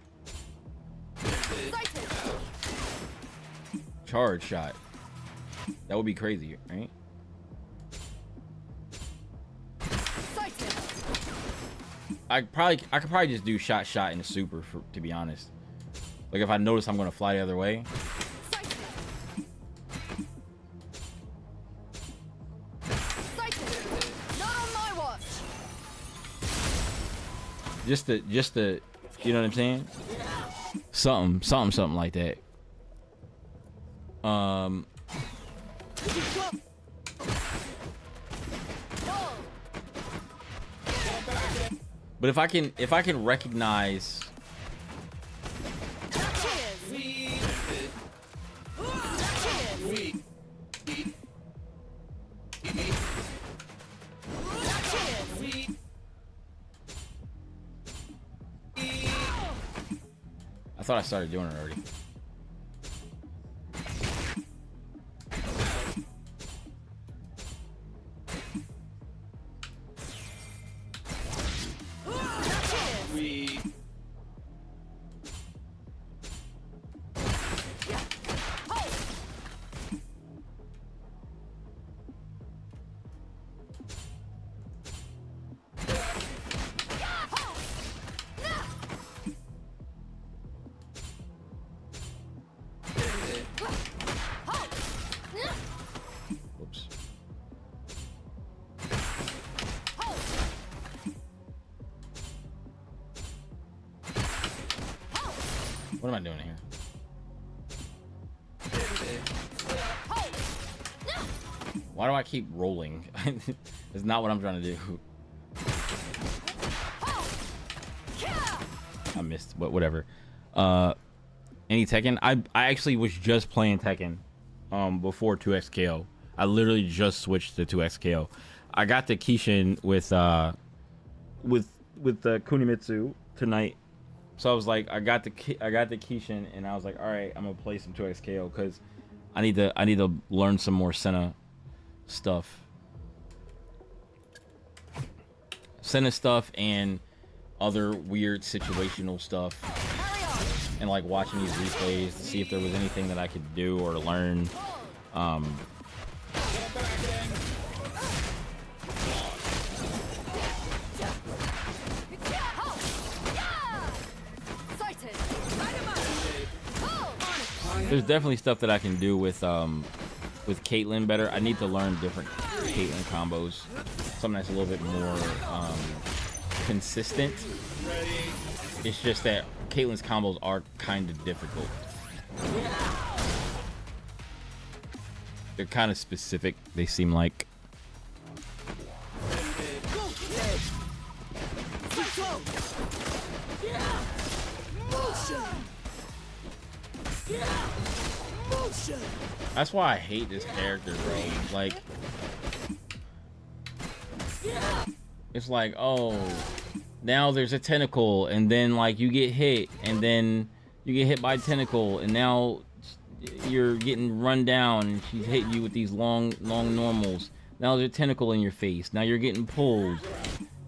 charge shot. That would be crazy, right? I could probably just do shot in a super, to be honest. Like if I notice I'm gonna fly the other way. Just to, you know what I'm saying? Something like that. But if I can recognize I thought I started doing it already. What am I doing here? Why do I keep rolling? It's not what I'm trying to do. I missed, but whatever. Any Tekken? I actually was just playing Tekken before 2x KO. I literally just switched to 2x KO. I got the Kishin with with the Kunimitsu tonight. So I was like, I got the Kishin, and I was like, all right, I'm gonna play some 2XKO because I need to learn some more Senna stuff. Senna stuff and other weird situational stuff, and like watching these replays to see if there was anything that I could do or learn. There's definitely stuff that I can do with Caitlyn better. I need to learn different Caitlyn combos, something that's a little bit more consistent. It's just that Caitlyn's combos are kind of difficult. They're kind of specific, they seem like. That's why I hate this character, bro. Like, it's like, oh, now there's a tentacle, and then like you get hit, and then you get hit by a tentacle, and now you're getting run down, and she's hitting you with these long normals. Now there's a tentacle in your face. Now you're getting pulled.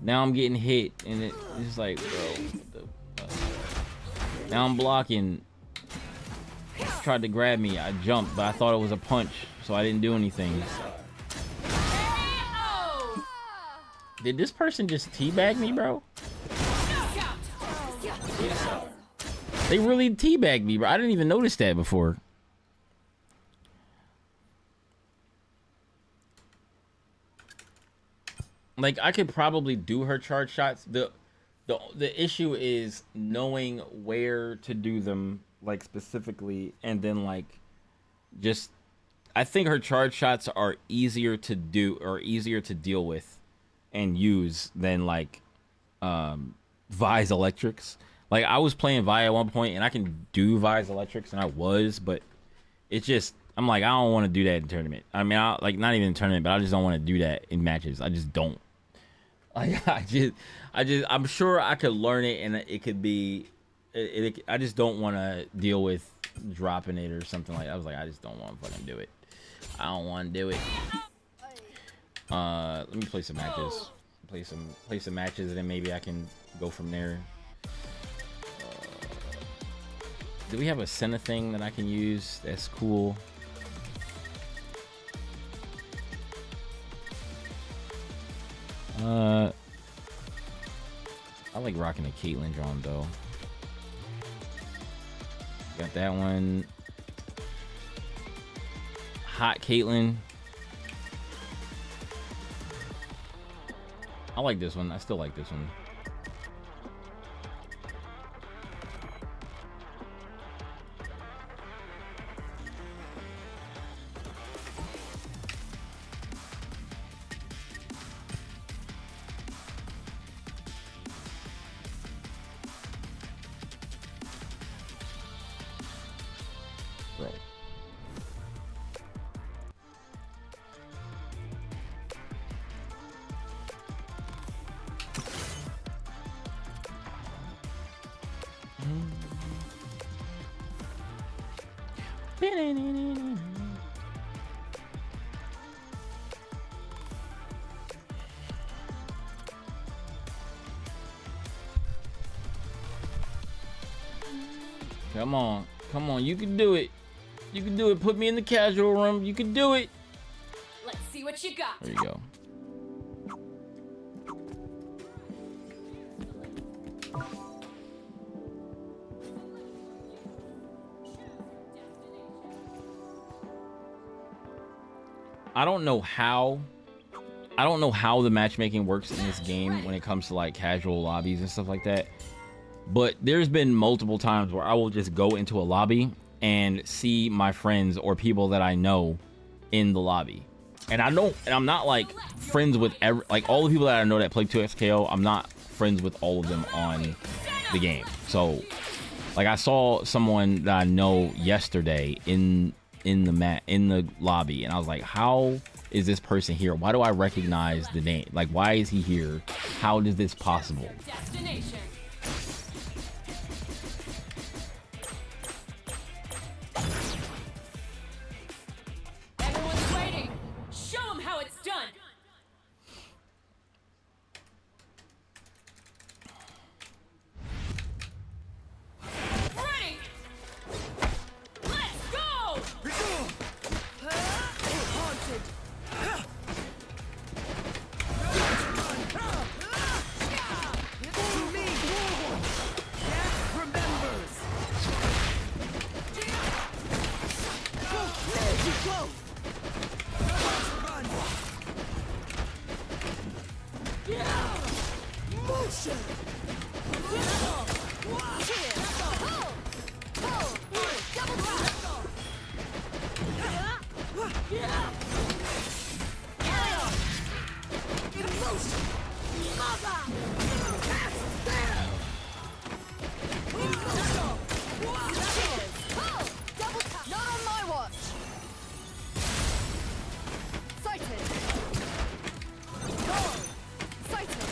Now I'm getting hit, and it's like, bro, what the fuck? Now I'm blocking. Tried to grab me. I jumped, but I thought it was a punch, so I didn't do anything. Did this person just teabag me, bro? They really teabagged me, bro. I didn't even notice that before. Like, I could probably do her charge shots. The issue is knowing where to do them, like, specifically, and then like just I think her charge shots are easier to do or easier to deal with and use than like Vi's electrics. Like, I was playing Vi at one point and I can do Vi's electrics, and I was, but it's just, I'm like, I don't want to do that in tournament. I mean, like, not even in tournament, but I just don't want to do that in matches. I just don't. Like, I'm sure I could learn it and it could be. I just don't want to deal with dropping it or something like that. I was like, I just don't want to fucking do it. I don't want to do it. Let me play some matches. Play some matches, and then maybe I can go from there. Do we have a Senna thing that I can use? That's cool. I like rocking a Caitlyn drum though. Got that one. Hot Caitlyn. I like this one. I still like this one. Come on, you can do it. You can do it. Put me in the casual room. You can do it. Let's see what you got. There you go. I don't know how the matchmaking works in this game when it comes to like casual lobbies and stuff like that. But there's been multiple times where I will just go into a lobby and see my friends or people that I know in the lobby. And I'm not like friends with all the people that I know that play 2XKO. I'm not friends with all of them on the game. So like, I saw someone that I know yesterday in the lobby, and I was like, how is this person here? Why do I recognize the name? Like, why is he here? How is this possible? Destination. Everyone's waiting. Show them how it's done. Ready. Let's go. Haunted. To me. Death remembers. There you go. Run. Motion. Not on my watch. Sighted. Sighted.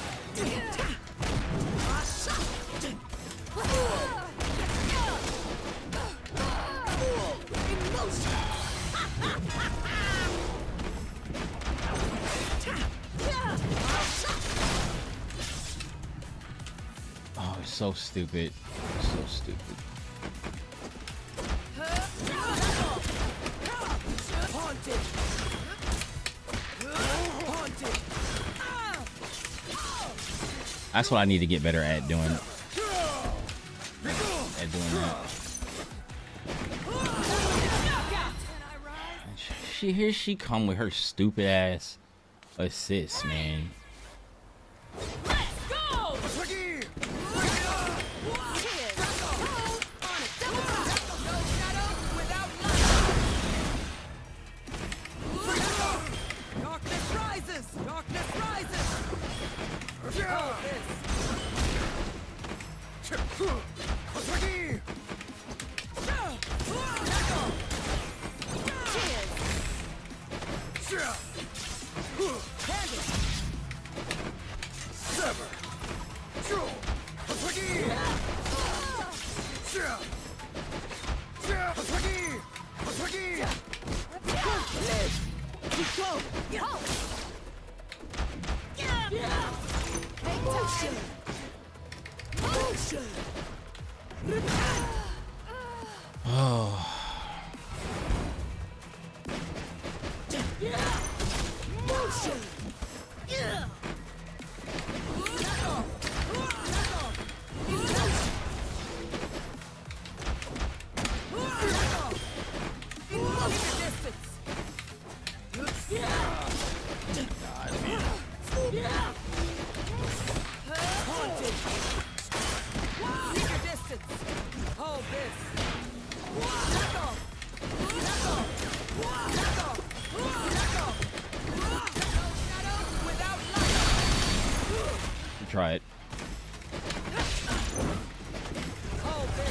Oh, it's so stupid. So stupid. Haunted. Haunted. That's what I need to get better at doing. At doing that. Here she come with her stupid ass assist, man. Let's go. Darkness rises! Darkness rises! Oh, this. Sever! Motion! Motion! Motion! Haunted! Keep your distance! Hold this! Without light! Try it. Hold this!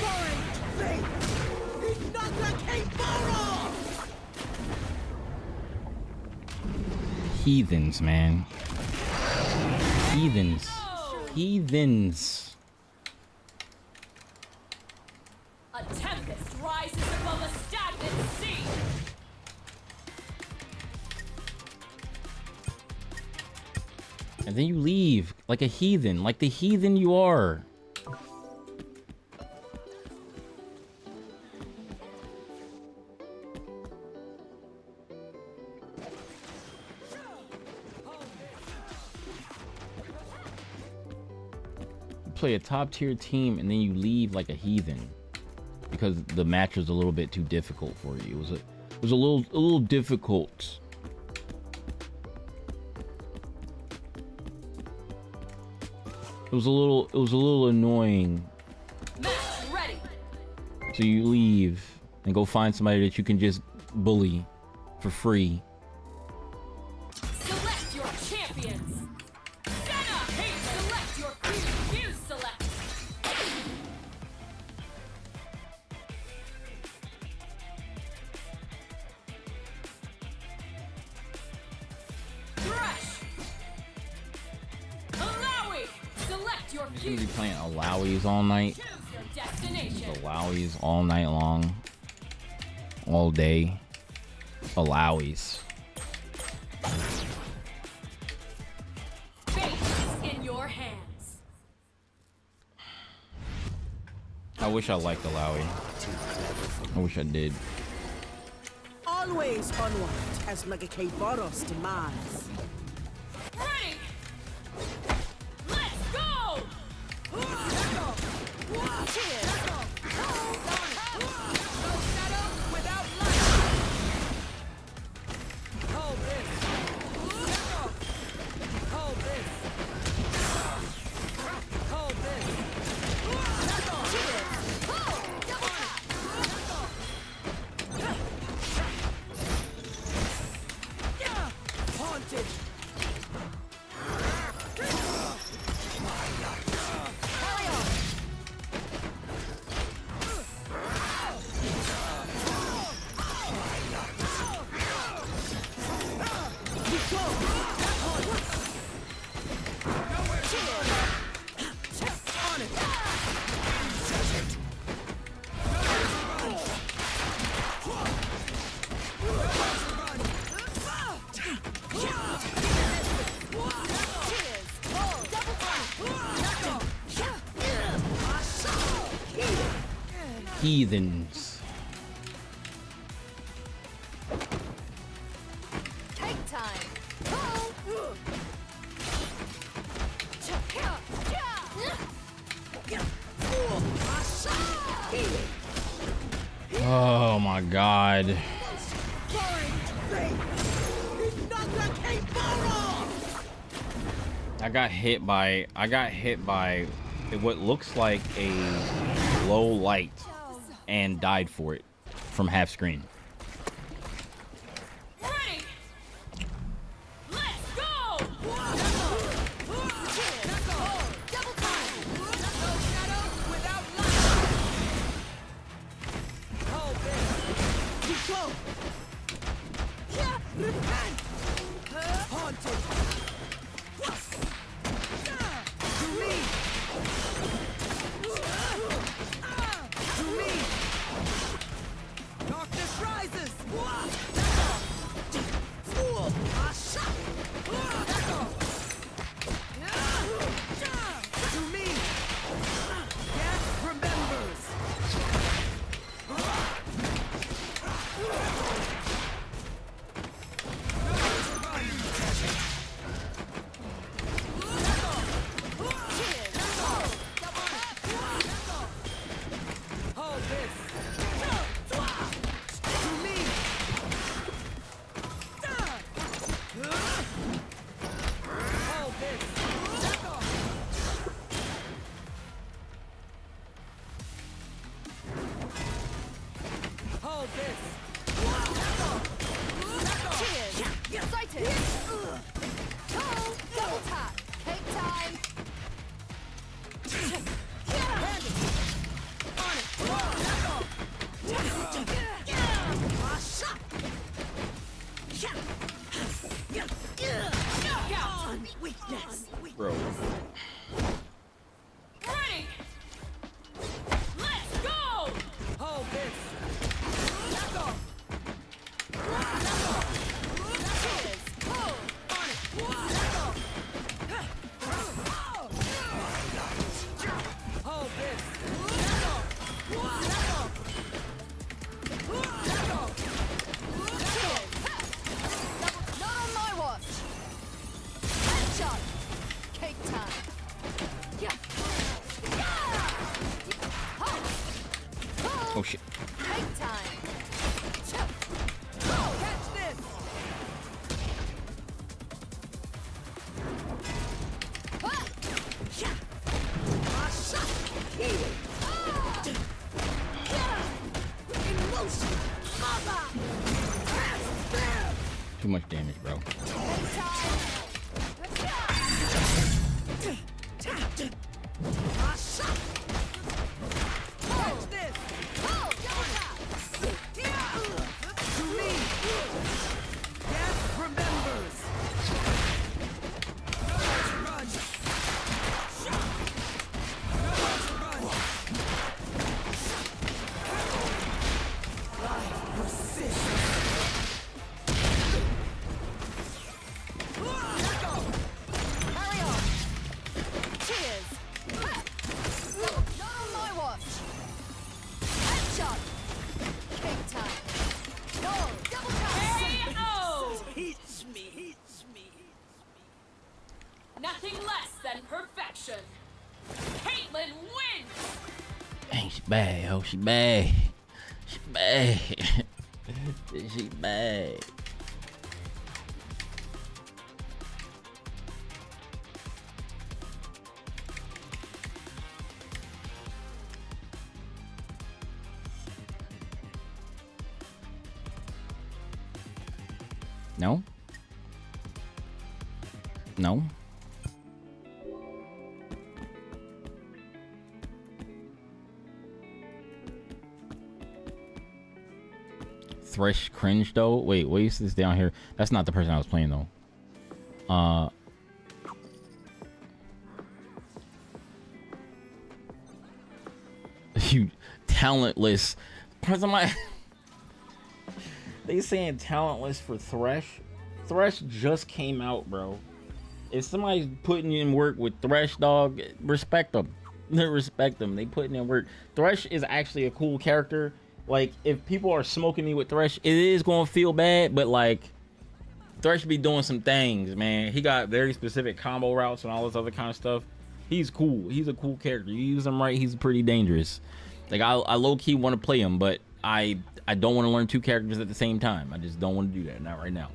Heathens, man. Heathens. Heathens. A tempest rises above a stagnant sea. And then you leave like a heathen, like the heathen you are. Play a top tier team and then you leave like a heathen because the match was a little bit too difficult for you. It was a little difficult. It was a little annoying. Match ready. So you leave and go find somebody that you can just bully for free. Select your champions. Senna, hey, select your queen. You select. your Gonna be future. playing Alawies all night. Choose your destination. Alawies all night long. All day. Alawies. Fate is in your hands. I wish I liked Alawi. I wish I did. Always onward, as Megacade Boros demands. Ready. Let's go. Heathens. Cake time. Oh my god. I got hit by what looks like a low light and died for it from half screen. Ready. Let's go. Double time. Darkness rises! To me! Death remembers! Hold this! To me! Hold this! Hold this! Cheers. Excited. Double tap. Cake time. Bro. Ready. Let's go. Hold this! Hold this! Not on my watch. Headshot. Cake time. Oh shit. Cake time. Catch this! Too much damage, bro. Catch this! To me! Death remembers! Run! bad. Oh, she bad. She bad. She bad. No. No. Thresh cringe though. Wait, what is this down here? That's not the person I was playing though. You talentless. They saying talentless for Thresh. Thresh just came out, bro. If somebody's putting in work with Thresh, dog, respect them. Respect them. They putting in work. Thresh is actually a cool character. Like, if people are smoking me with Thresh, it is gonna feel bad, but like, Thresh be doing some things, man. He got very specific combo routes and all this other kind of stuff. He's cool. He's a cool character. You use him right, he's pretty dangerous. Like, I low-key want to play him, but I don't want to learn two characters at the same time. I just don't want to do that. Not right now.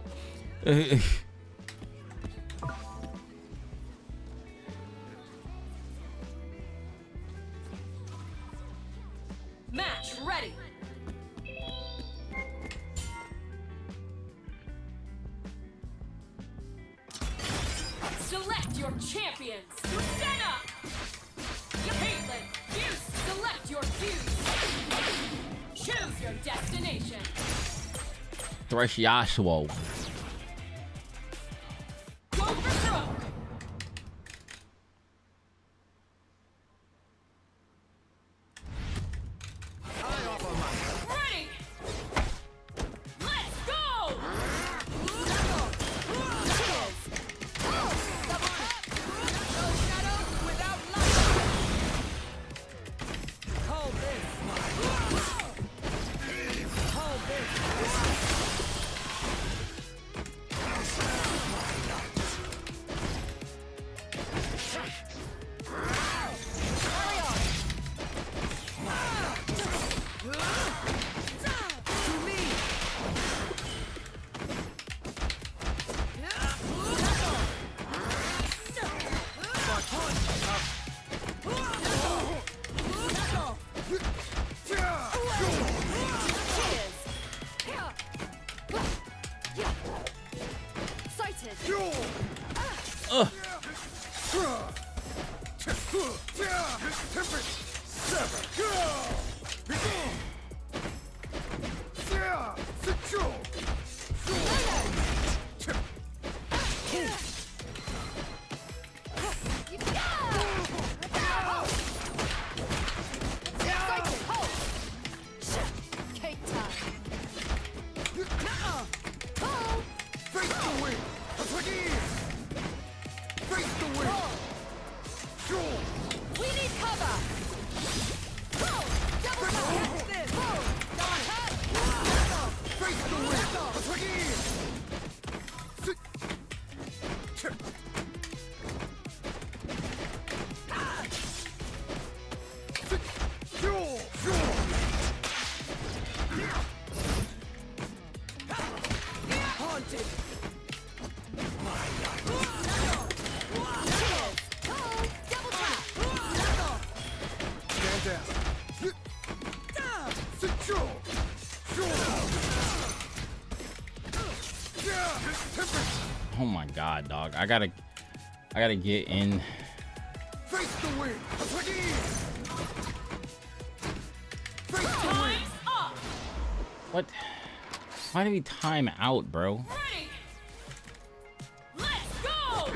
Match ready. Select your champions. Senna. Caitlyn. Fuse. Select your fuse. Choose your destination. Thresh Yasuo. Go for broke. Ready. Let's go. Oh my god, dog. I gotta get in. Time's up. What? Why did we time out, bro? Ready. Let's go.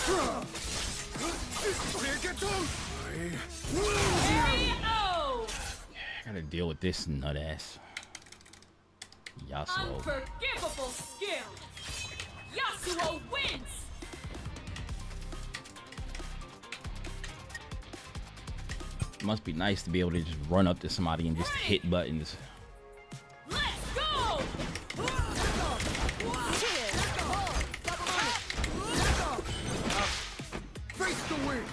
KO! I gotta deal with this nut ass. Yasuo. Unforgivable skill! Yasuo wins! It must be nice to be able to just run up to somebody and just hit buttons. Let's go! Cheers. Oh, double Face the wind!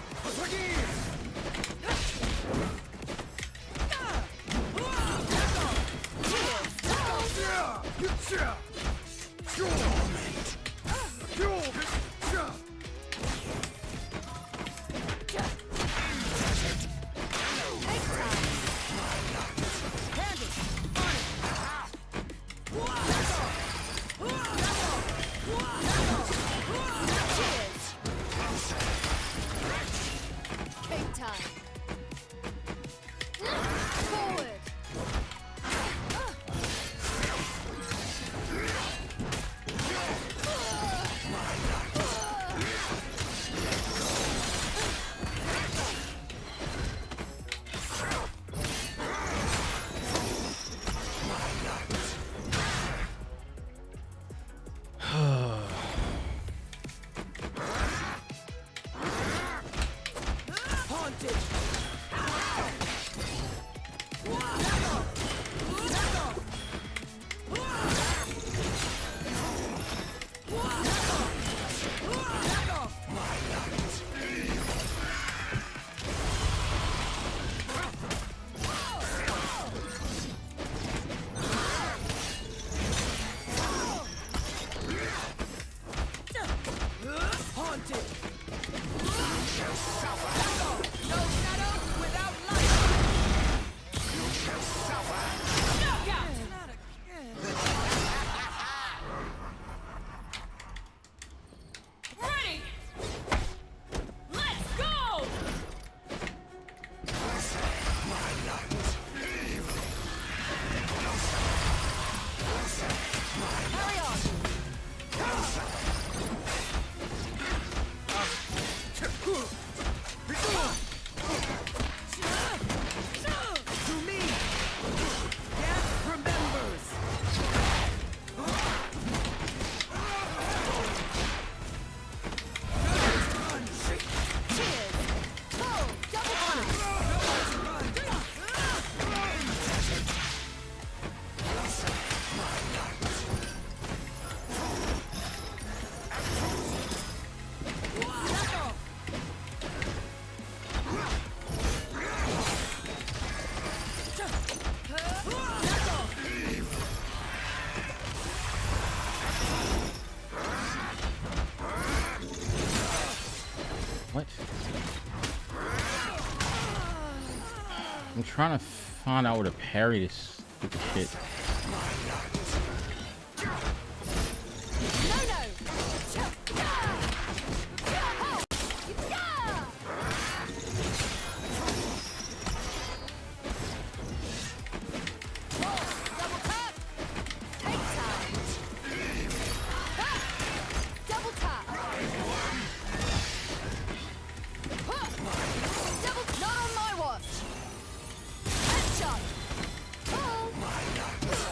Cake time. Forward. Haunted. Haunted. No shadow without light! Knockout! Ready! Let's go! Carry on. To me. Death remembers. Cheers. Oh, double time. What? I'm trying to find out where to parry this stupid shit. No, no. Yeah. Double tap. Cake time. Double tap. Double. Not on my watch. Headshot. Oh.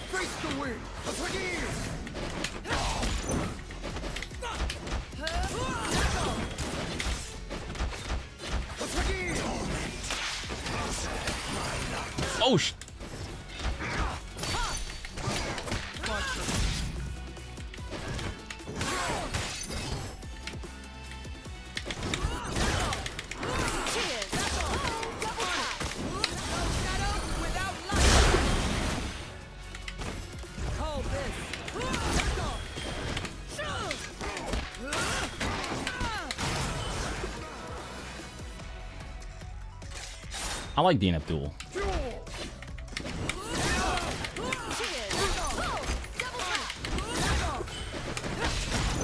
Face the wind. Attack here. Attack here. Oh sh. Cheers. Double tap. Shadow without light. Call this. I like DNF Duel. Cheers. Double tap.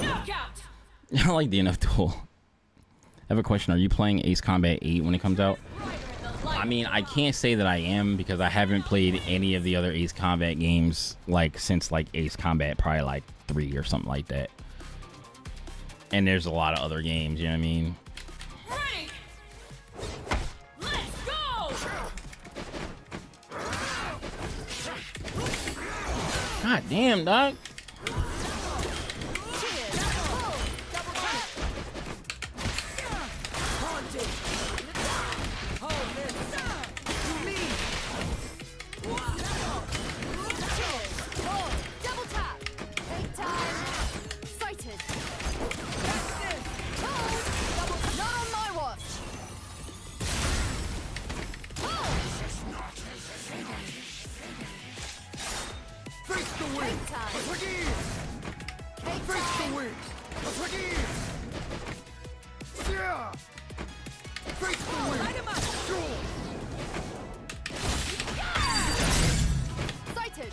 Knockout. I like DNF Duel. I have a question. Are you playing Ace Combat 8 when it comes out? I mean, I can't say that I am because I haven't played any of the other Ace Combat games like since like Ace Combat probably like 3 or something like that. And there's a lot of other games, you know what I mean? Ready. Let's go. God damn, dog. Cheers. Double tap. Haunted. Call this. To me. Cheers. Double tap. Take time. Sighted. Double tap. Not on my watch. Face the wind. Take time. Attack here. Take Face time. the wind. Attack here. Yeah. Face the wind. Light him up. Sighted.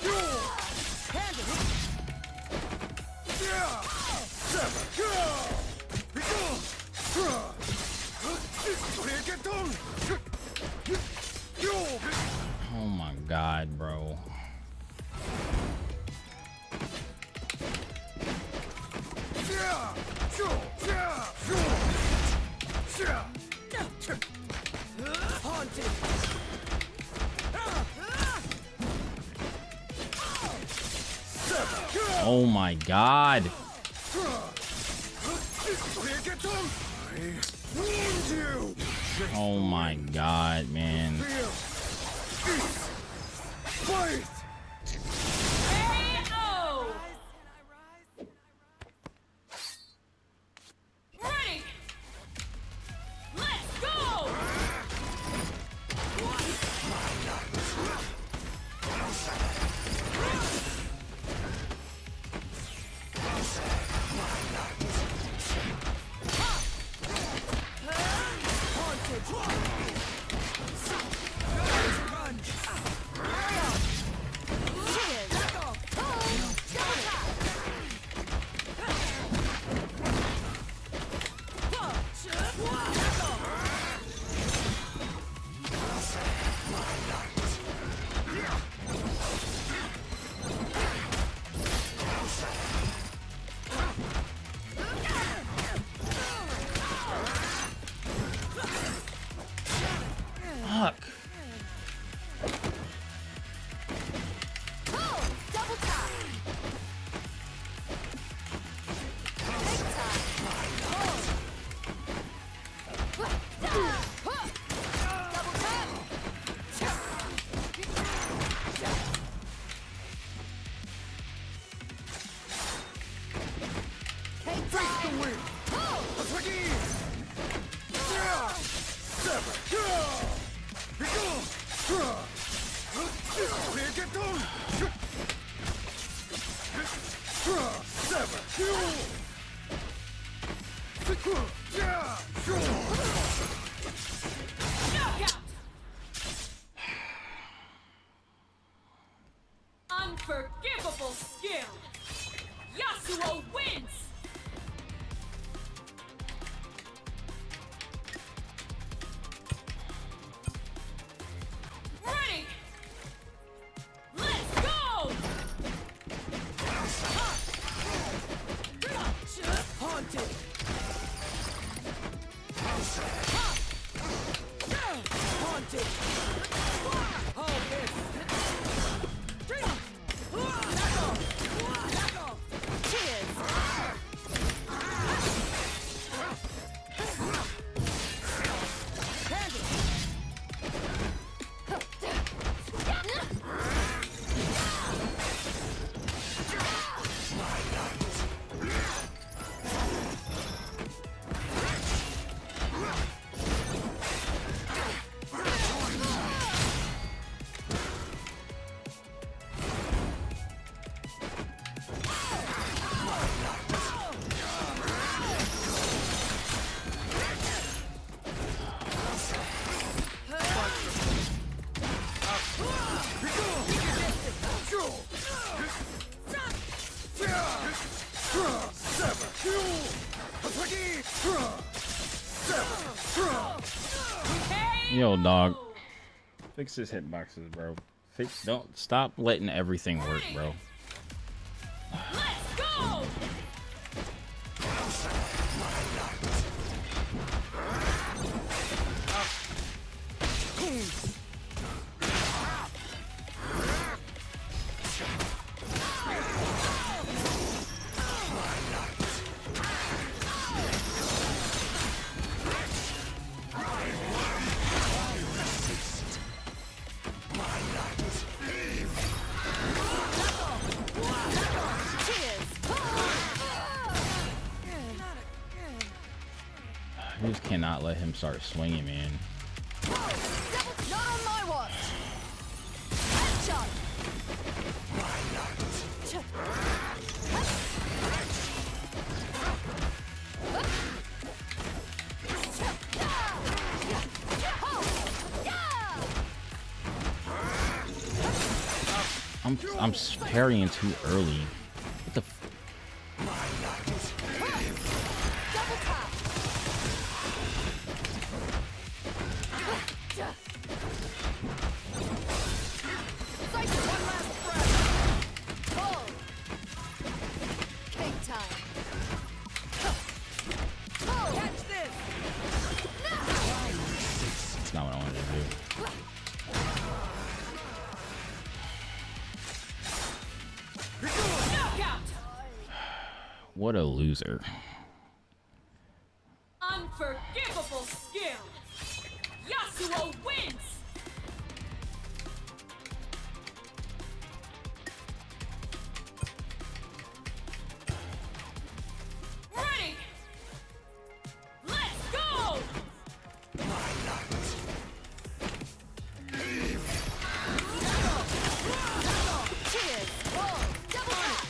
Handle it. Yeah. Seven. Oh my god, bro. Haunted. Oh my god. Oh my god, man. Fight! KO. Ready. Let's go. Cheers. Double tap. Fuck. Double tap. Take time. Double tap. Take Face the time. wind! Attack here! Seven! Knockout. Unforgivable skill. Yasuo wins. Ready. Let's go. Yo, dog. Fix his hitboxes, bro. Don't stop letting everything work, bro. Let's go! I just cannot let him start swinging, man. Not on my watch. Headshot. I'm parrying too early. What the? Double tap. Fight one last breath. Pull. Cake time. Pull. Catch this. That's not what I wanted to do. Knockout! What a loser. Unforgivable skill! Yasuo wins! Ready! Let's go! Cheers. Pull. Double tap.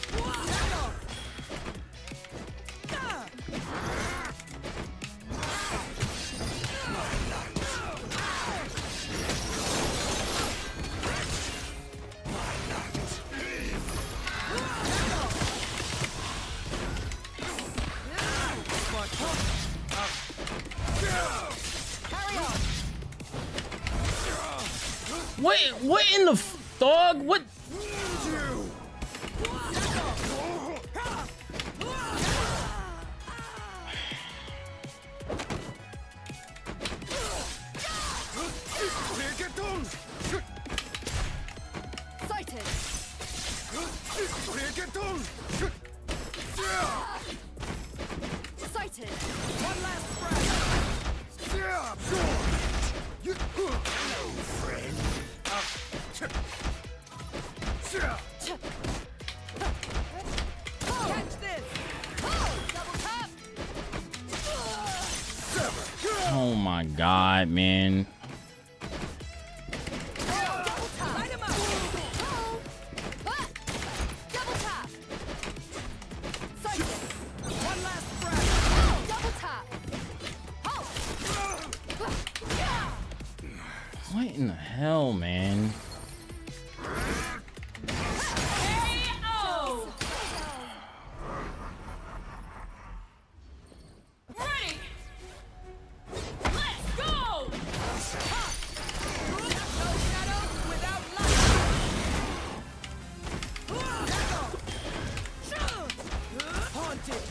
Carry on. What in the dog? What? Sighted. Sighted. One last breath. Catch this. Double tap. Oh my God, man. Double tap. Light him up. Double tap. Sighted. One last breath. Double tap. What in the hell, man? KO! Ready! Let's go! No shadow without light. Haunted.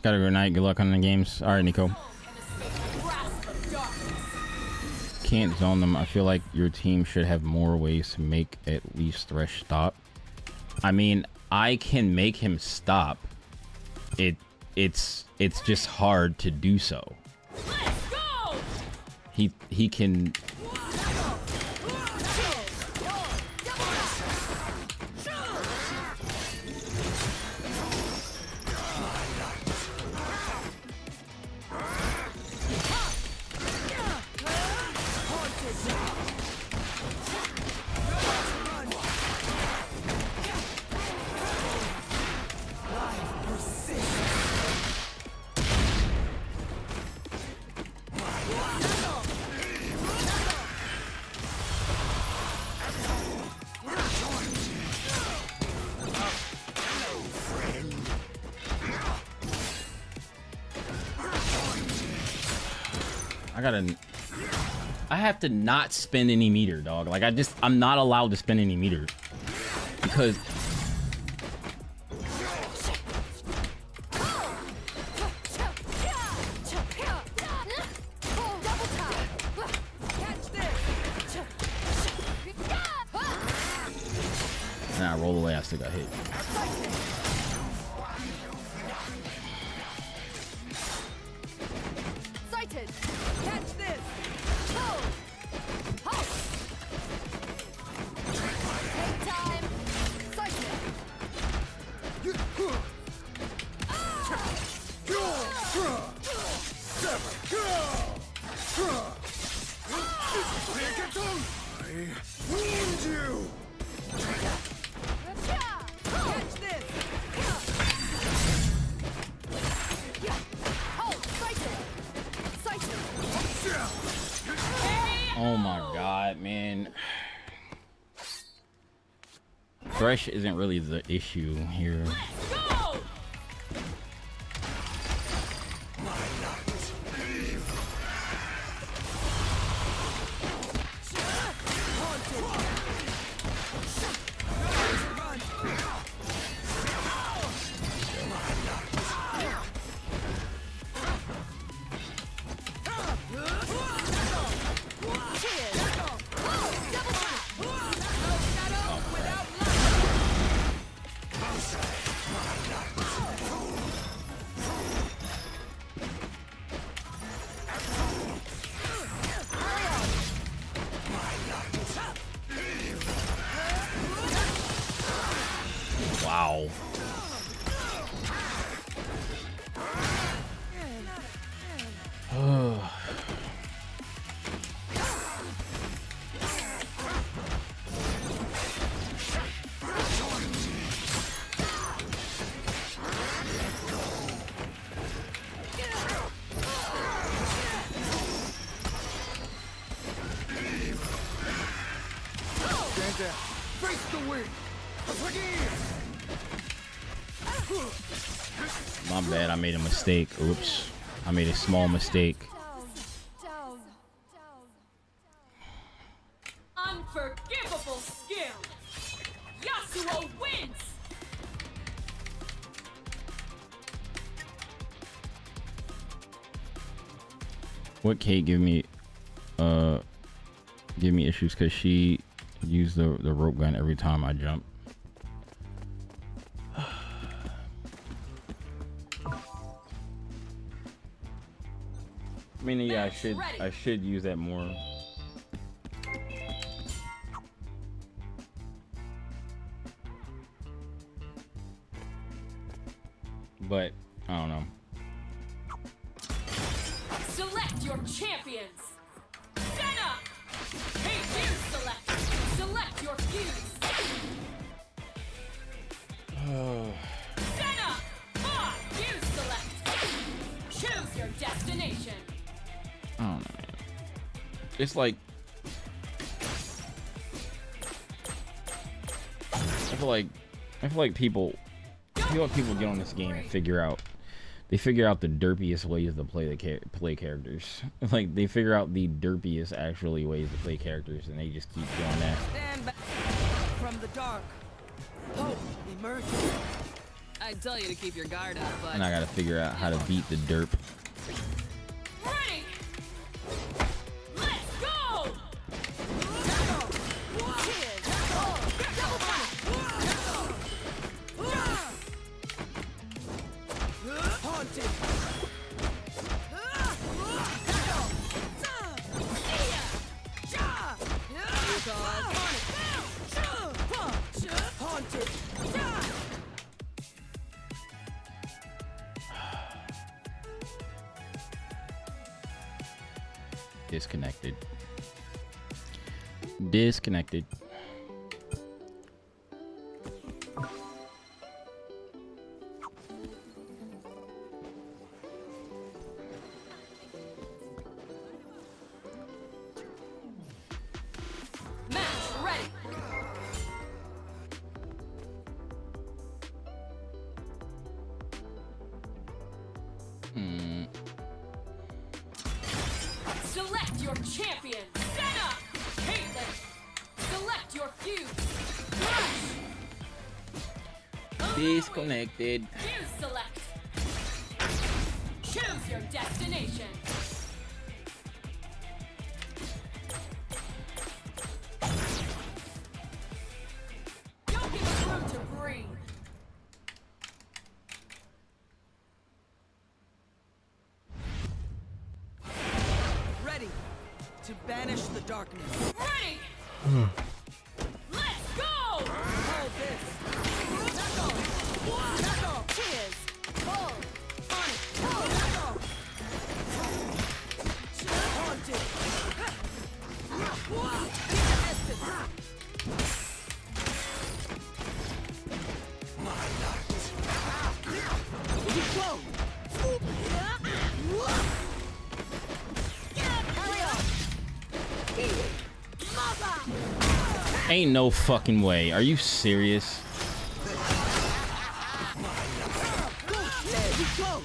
Got a good night. Good luck on the games. All right, Nico. Grasp of darkness. Can't zone them. I feel like your team should have more ways to make at least Thresh stop. I mean, I can make him stop. It's just hard to do so. Let's go! He can. I have to not spend any meter, dog. Like I'm not allowed to spend any meter because nah, roll away. I still got hit. Sighted. Catch this. Ho. Ho. Take time. Sighted. I wound you. Catch this. Ho. Sighted. Sighted. Oh my god, man. Thresh isn't really the issue here. Go! Wow. Stand down. Face the wind. My bad, I made a mistake. Oops. I made a small mistake. Down. Unforgivable skill. Yasuo wins. What Kate give me issues because she used the rope gun every time I jump. I mean, yeah, I should use that more. But I don't know. Select your champions. Senna! Hey, fuse select. Select your fuse. Senna! Ah, fuse select. Choose your destination. I don't know, man. It's like I feel like people get on this game and figure out the derpiest ways to play play characters. Like they figure out the derpiest actually ways to play characters, and they just keep doing that. Stand back from the dark. Hope emerges. I'd tell you to keep your guard up, but And I gotta figure out how to beat the derp. Ready. Let's go. Haunted. Haunted. Disconnected. Disconnected. Match ready. Select your champion. Senna. Caitlyn. Select your fuse. Rush. Disconnected. Fuse select. Choose your destination. Don't give us room to breathe. Ready to banish the darkness. Ready. Let's go. Hold this. Cheers. Hold. On it. Hold. Haunted. Essence. Here you go. Carry on. Ain't no fucking way. Are you serious? There you go.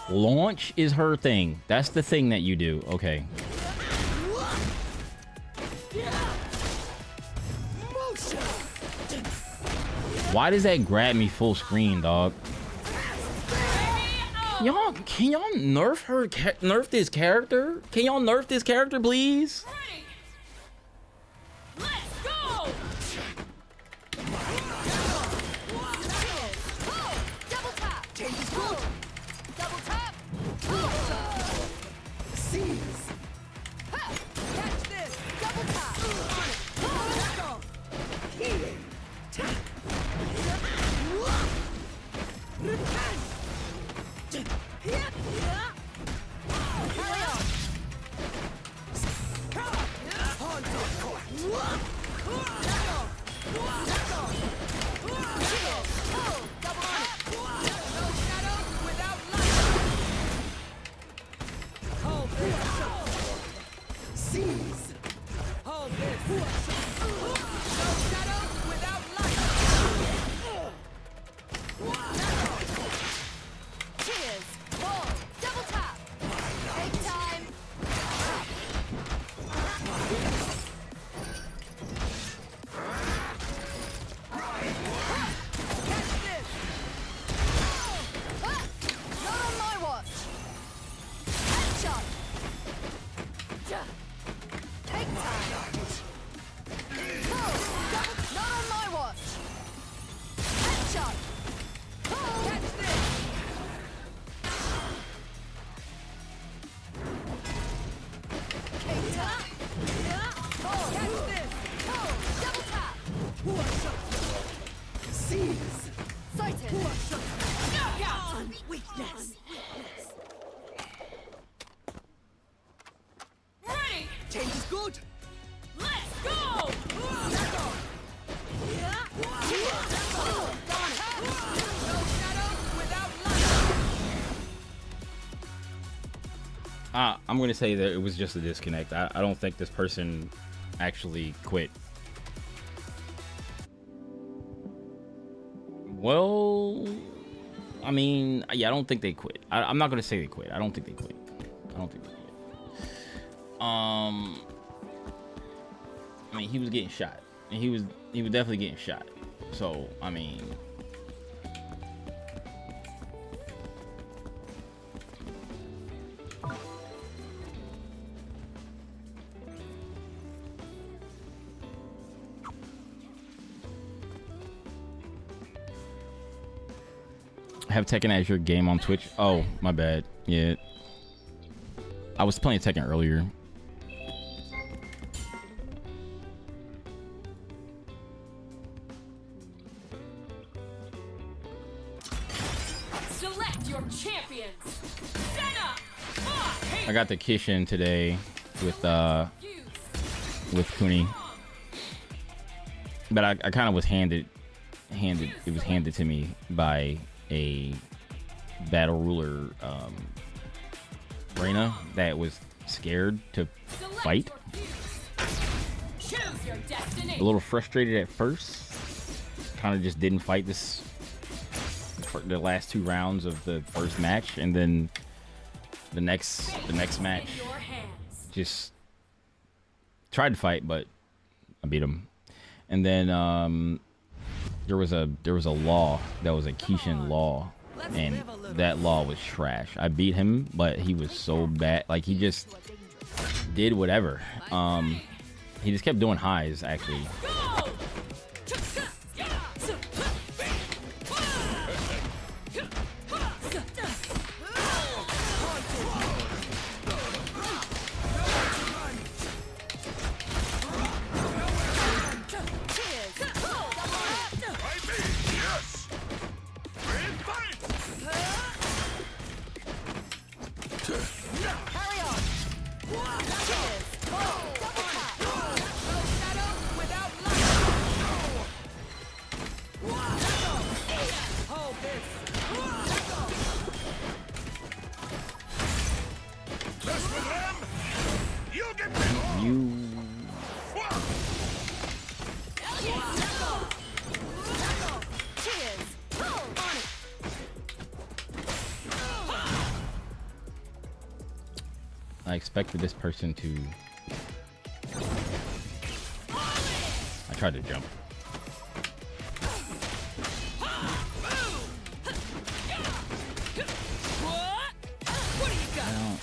Launch is her thing. That's the thing that you do. Okay. Why does that grab me full screen, dog? Can y'all nerf her? Nerf this character? Can y'all nerf this character, please? Ready. Let's go. double tap. Changes good. Double tap. Seize. Catch this. Double tap. Healing. Repent. Carry on. Double tap. No shadow without light. Hold this. Seize. Hold this. No shadow without light. Cheers. Ball. Double tap. Take time. Catch this. Not on my watch. Headshot. Take time. Not on my watch. Headshot. Catch this. Take time. Catch this. Double tap. Seize. Sighted. Knockout. Weakness. Ready. Change is good. Let's go. No shadow without light. I'm gonna say that it was just a disconnect. I don't think this person actually quit. Well, I mean, yeah, I don't think they quit. I'm not gonna say they quit. I don't think they quit. I don't think they quit. I mean, he was getting shot, and he was definitely getting shot. So, I mean, have Tekken as your game on Twitch. Oh, my bad. Yeah. I was playing Tekken earlier. Select your champions. Senna. I got the Kishin today with Kuni. But I kind of was handed it was handed to me by a battle ruler Reina that was scared to fight. Choose your destiny. A little frustrated at first. Kind of just didn't fight this for the last 2 rounds of the first match, and then the next match In your hands. just tried to fight, but I beat him. And then there was a law that was a Kishin law, and that law was trash. I beat him, but he was so bad. Like, he just did whatever. He just kept doing highs, actually. Go. Carry on. Cheers. Double tap. No shadow without light. Hold this. Mess with them, you'll get bit. You Cheers. On it. I expected this person to. I tried to jump. What do you got? I don't-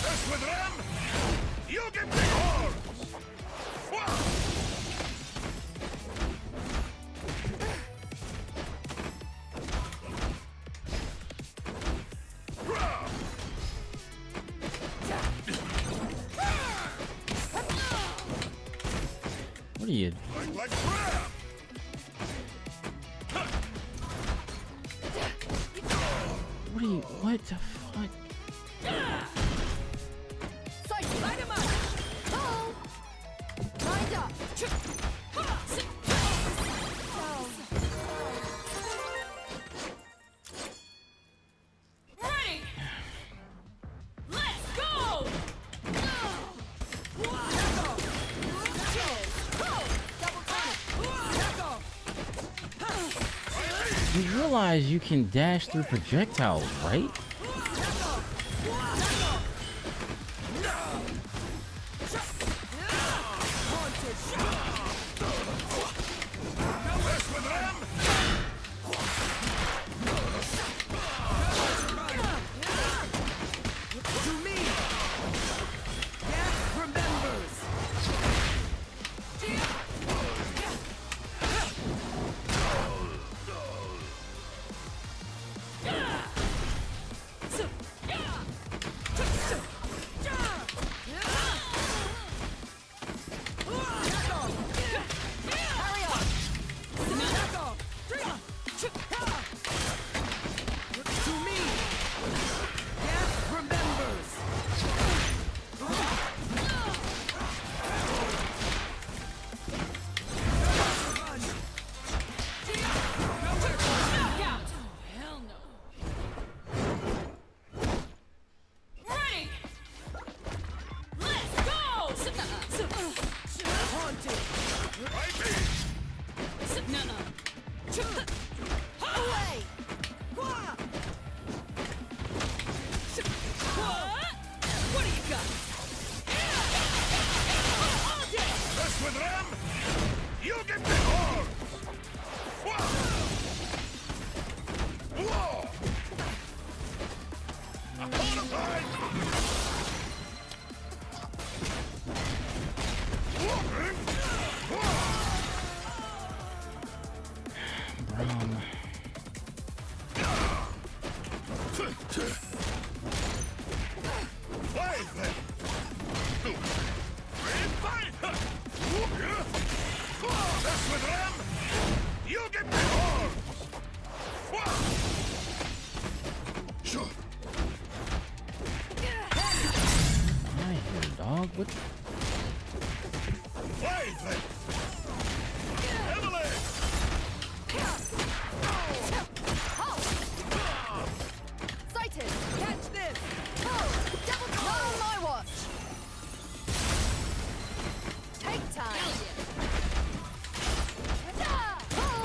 Mess with them, you'll get big horns. What are you? Like crab. What are you? What the fuck? Sight. Light him up. Oh. Lined up. Ready. Let's go. Cheers. Double tap. You realize you can dash through projectiles, right? Mess with them, To me. Death remembers. Brown. That's with them! You get me horns! Sure. I hear dog. What? Wave! Emily! Sighted! Catch this! Double time! Not on my watch! Take time!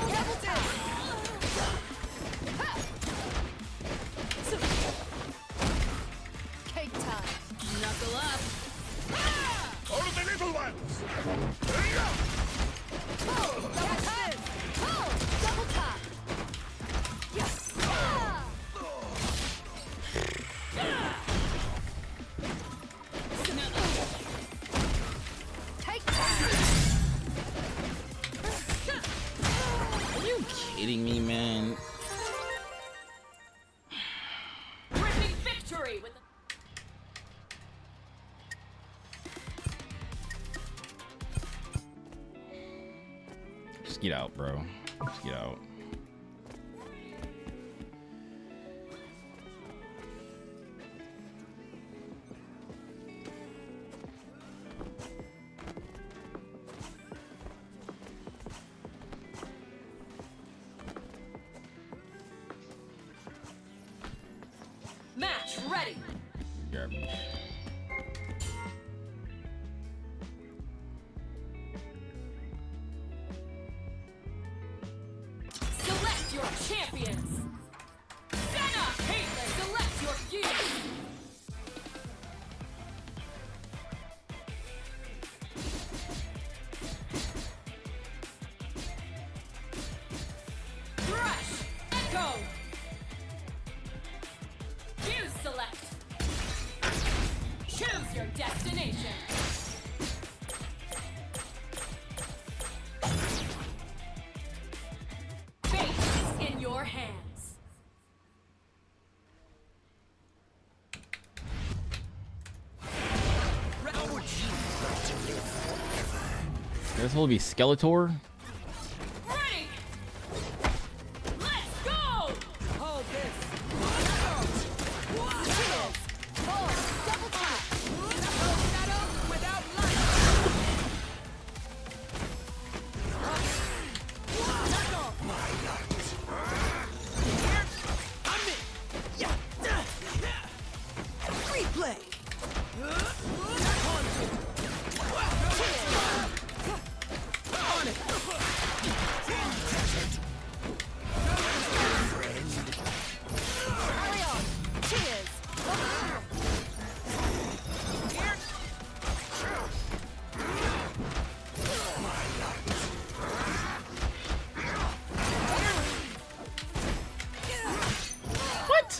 Double time! Cake time! Knuckle up. All of the little ones! Double time! Double tap! Yes! Take time! Are you kidding me, man? Gripping victory with the Just get out, bro. Just get out. match ready. Garbage. Select your champions. Senna, Caitlyn, select your fuse. Thresh, Echo. Fuse select. Choose your destination. Fate is in your hands. This will be Skeletor. Ready. Let's go. Hold this. Double tap! Shadow without light. Replay. Carry on! Cheers! What?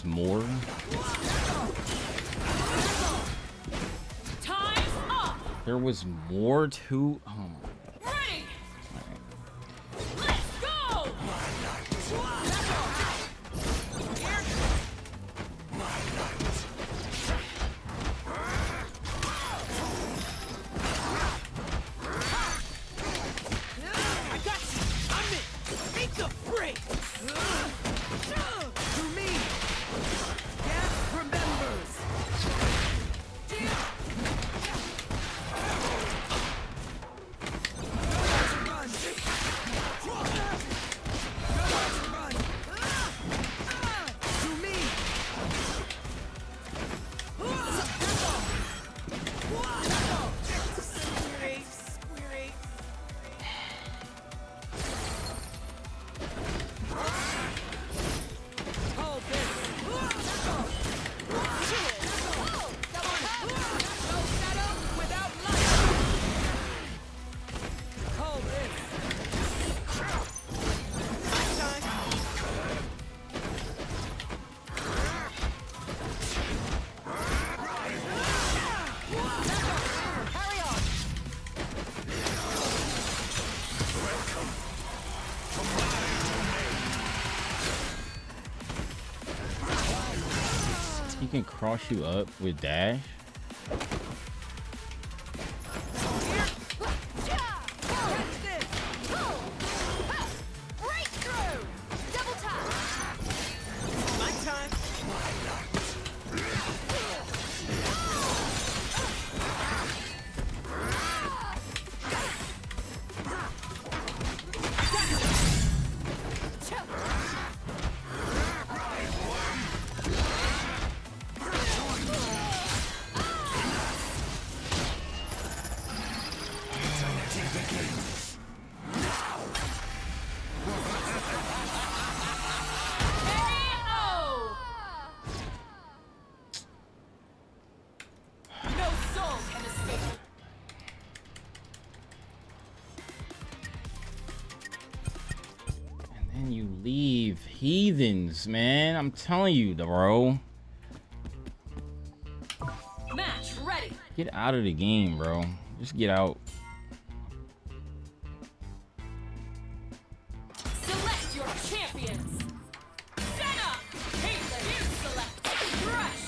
was more. Time's up. There was more to. Oh. Ready. Let's go. I got you. I'm in. Take the break. To me. Gas remembers. To me. Hold this. No shadow without light. Hold this. My time. Carry on. He can cross you up with dash. Catch this. Breakthrough. Double tap. My time. KO. No soul can escape. And then you leave. Heathens, man. I'm telling you, bro. Match ready. Get out of the game, bro. Just get out. Select your champions. Senna. Caitlyn. You select. Thresh.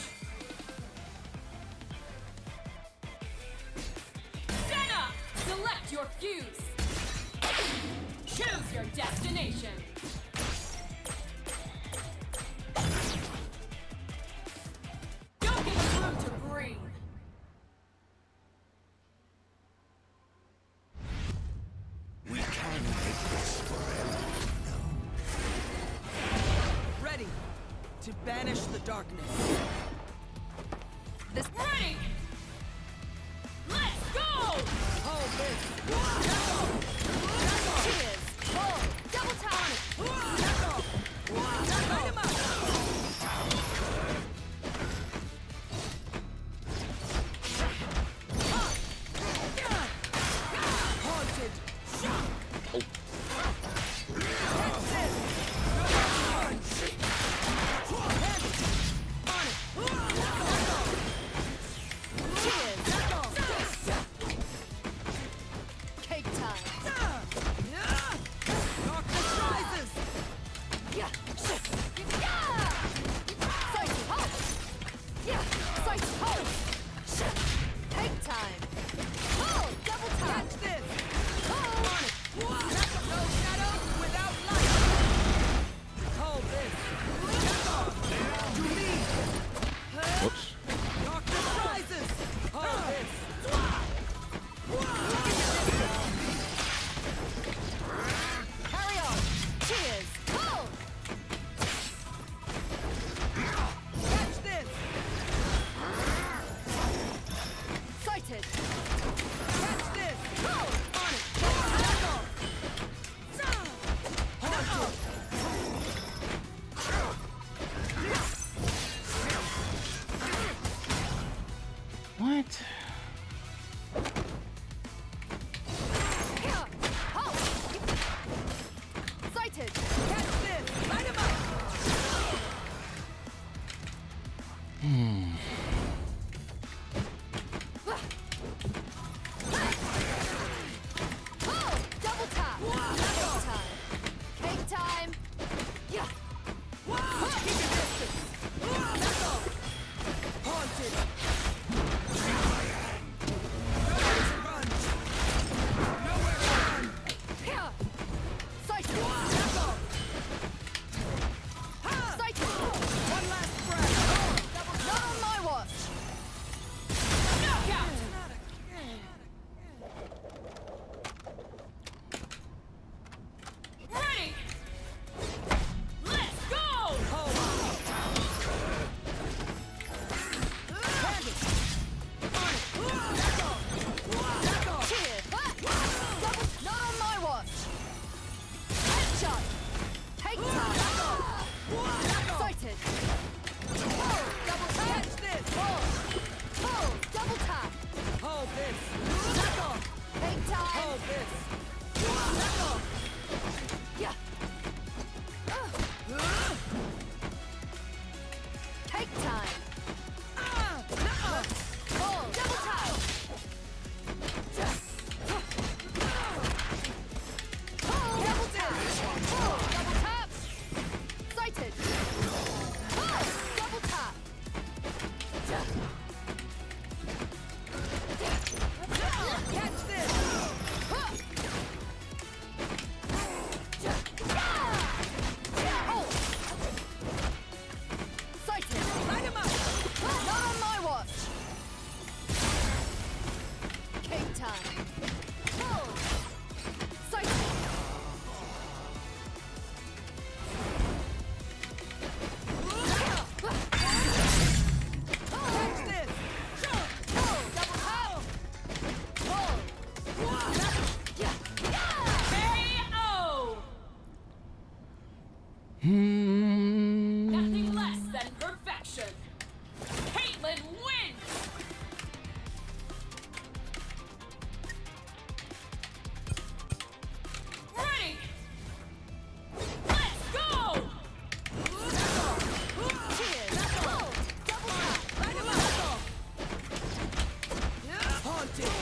Senna. Select your fuse. Choose your destination. Don't give us room to breathe. We can make this forever. Ready to banish the darkness. This Ready. Let's go. Hold this. cheers. Hold. Double tap. Light him up. Haunted. Cake time. Darkness rises. Yeah. Sight hold. Yeah. Sight hold. Cake time. Hold. Double tap. Catch this. Hold. No shadow without light. Hold this. To me. Whoops. Darkness rises. Hold this. Carry on. Cheers. Hold. Catch this. Sighted. Catch this. Hold. On it. What? Yeah. Hold. Sighted. Catch this. Light him up. time. Hold. Sighted. Catch this. Hold. Double tap. Hold. Yeah. KO! Nothing less than perfection. Caitlyn wins! Ready! Let's go! Cheers. Hold. Double tap. Light him up. Haunted.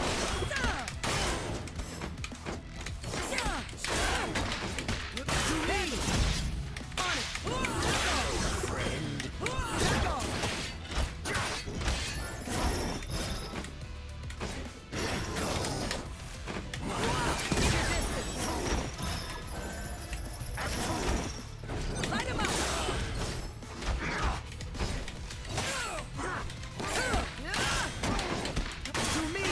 Light him up. To me.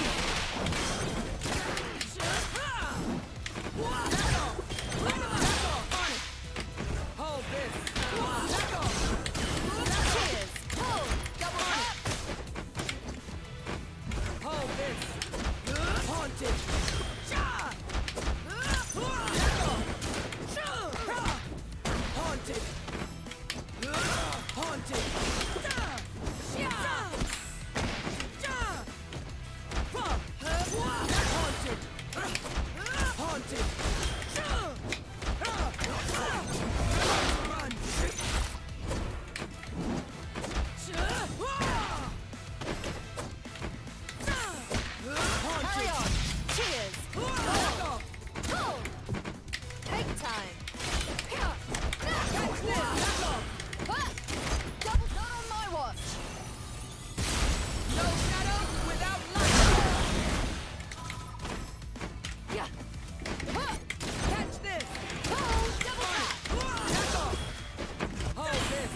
Hold this. Cheers. Hold. Double tap. Hold this. Haunted. Haunted. Haunted. Haunted. Haunted. Run. Carry on. Cheers. Hold. Take time. Catch this. Double not on my watch. No shadow without light. Yeah. Catch this. Hold. Double tap. Hold this.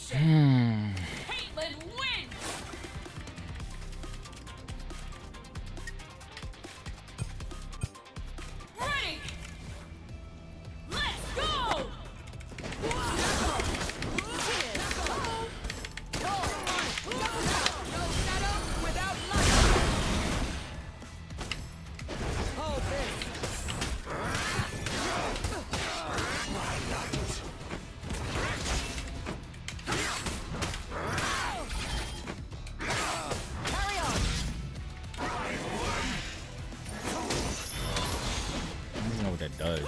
Execution. Caitlyn wins. Ready. Let's go. I don't even know what that does.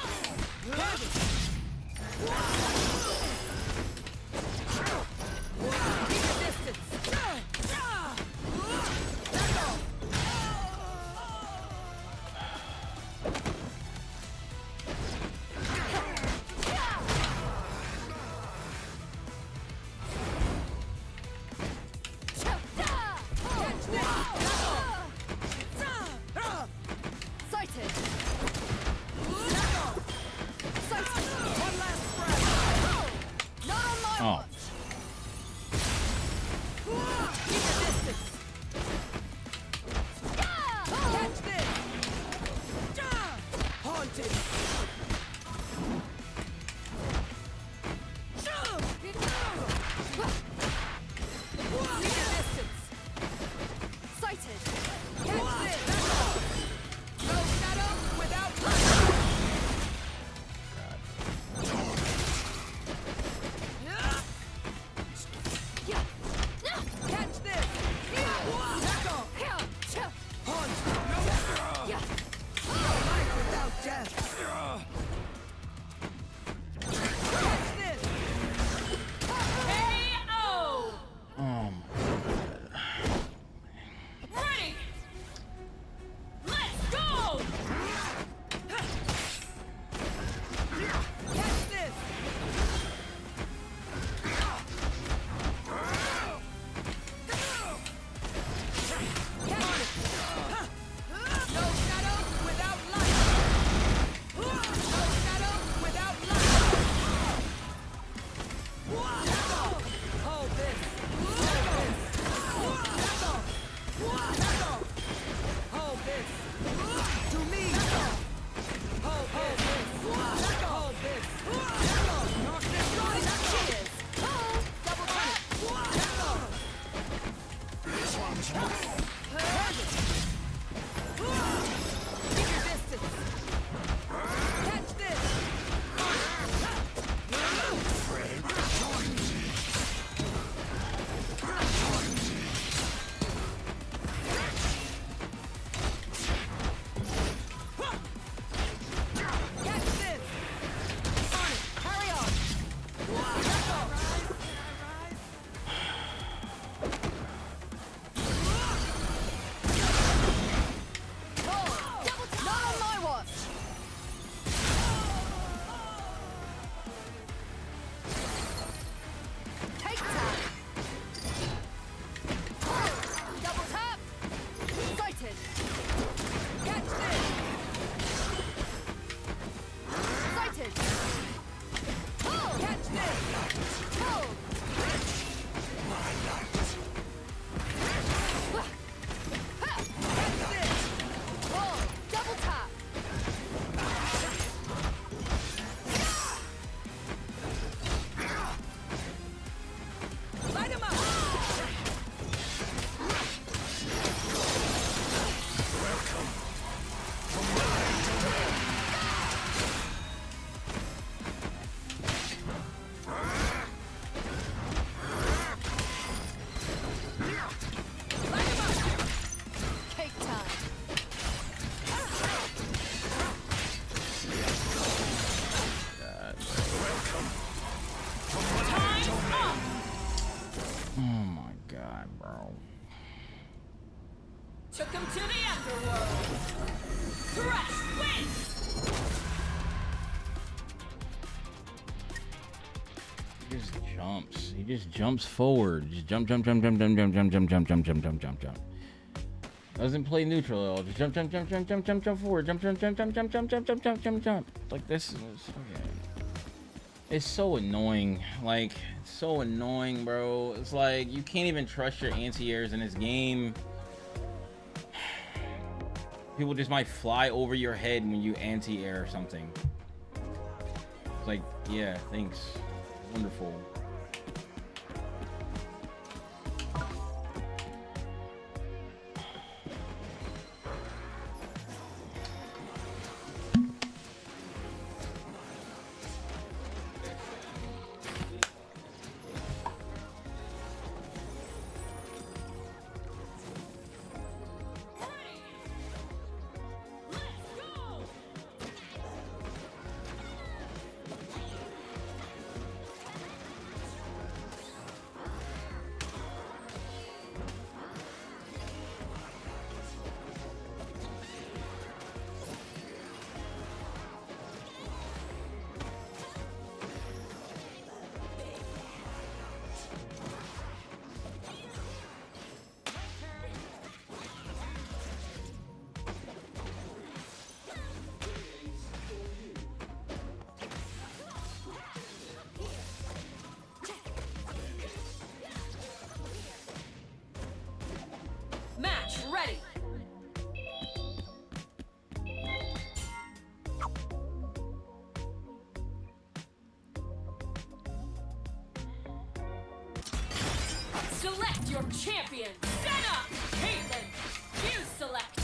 Sighted. Not on my Oh. watch. Keep your distance. Catch this. Haunted. Keep your distance. Sighted. Catch this. No shadow without light. Catch this! Life without death! Catch this! KO. Ready. Let's go. Catch this! No shadow without light! No shadow without light! Hold this! Hold this! To me! Hold this! Hold this! Cheers! Double tap! Keep your distance! Catch this! Catch this! On it! Carry on! Not on my watch! Take tap! Double tap! Sighted! Catch this! Sighted! Catch this! Hold! Catch this! Hold! Double tap! Light him up! Light him up! Cake time! Time's up. Oh my god, bro. Took him to the underworld. Thresh wins. He just jumps. He just jumps forward. Just jump, jump, jump, jump, jump, jump, jump, jump, jump, jump, jump, jump, jump, jump. Doesn't play neutral at all. Just jump, jump, jump, jump, jump, jump, jump forward. Jump, jump, jump, jump, jump, jump, jump, jump, jump, jump, jump, jump. Like this. Okay. It's so annoying. Like, it's so annoying, bro. It's like you can't even trust your anti-airs in this game. People just might fly over your head when you anti-air or something. It's like, yeah, thanks. Wonderful. Match ready. Select your champion. Senna, Caitlyn, you select.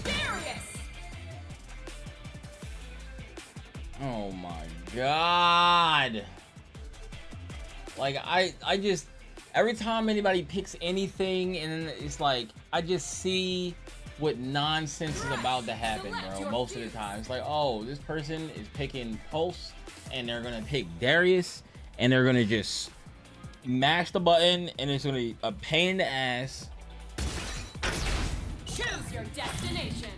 Darius. Oh my god. Like I just every time anybody picks anything and it's like I just see what nonsense is about to happen, bro. Most of the time it's like, oh, this person is picking Pulse and they're gonna pick Darius and they're gonna just mash the button and it's gonna be a pain in the ass. Choose your destination.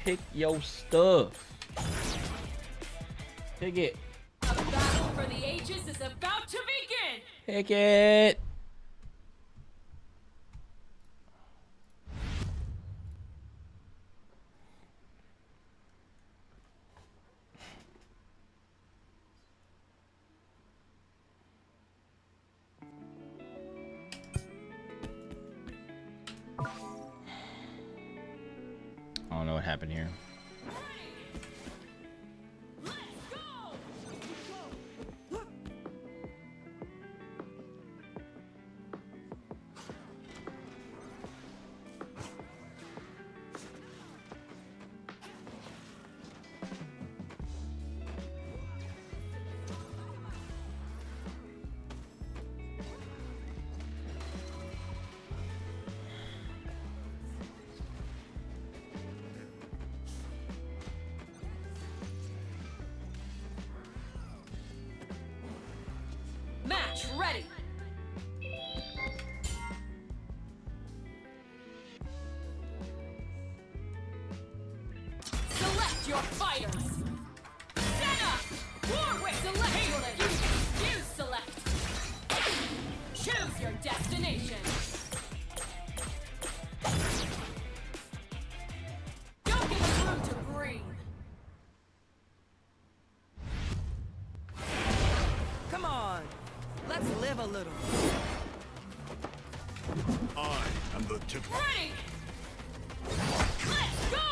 Pick your stuff. Pick it. A battle for the ages is about to begin. Pick it. I don't know what happened here. Let's go. Match ready. Select your fighters. Senna, Warwick, select you select. Choose your destination. Don't give us room to breathe. Come on. Let's live a little. I am the tip. Ready. Let's go.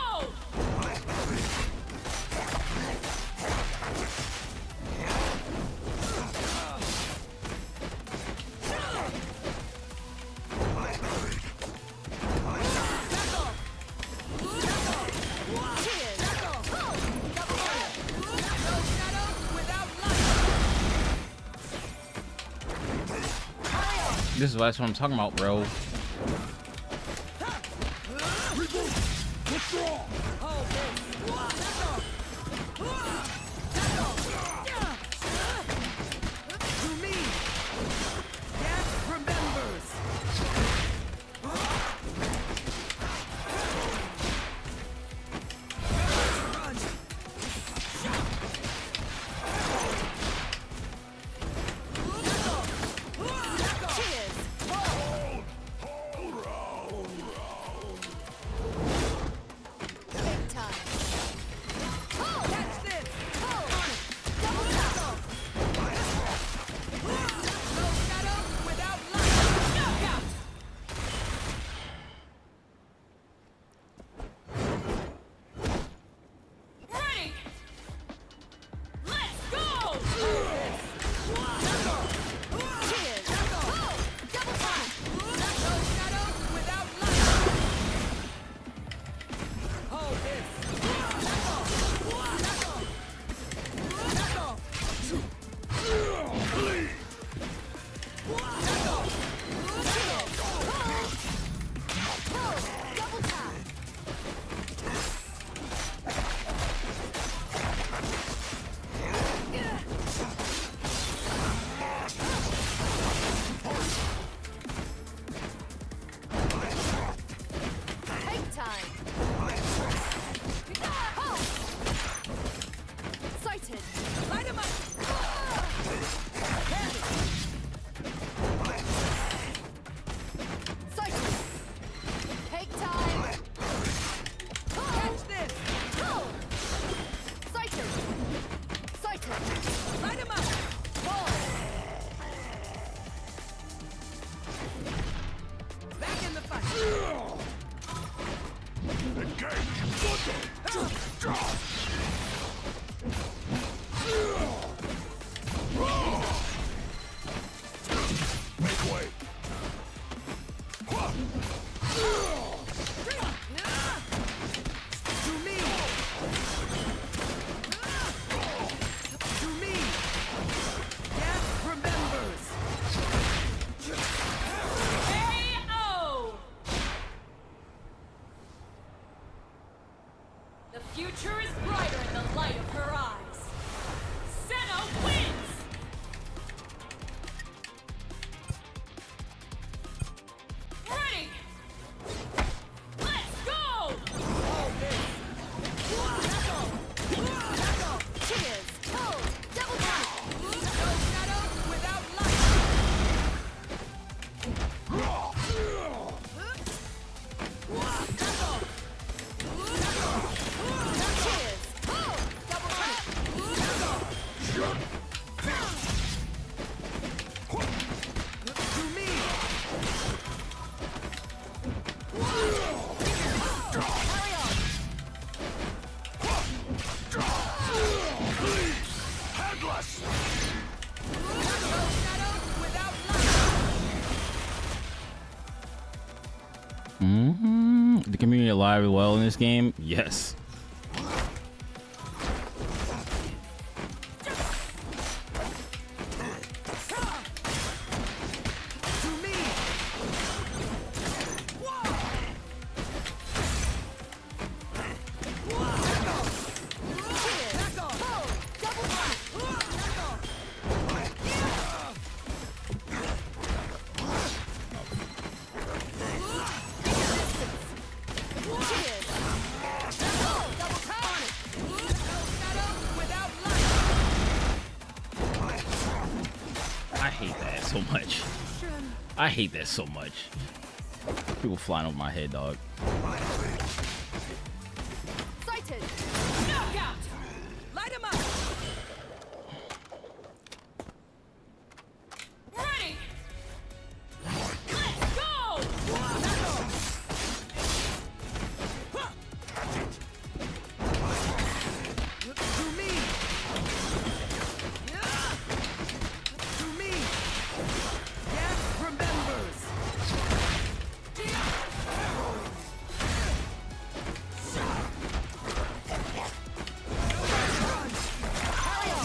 This is what I'm talking about, bro. To me. Death remembers. Take time. Oh. Sighted. Light him up. Sighted. Take time. Catch this. Oh. Sighted. Sighted. Light him up. Ball. Back in the fight. Make way. To me! To me! Death remembers! KO! The future is brighter in the light of her eyes. Senna wins! Ready! Let's go! Cheers. Oh. Double tap. No shadow without light! Cheers. Oh. Double tap. To me! Carry on. Headless. No shadow without light! The community alive well in this game. Yes. To me! Cheers. Oh. Double tap. Cheers. Oh. Double tap. No shadow without light! I hate that so much. I hate that so much. People flying over my head, dog. Sighted. Knockout! Light him up! Ready! Let's go! To me! To me! Death remembers! Carry on.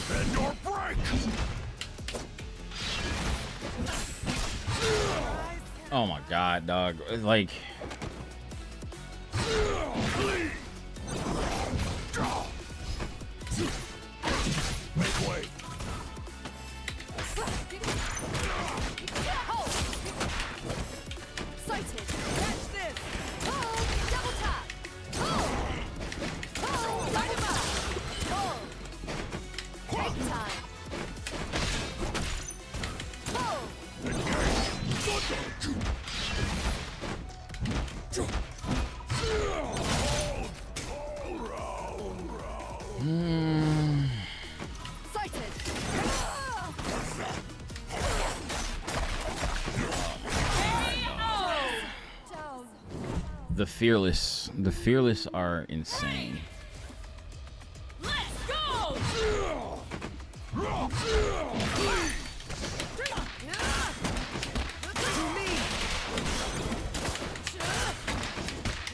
Bend or break. Oh my god, dog. Like, Make way. Oh. Sighted. Catch this! Oh. Double tap. Oh. Oh. Light him up. Oh. Take time. Oh. Sighted. Down. the fearless are insane. Let's go! To me!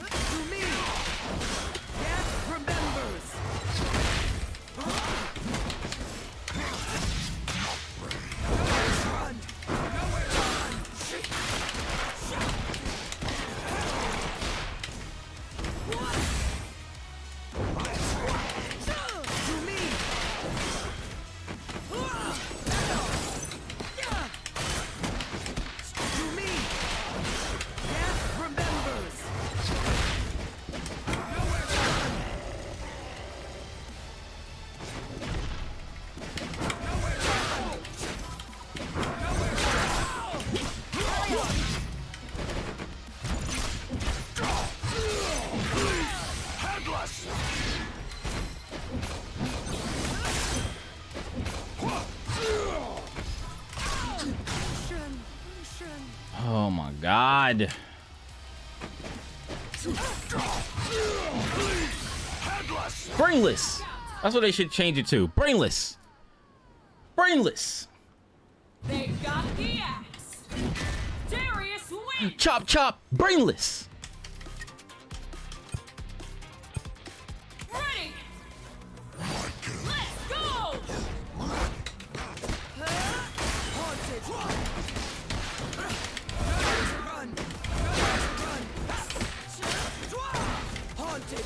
To me! Death remembers! Nowhere to run! Nowhere to run! God. Brainless. That's what they should change it to. Brainless. Brainless. They got the axe. Darius wins. Chop, chop. Brainless. Ready. Let's go. Haunted. Run. Haunted.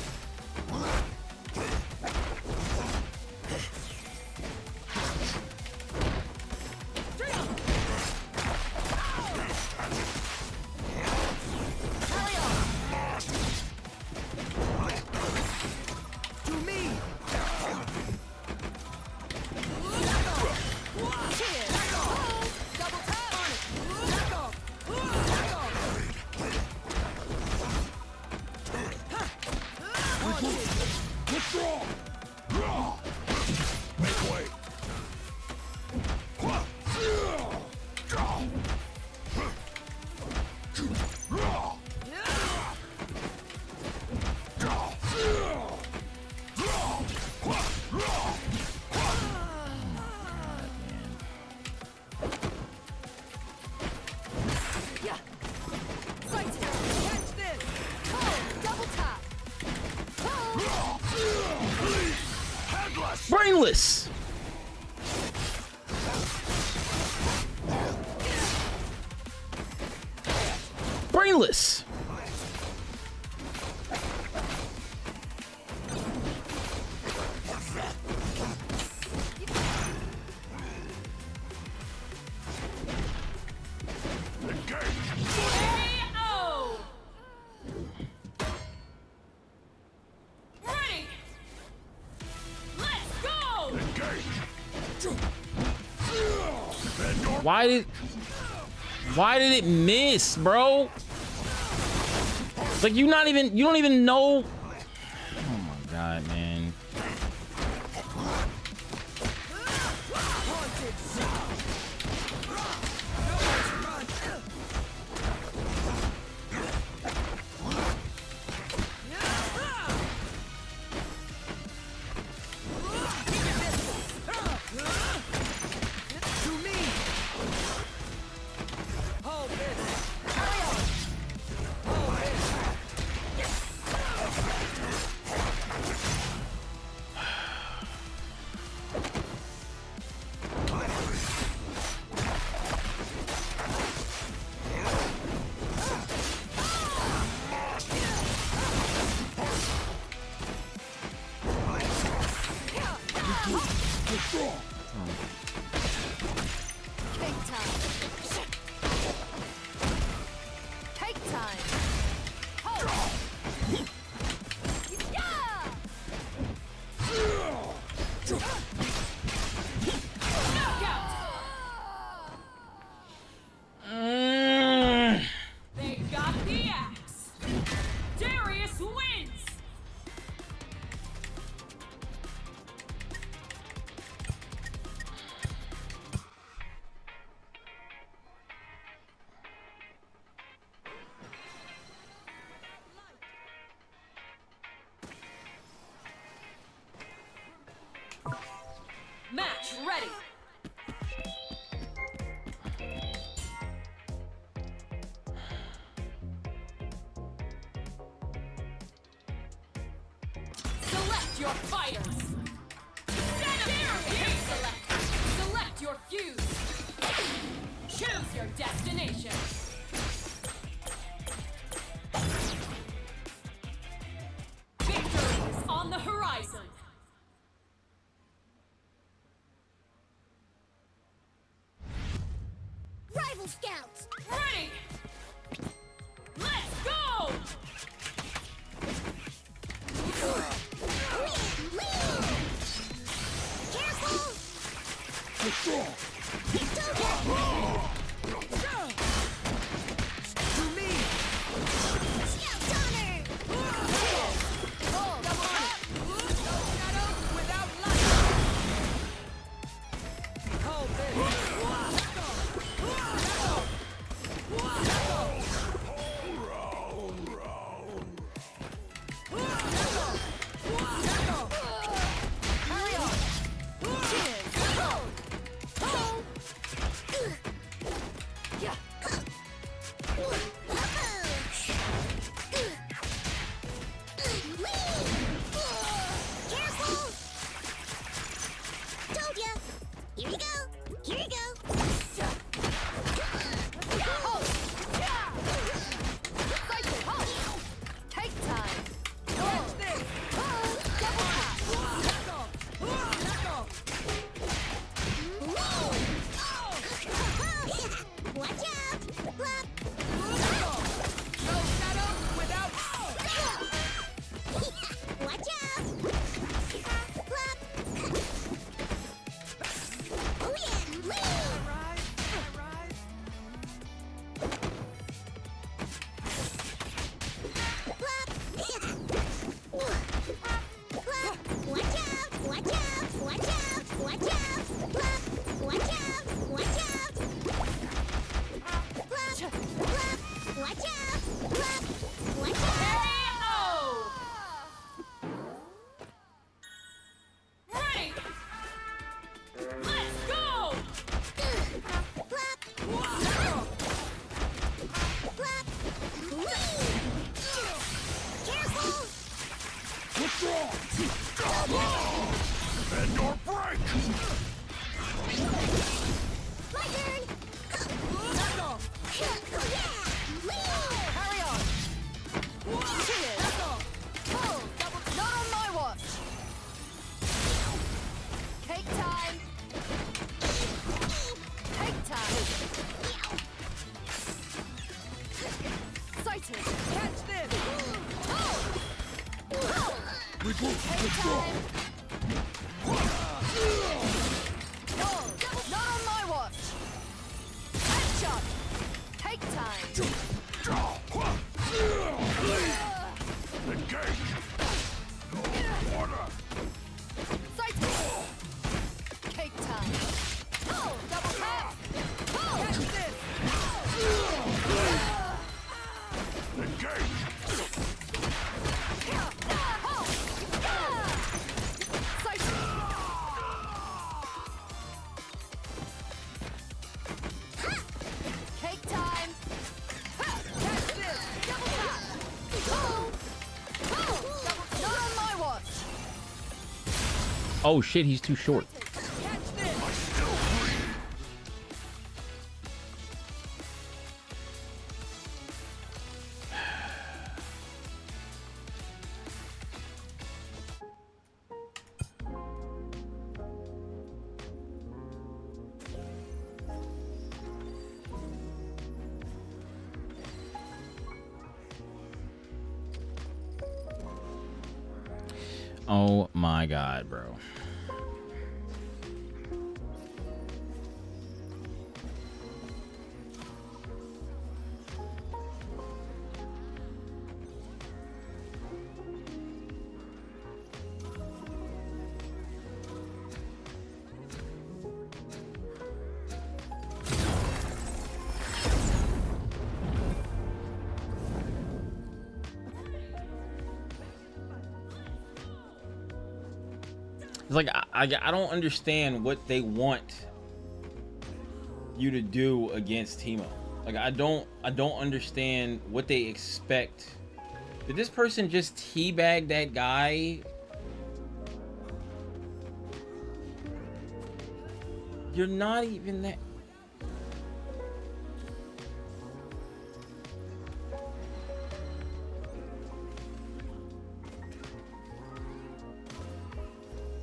To me. Double tap. Withdraw. Make way. Yeah. Sighted. Catch this. Oh, double tap. Oh. Brainless. Brainless. KO. Ready. Let's go. Why did it miss, bro? Like you don't even know. Oh my God, man. To me. Hold this. Hold this. Withdraw. Cake time. Cake time. Oh. Yeah. They got the axe. Darius wins. Match ready. Select your fighters. Select your fuse. Choose your destination. Victory is on the horizon. Rival scouts. Ready. Let's go. Careful. Withdraw. To me. Scout honor. Oh, double tap. No shadow without light. Hold this. Catch this! Not on my watch! Headshot! Take time! Engage! Order! Sighted! Cake time! Double tap! Catch this! Engage! Sighted! Cake time! Catch this! Double tap! Not on my watch! Oh shit, he's too short. Catch this! Oh my god, bro. It's like I don't understand what they want you to do against Teemo. Like I don't understand what they expect. Did this person just teabag that guy? You're not even that.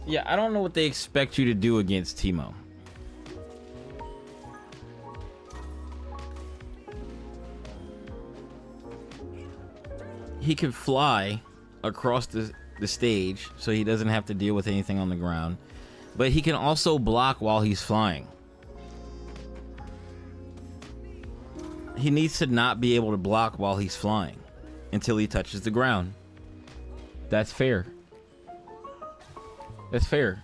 Yeah, I don't know what they expect you to do against Teemo. He can fly across the stage, so he doesn't have to deal with anything on the ground. But he can also block while he's flying. He needs to not be able to block while he's flying until he touches the ground. That's fair. That's fair.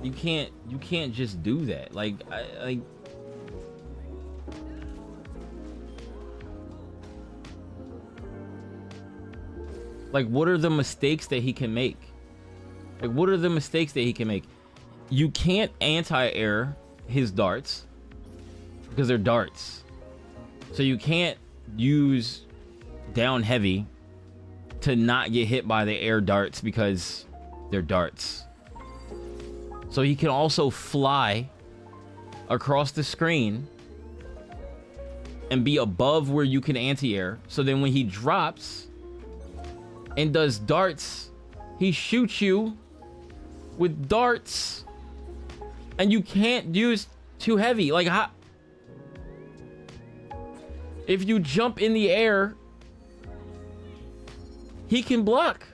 You can't just do that. Like what are the mistakes that he can make? Like what are the mistakes that he can make? You can't anti-air his darts because they're darts. So you can't use down heavy to not get hit by the air darts because they're darts. So he can also fly across the screen and be above where you can anti-air. So then when he drops and does darts, he shoots you with darts and you can't use too heavy. Like how, if you jump in the air, he can block.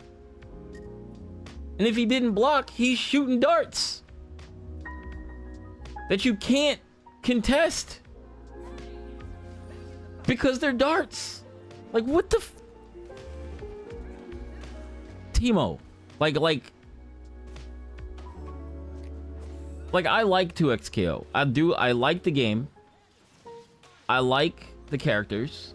And if he didn't block, he's shooting darts that you can't contest because they're darts. Like what the Teemo, like I like 2XKO. I like the game. I like the characters.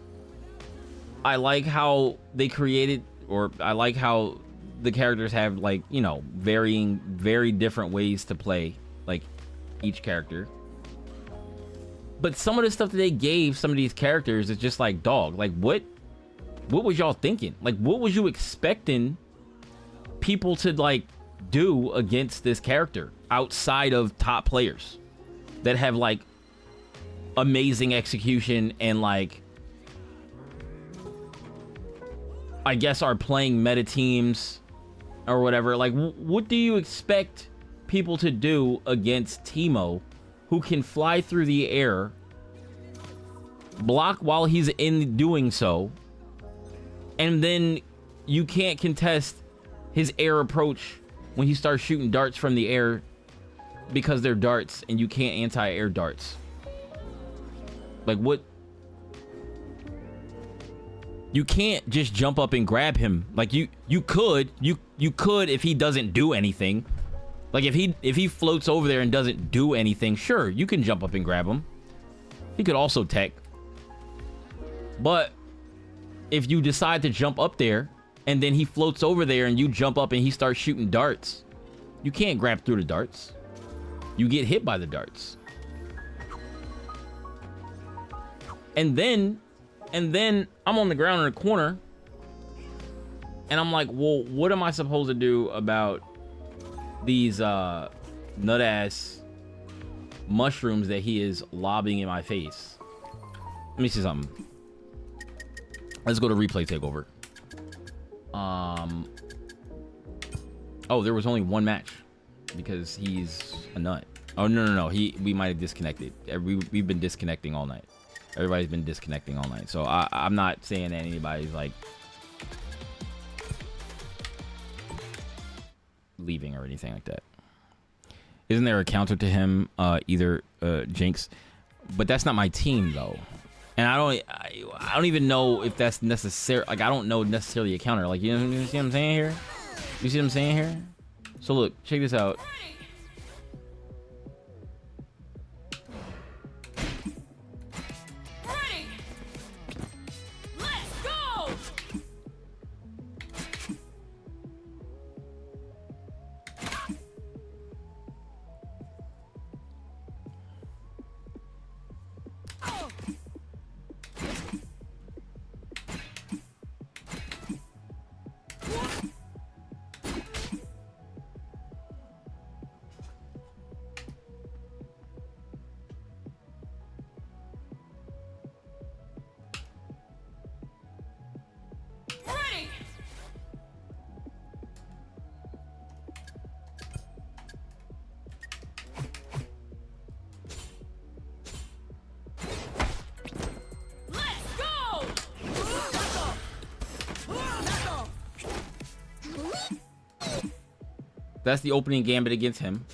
I like how they created, or I like how the characters have, like, you know, very different ways to play, like, each character. But some of the stuff that they gave some of these characters is just like, dog, like, what was y'all thinking? Like, what was you expecting people to, like, do against this character outside of top players that have, like, amazing execution and, like, I guess are playing meta teams or whatever? Like, what do you expect people to do against Teemo, who can fly through the air, block while he's in doing so, and then you can't contest his air approach when he starts shooting darts from the air because they're darts and you can't anti-air darts. Like, what? You can't just jump up and grab him. Like, you could if he doesn't do anything. Like, if he floats over there and doesn't do anything, sure, you can jump up and grab him. He could also tech. But if you decide to jump up there and then he floats over there and you jump up and he starts shooting darts, you can't grab through the darts. You get hit by the darts. And then I'm on the ground in the corner and I'm like, well, what am I supposed to do about these nut-ass mushrooms that he is lobbing in my face? Let me see something. Let's go to replay takeover. Oh, there was only one match because he's a nut. Oh, no. We might have disconnected. We've been disconnecting all night. Everybody's been disconnecting all night. So I'm not saying that anybody's like leaving or anything like that. Isn't there a counter to him either, Jinx? But that's not my team though. And I don't even know if that's necessary. Like, I don't know necessarily a counter. Like, you see what I'm saying here? You see what I'm saying here? So look, check this out. Ready. Let's go. Ready. Let's go. That's the opening gambit against him.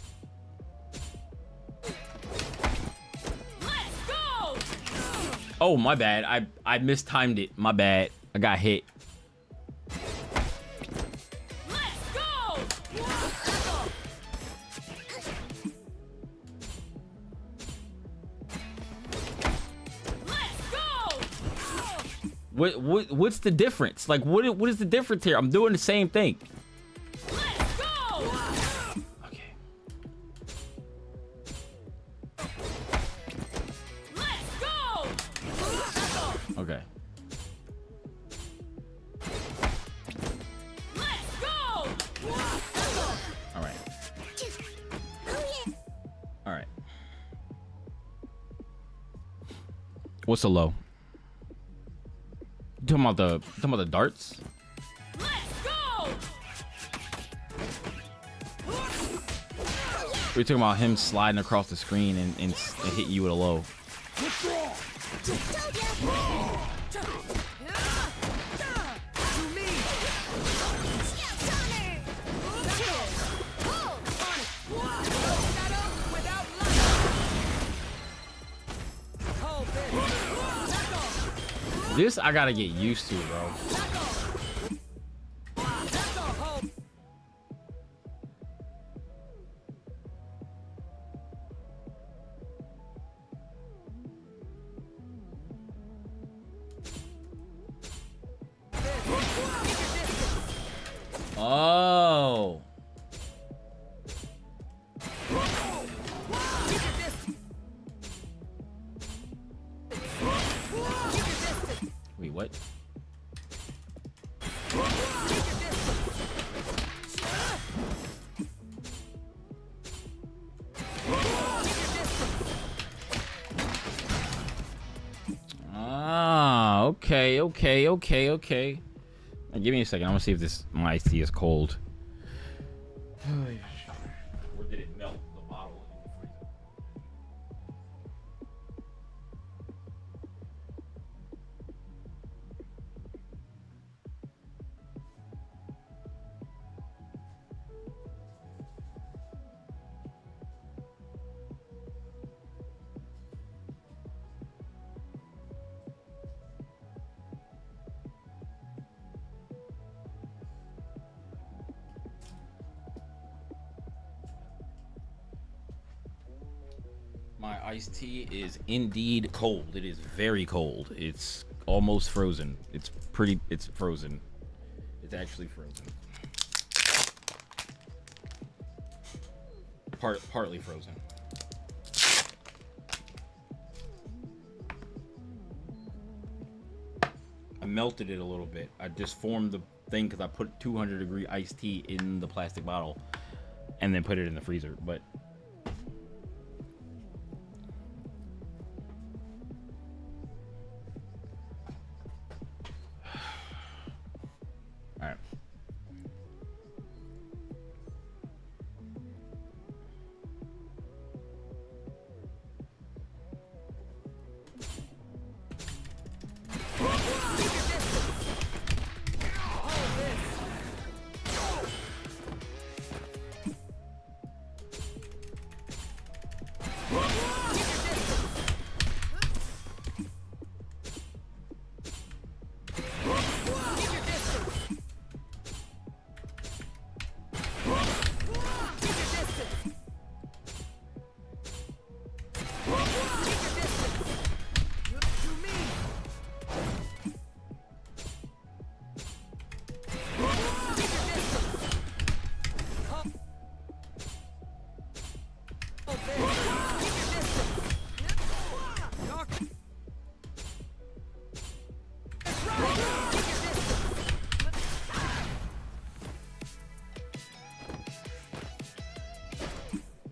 Let's go. Oh, my bad. I mistimed it. My bad. I got hit. Let's go. Let's go. What's the difference? Like, what is the difference here? I'm doing the same thing. Let's go. Okay. Let's go. Okay. Let's go. All right. All right. What's the low? You talking about the darts? Let's go. We're talking about him sliding across the screen and hit you with a low. This I gotta get used to, bro. Oh. Wait, what? Ah, okay. Now, give me a second. I want to see if this my iced tea is cold. Or did it melt the bottle in the freezer? iced tea is indeed cold. It is very cold. It's almost frozen. It's frozen. It's actually frozen. Partly frozen. I melted it a little bit. I just formed the thing because I put 200-degree iced tea in the plastic bottle and then put it in the freezer. But all right.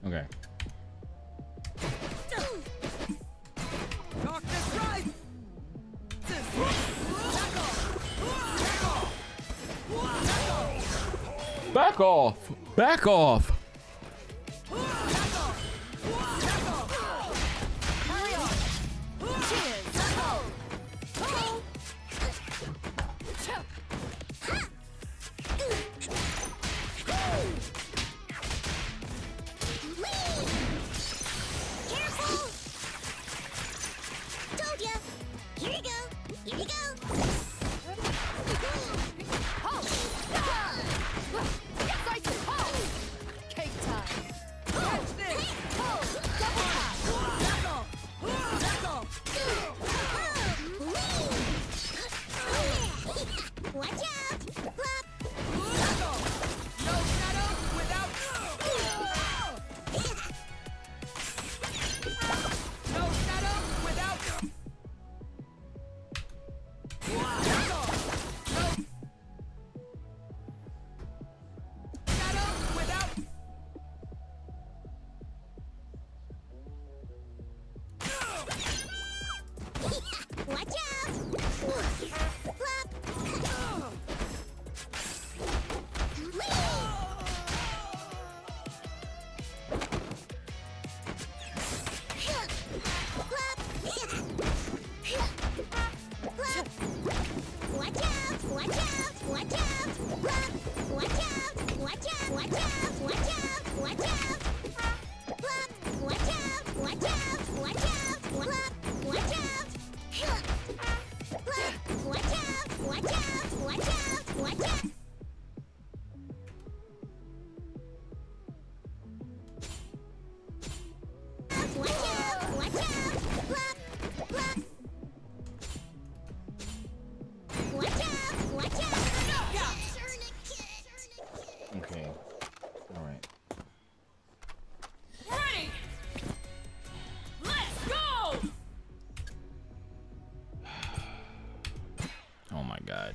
Okay. Back off! Back off! Okay. All right. Ready. Let's go. Oh my God.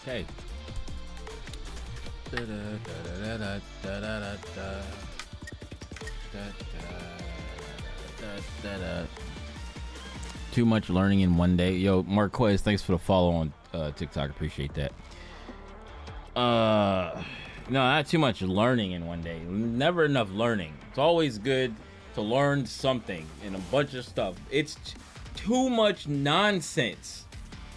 Okay. Too much learning in one day. Yo, Marquez, thanks for the follow on TikTok. Appreciate that. No, not too much learning in one day. Never enough learning. It's always good to learn something and a bunch of stuff. It's too much nonsense.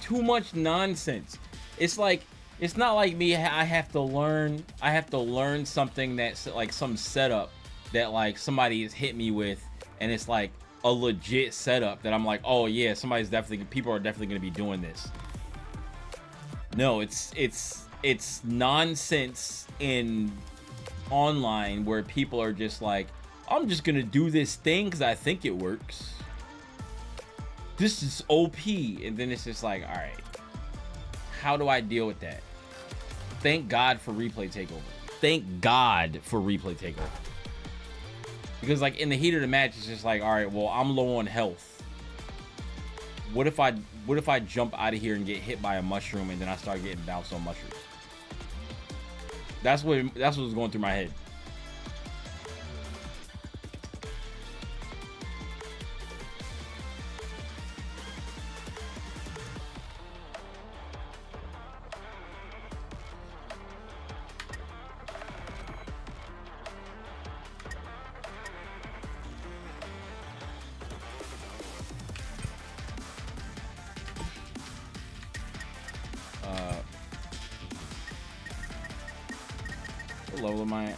Too much nonsense. It's like, it's not like me. I have to learn something that's like some setup that like somebody has hit me with, and it's like a legit setup that I'm like, oh yeah, people are definitely gonna be doing this. No, it's nonsense in online where people are just like, I'm just gonna do this thing because I think it works. This is OP, and then it's just like, all right, how do I deal with that? Thank God for replay takeover. Thank God for replay takeover. Because like in the heat of the match, it's just like, all right, well, I'm low on health. What if I jump out of here and get hit by a mushroom and then I start getting bounced on mushrooms? That's what was going through my head. What level am I at?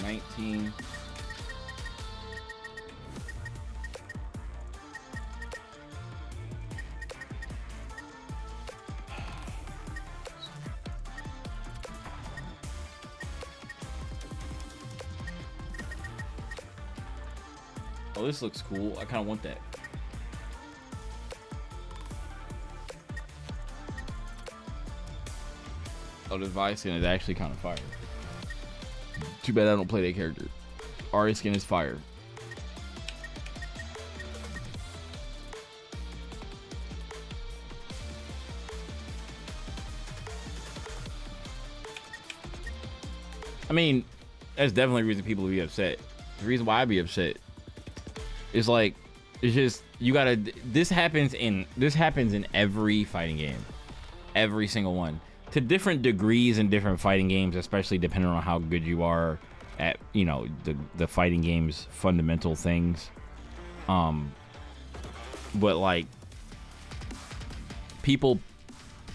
19. Oh, this looks cool. I kind of want that. Oh, the Device skin is actually kind of fire. Too bad I don't play that character. Ari skin is fire. I mean, that's definitely a reason people will be upset. The reason why I'd be upset is like, it's just, you gotta, this happens in every fighting game. Every single one. To different degrees in different fighting games, especially depending on how good you are at, you know, the fighting game's fundamental things. But like, people,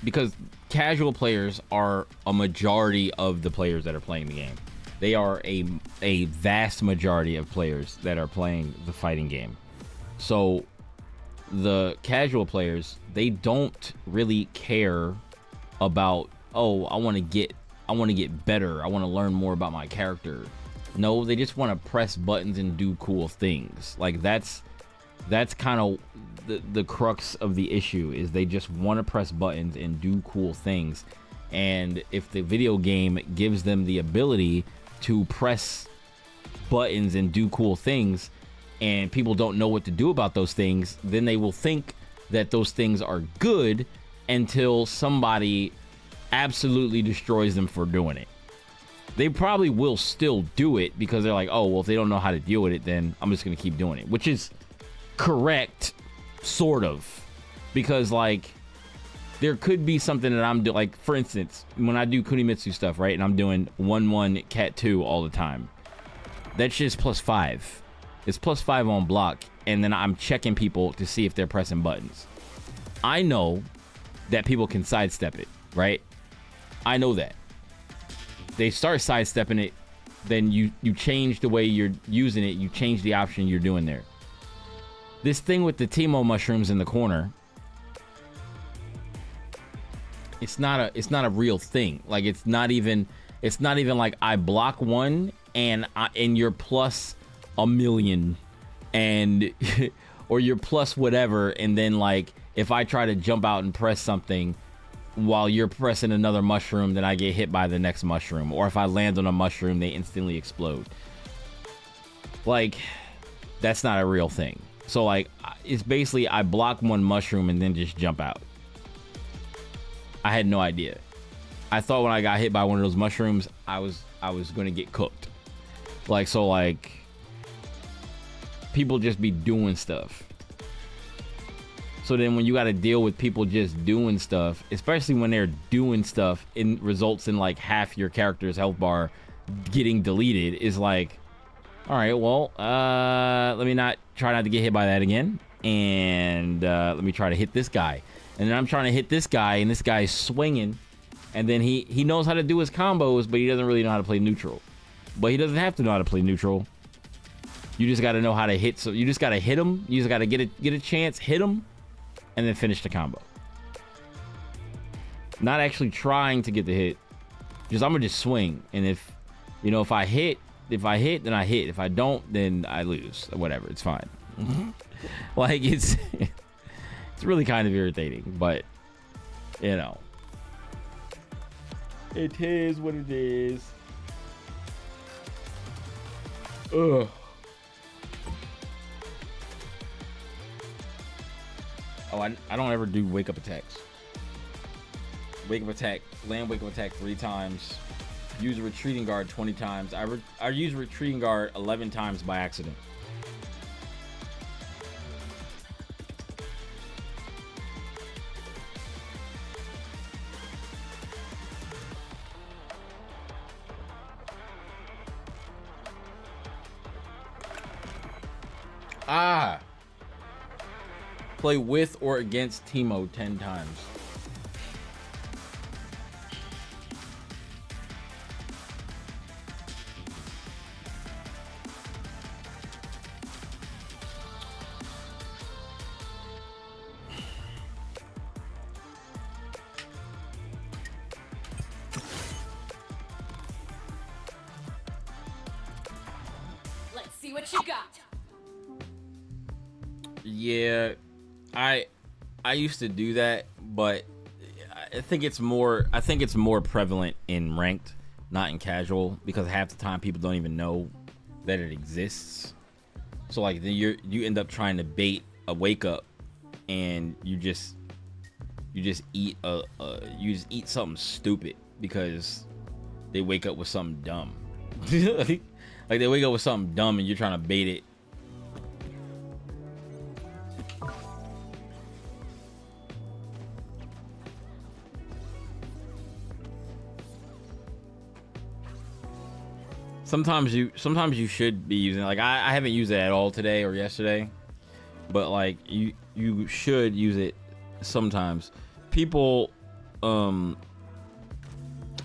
because casual players are a majority of the players that are playing the game. They are a vast majority of players that are playing the fighting game. So the casual players, they don't really care about, oh, I want to get better, I want to learn more about my character. No, they just want to press buttons and do cool things. Like that's kind of the crux of the issue, is they just want to press buttons and do cool things. And if the video game gives them the ability to press buttons and do cool things, and people don't know what to do about those things, then they will think that those things are good until somebody absolutely destroys them for doing it. They probably will still do it because they're like, oh, well, if they don't know how to deal with it, then I'm just going to keep doing it, which is correct, sort of. Because, like, there could be something that I'm doing. Like, for instance, when I do Kunimitsu stuff, right, and I'm doing 1-1 Cat 2 all the time, that shit's +5. It's +5 on block, and then I'm checking people to see if they're pressing buttons. I know that people can sidestep it, right? I know that. They start sidestepping it, then you change the way you're using it, you change the option you're doing there. This thing with the Teemo mushrooms in the corner, it's not a real thing. Like, it's not even like I block one and you're plus a million, and or you're plus whatever, and then like if I try to jump out and press something while you're pressing another mushroom, then I get hit by the next mushroom, or if I land on a mushroom, they instantly explode. Like, that's not a real thing. So like, it's basically I block one mushroom and then just jump out. I had no idea. I thought when I got hit by one of those mushrooms, I was gonna get cooked. Like, so like, people just be doing stuff. So then when you got to deal with people just doing stuff, especially when they're doing stuff, it results in like half your character's health bar getting deleted, is like, all right, well, let me try not to get hit by that again, and let me try to hit this guy. And then I'm trying to hit this guy, and this guy's swinging, and then he knows how to do his combos, but he doesn't really know how to play neutral. But he doesn't have to know how to play neutral, You just got to know how to hit. So you just got to hit them. You just got to get a chance, hit them, and then finish the combo. Not actually trying to get the hit. Just I'm gonna just swing, and if you know if I hit, then I hit. If I don't, then I lose. Whatever, it's fine. Like it's really kind of irritating, but you know, it is what it is. Ugh. Oh, I don't ever do wake up attacks. Wake up attack, land wake up attack 3 times. Use a retreating guard 20 times. I use retreating guard 11 times by accident. Play with or against Teemo 10 times. Let's see what you got. Yeah, I used to do that, but I think it's more prevalent in ranked, not in casual, because half the time people don't even know that it exists. So like then you end up trying to bait a wake up, and you just eat something stupid because they wake up with something dumb. like they wake up with something dumb and you're trying to bait it. Sometimes you should be using, like I haven't used it at all today or yesterday, but like you should use it sometimes. People at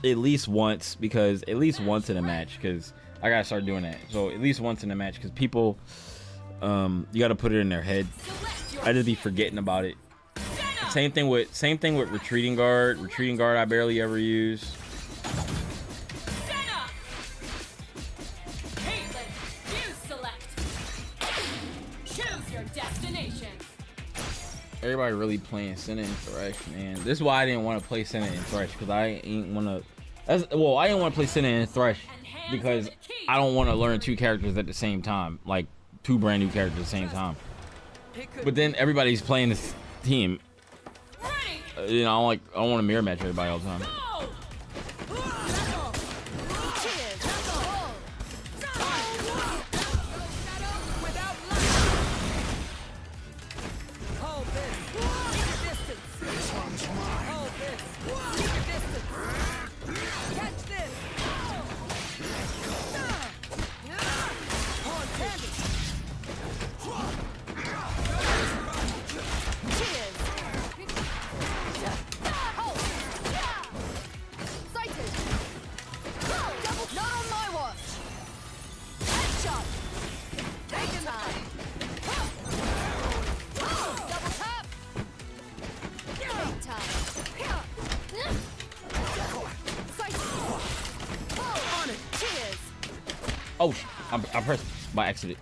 least once, because at least once in a match, because I gotta start doing that. So at least once in a match, because people you gotta put it in their head. I just be forgetting about it. Same thing with retreating guard. Retreating guard I barely ever use. Everybody really playing Senna and Thresh, man. This is why I didn't want to play Senna and Thresh, because I ain't want to. I didn't want to play Senna and Thresh because I don't want to learn 2 characters at the same time, like 2 brand new characters at the same time. But then everybody's playing this team. You know, I don't want to mirror match everybody all the time. Oh, I pressed by accident.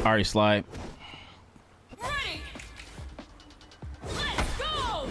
Alright, slide. Ready. Let's go.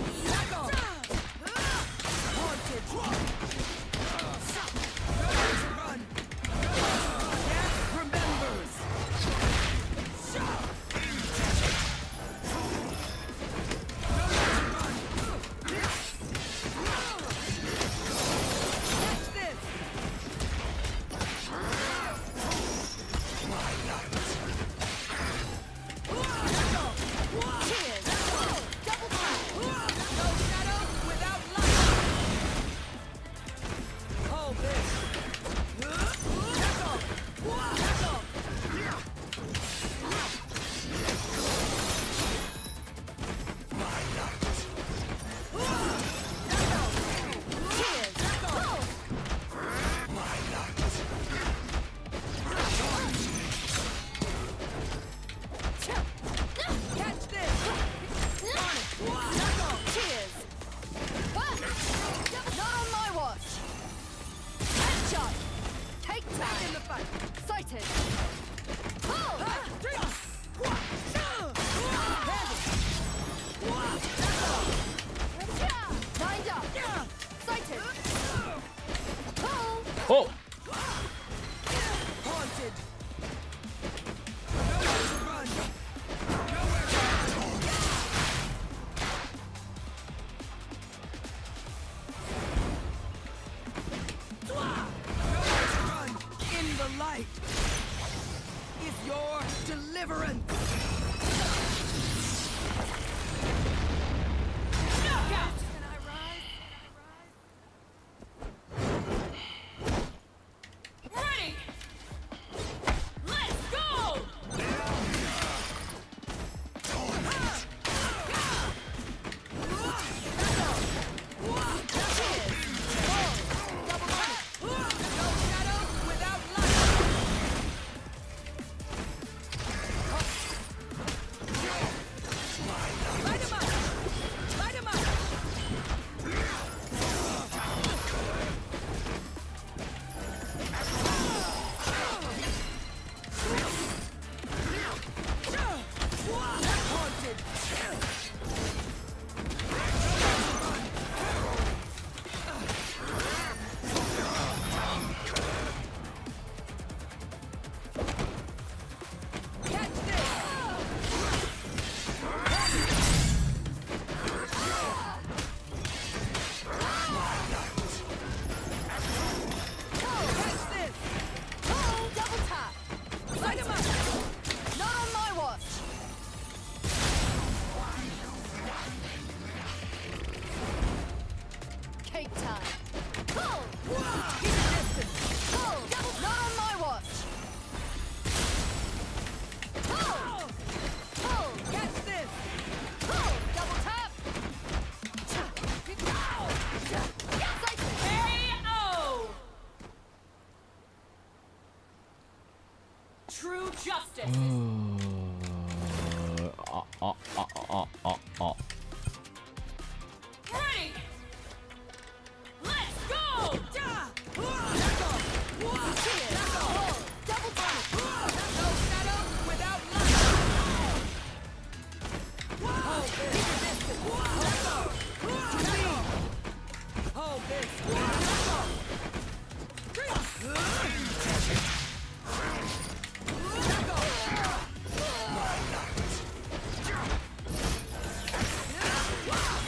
Oh! Haunted. Nowhere to run. Nowhere to run. In the light is your deliverance. Knockout. Can I rise? Ready. Let's go. Light him up. Light him up. Haunted. Catch this. Catch this. Oh, double tap. Light him up. Not on my watch. Cake time. Pull. Keep your distance. Pull. Double. Not on my watch. Pull. Pull. Catch this. Pull. Double tap. KO. True justice. Ready. Let's go. Double tap. No shadow without light. Hold this. Hold this.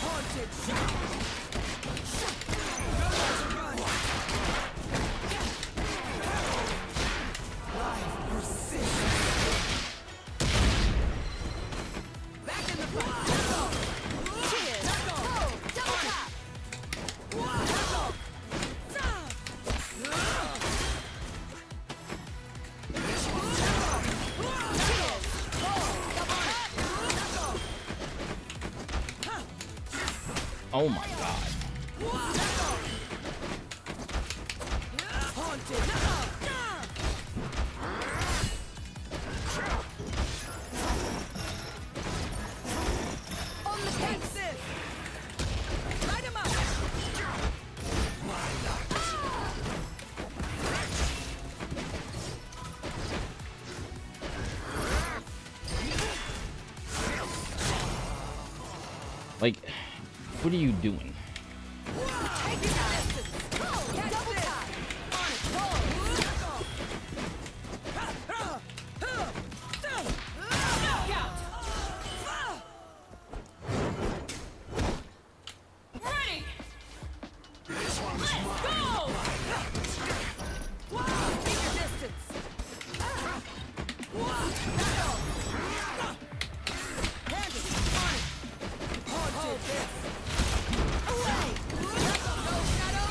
Haunted. Back in the fight. Cheers. Pull. Double tap. Cheers. Pull. Double tap. Oh my god. On the case. Light him up. Like, what are you doing? Take your distance. Pull. Double tap. Knockout. Ready. Let's go. Keep your distance. Hand it. On it. Hold this. Away. No shadow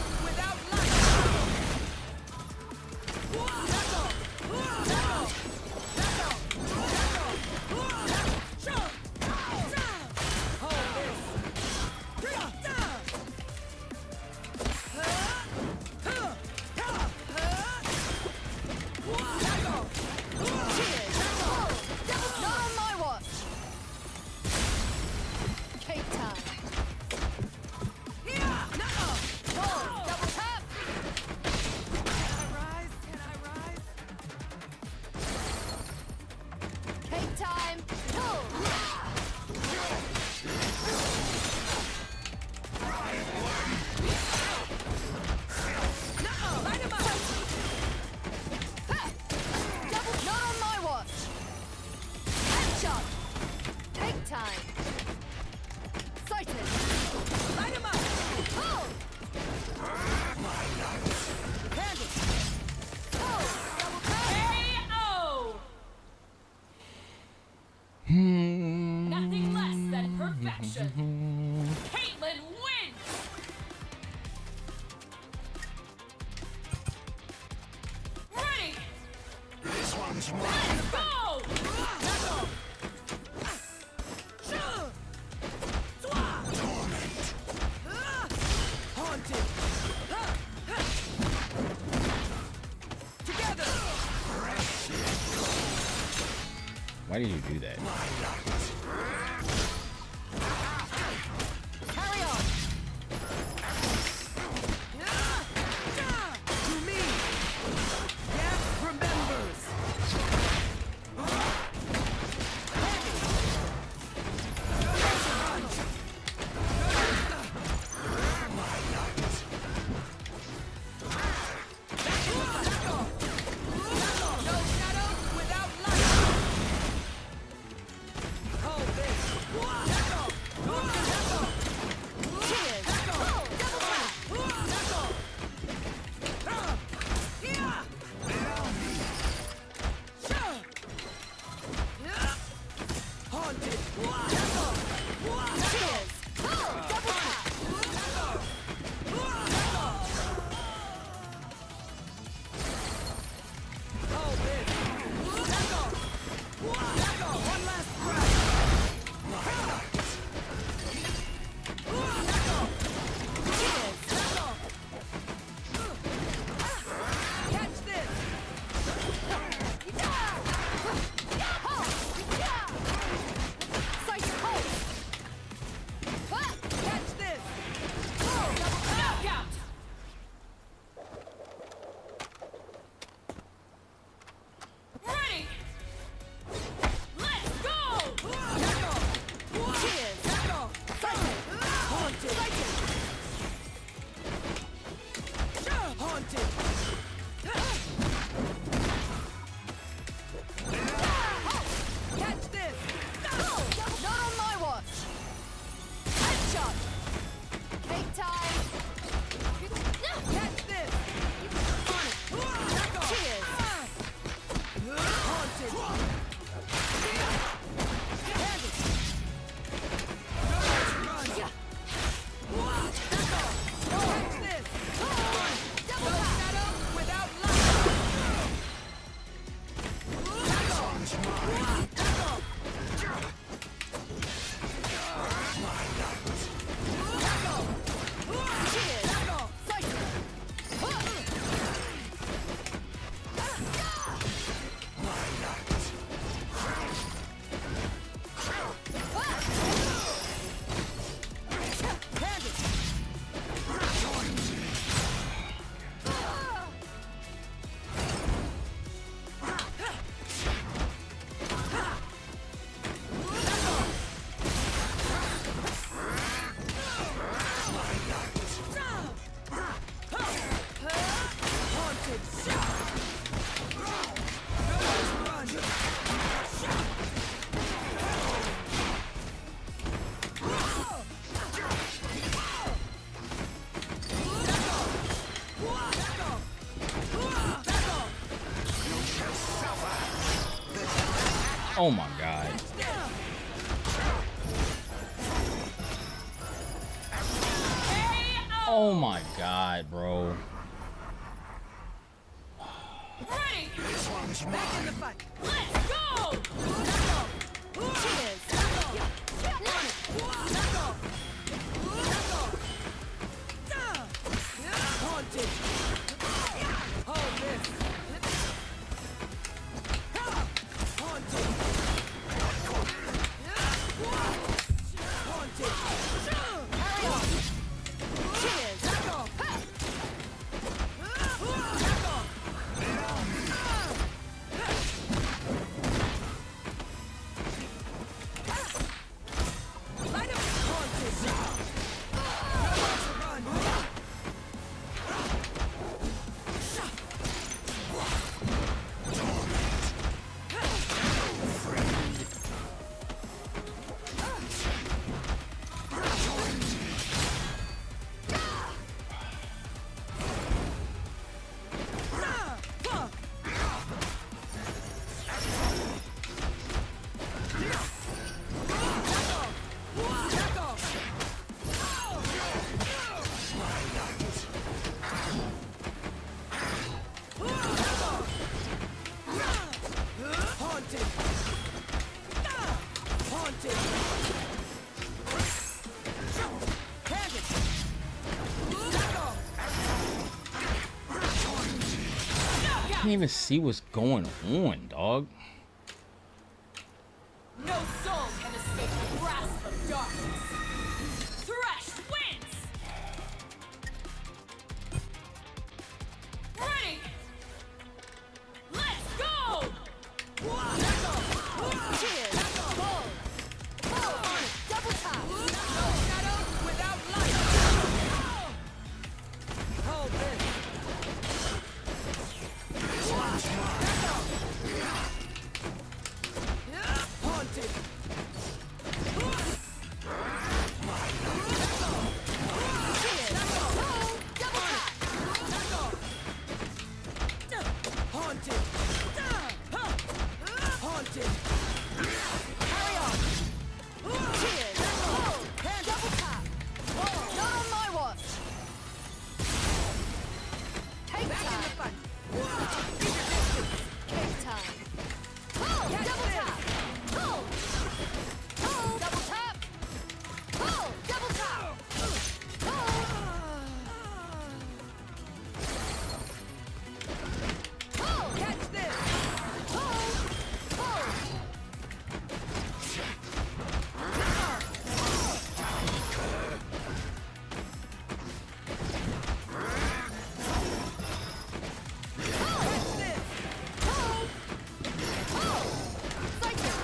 action. Caitlyn wins. Ready. This one's mine. Let's go. Haunted. Together. Why did you do that? Carry on. To me. Death remembers. No shadow without light. Hold this. Cheers. Double tap. Haunted. Cheers. Double tap. Hold this. One last breath. Catch this. Sight hold. Catch this. Knockout. Ready. Let's go. Cheers. Haunted. Haunted. Catch this. Not on my watch. Headshot. Cake time. Catch this. Cheers. Haunted. Hand it. Catch this. Double No tap. shadow without light. Cheers. Sight. Hand it. Haunted. Oh my god. Oh my god, bro. Ready. Back in the fight. Let's go. Cheers. Haunted. Hold this. Haunted. Haunted. Carry on. Cheers. can't even see what's going on, dog. No soul can escape the grasp of darkness. Thresh wins! Ready! Let's go! Cheers! Ball! Double tap! No shadow without light. Hold this. Haunted. Cheers! Ball! Double tap! Haunted. Haunted. Carry on! Cheers! Ball! Double tap! Not on my watch! Take time! Cake time! Pull! Double tap! Pull! Pull! Double tap! Pull! Double tap! Pull! Pull! Catch this. Pull! Pull! Catch this. Pull! Pull! Cycle!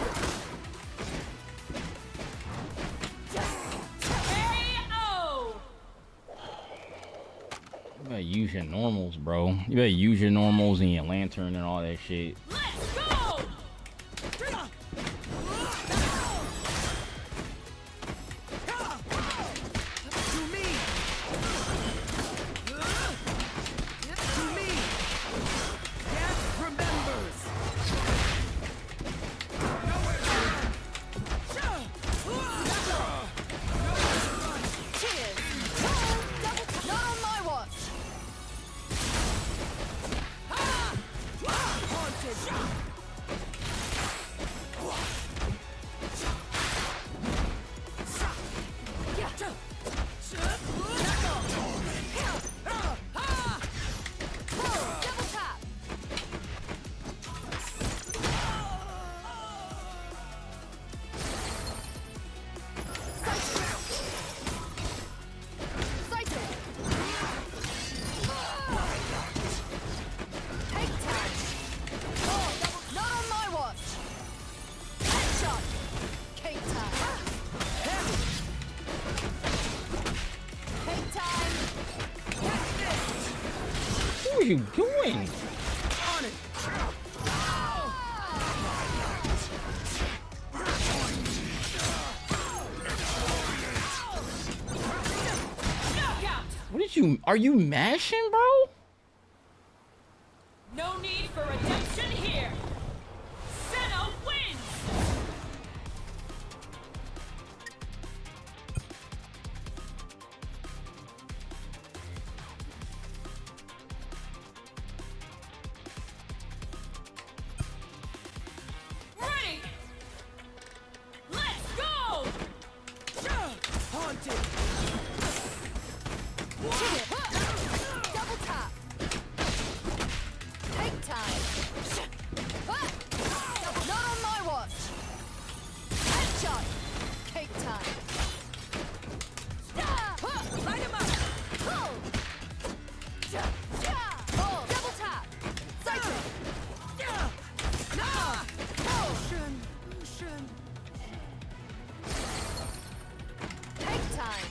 KO! You better use your normals, bro. You better use your normals and your lantern and all that shit. Let's go! To me. To me. Death remembers. Cheers! Pull! Double tap! Not on my watch! Haunted. Pull! Double tap! Cycle! Take time! Oh, double, not on my watch! Headshot! Cake time! Cake time! What are you doing? On it. Knockout! What did you? Are you mashing, bro? No need for redemption here! Senna wins! Ready! Let's go! Haunted. Cheers! Double tap! Take time! Double, not on my watch! Headshot! Cake time! Light him up. Pull! Pull! Double tap! Cycle! Pull! Take time!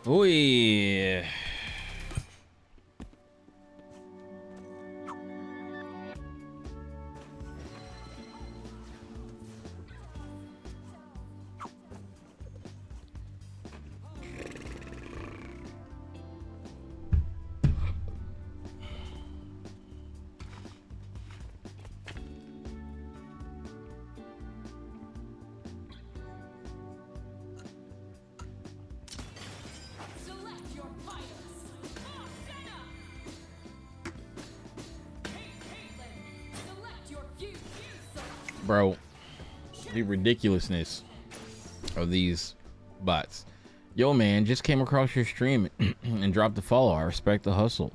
Oi. Select your fighters. Senna. Caitlyn. Select your fuse. Bro, the ridiculousness of these bots. Yo, man, just came across your stream and dropped a follow. I respect the hustle.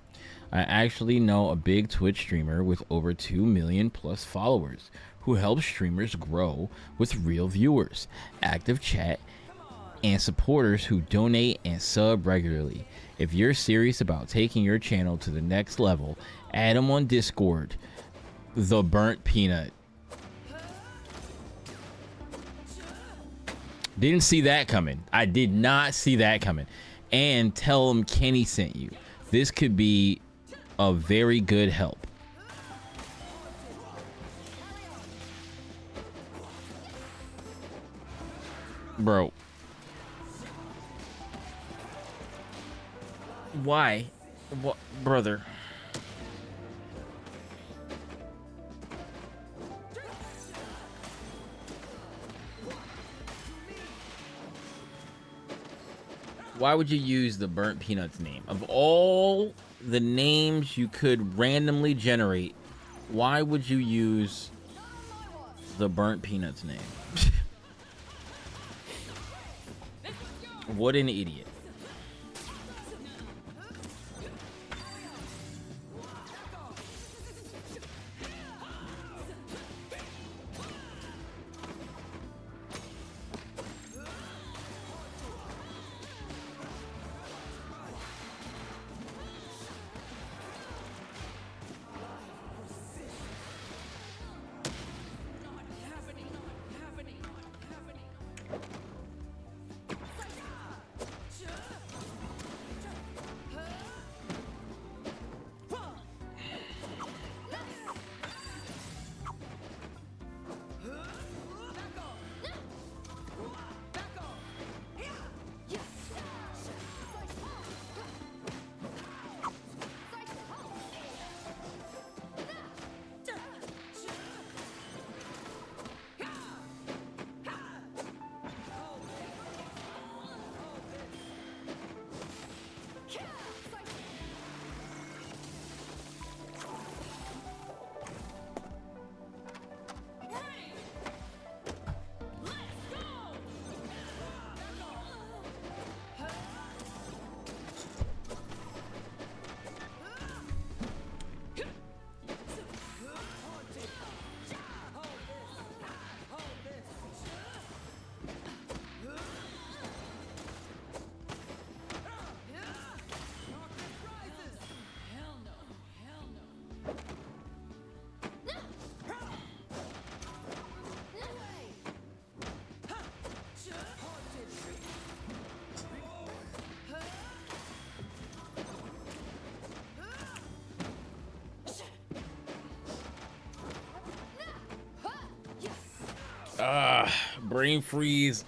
I actually know a big Twitch streamer with over 2 million plus followers who helps streamers grow with real viewers, active chat, and supporters who donate and sub regularly. If you're serious about taking your channel to the next level, add him on Discord. The Burnt Peanut. Didn't see that coming. I did not see that coming. And tell him Kenny sent you. This could be a very good help. Bro. Why? What, brother? Why would you use the Burnt Peanuts name? Of all the names you could randomly generate, why would you use the Burnt Peanuts name? What an idiot. Brain freeze.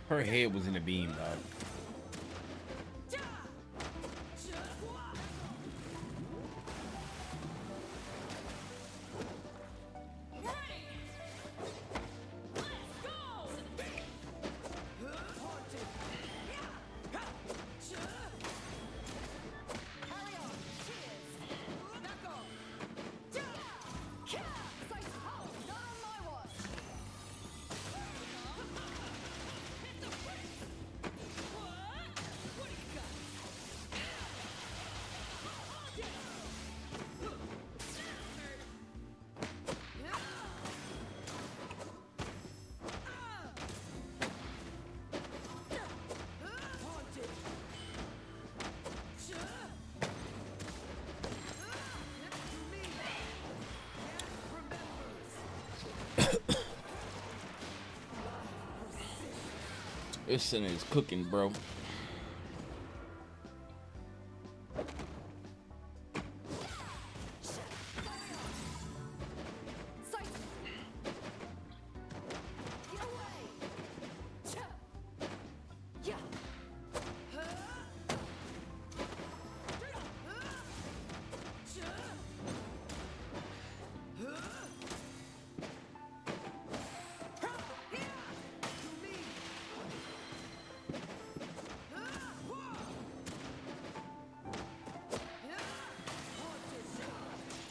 Her head was in the beam, dog. This center is cooking, bro. Sight. Get away. Yeah.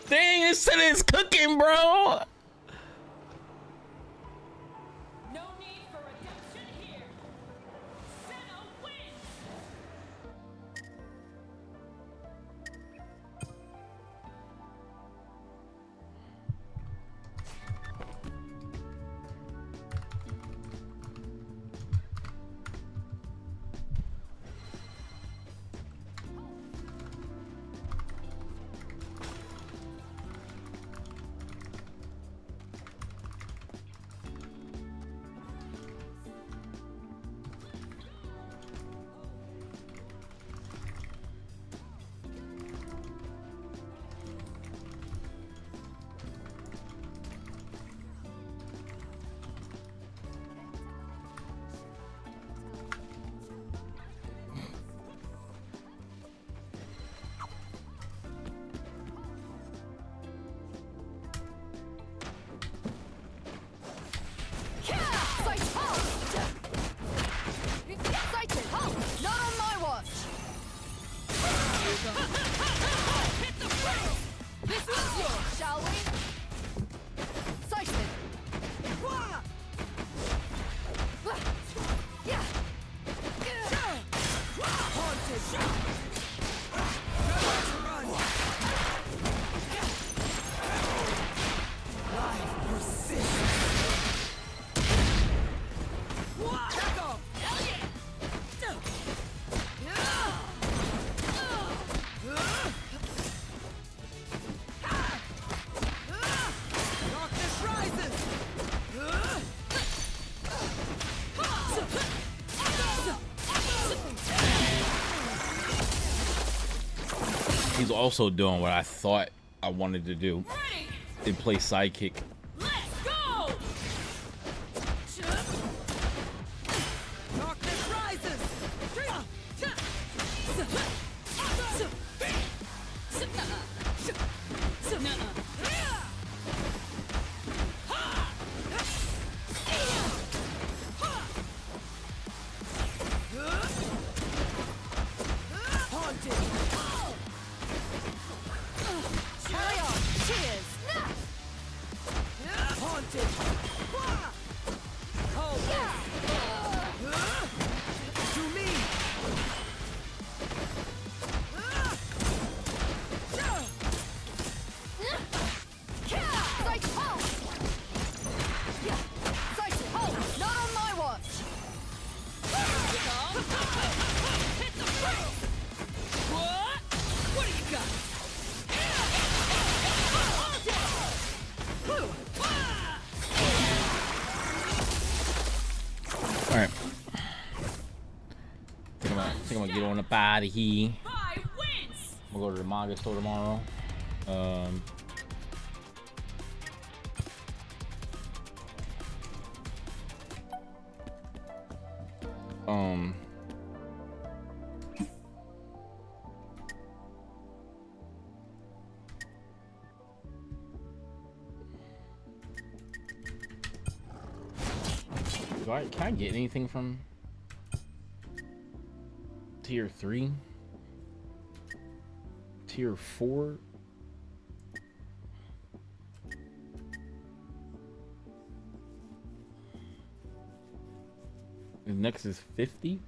Dang, this center is cooking, bro. No need for redemption here. Senna wins. Sighted! Not on my watch! Hit the brakes. This one's yours, shall we? Sighted! Yeah! He's also doing what I thought I wanted to do. Ready. They play sidekick. Let's go. Darkness rises! Carry on! Cheers! Haunted! To me! Sight! Halt! Yeah! Sighted! Halt! Not on my watch! Hit the brakes. What? What do you got? All right. Think I'm gonna get on up out of here. Bye wins. We'll go to the manga store tomorrow. Can I get anything from tier 3? Tier 4? The next is 50?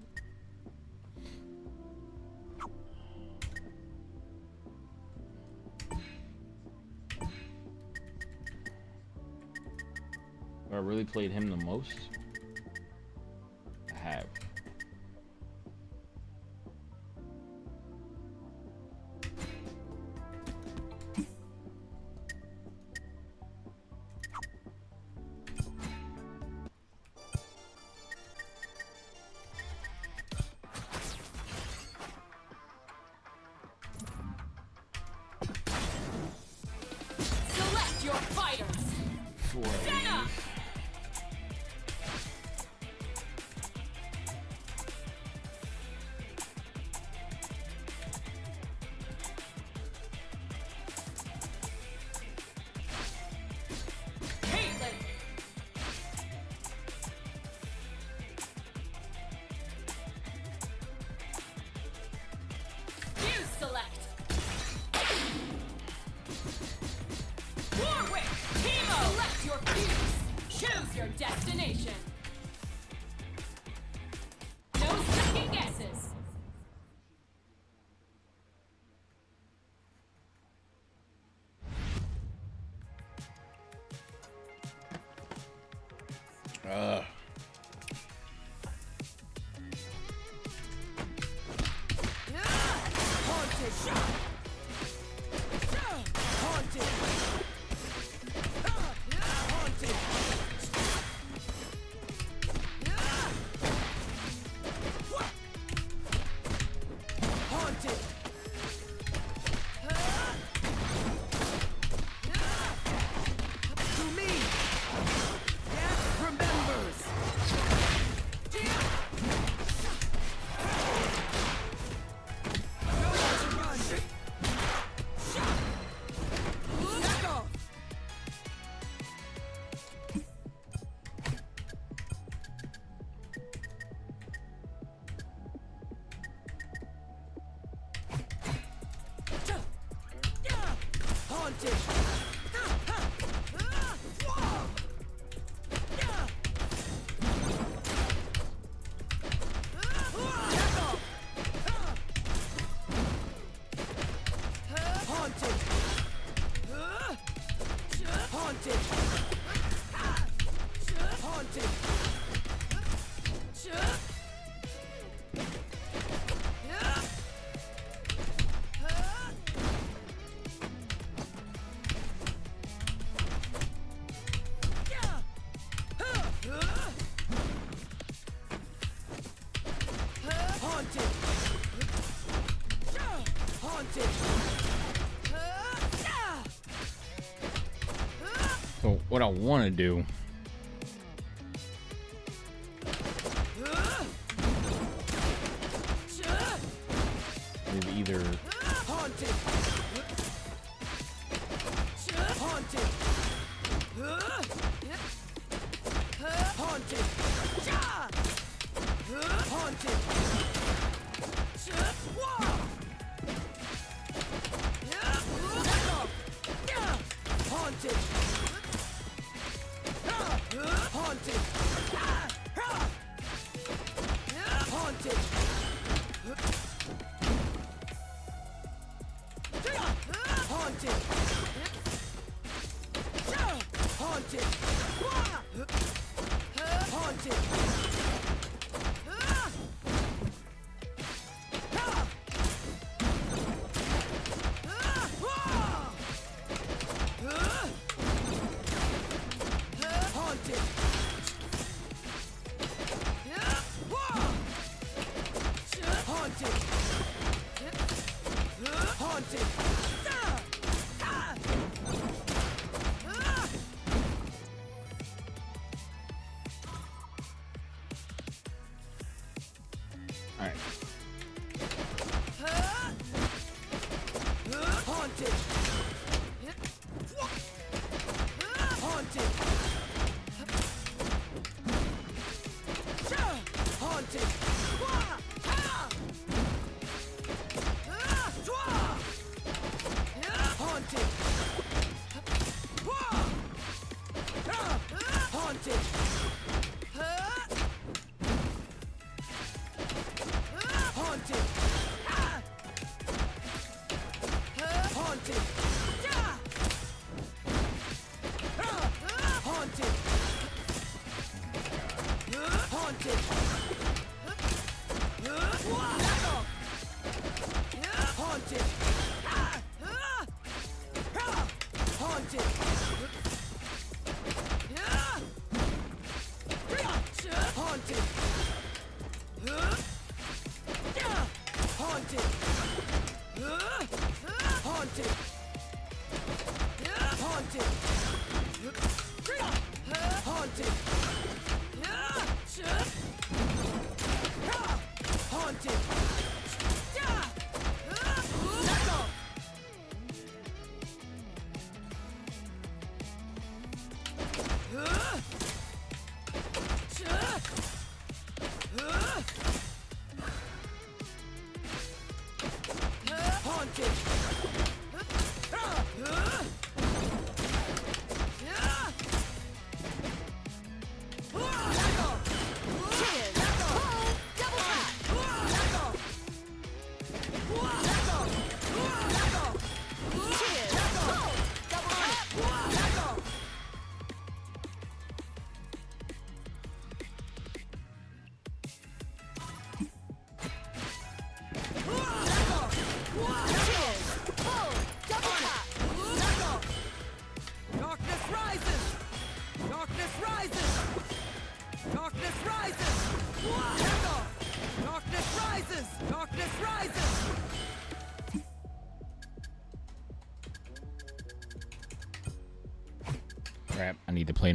I really played him the most? I have. your destination. No second guesses. So what I want to do is either all right.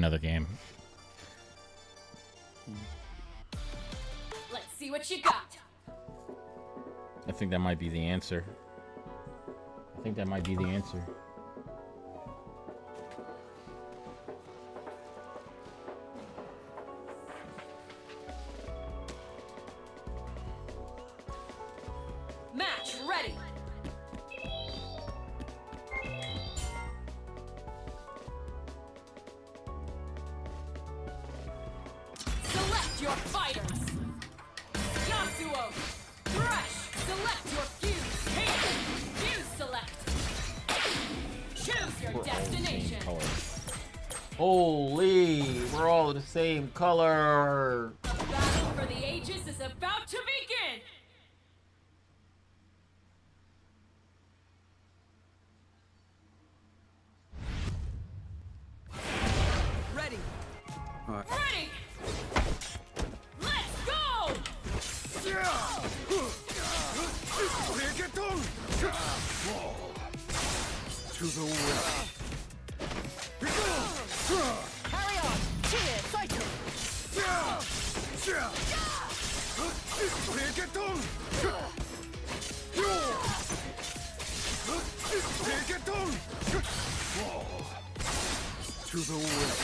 another game. Let's see what you got. I think that might be the answer. I think that might be the answer. Match ready. Select your fighters. Yasuo. Thresh. Select your fuse. Haven. Fuse select. Choose your destination. Holy, we're all the same color. The battle for the ages is about to begin. Ready. Ready. Let's go. To the west. Carry on. Cheer. Cycle. To the west.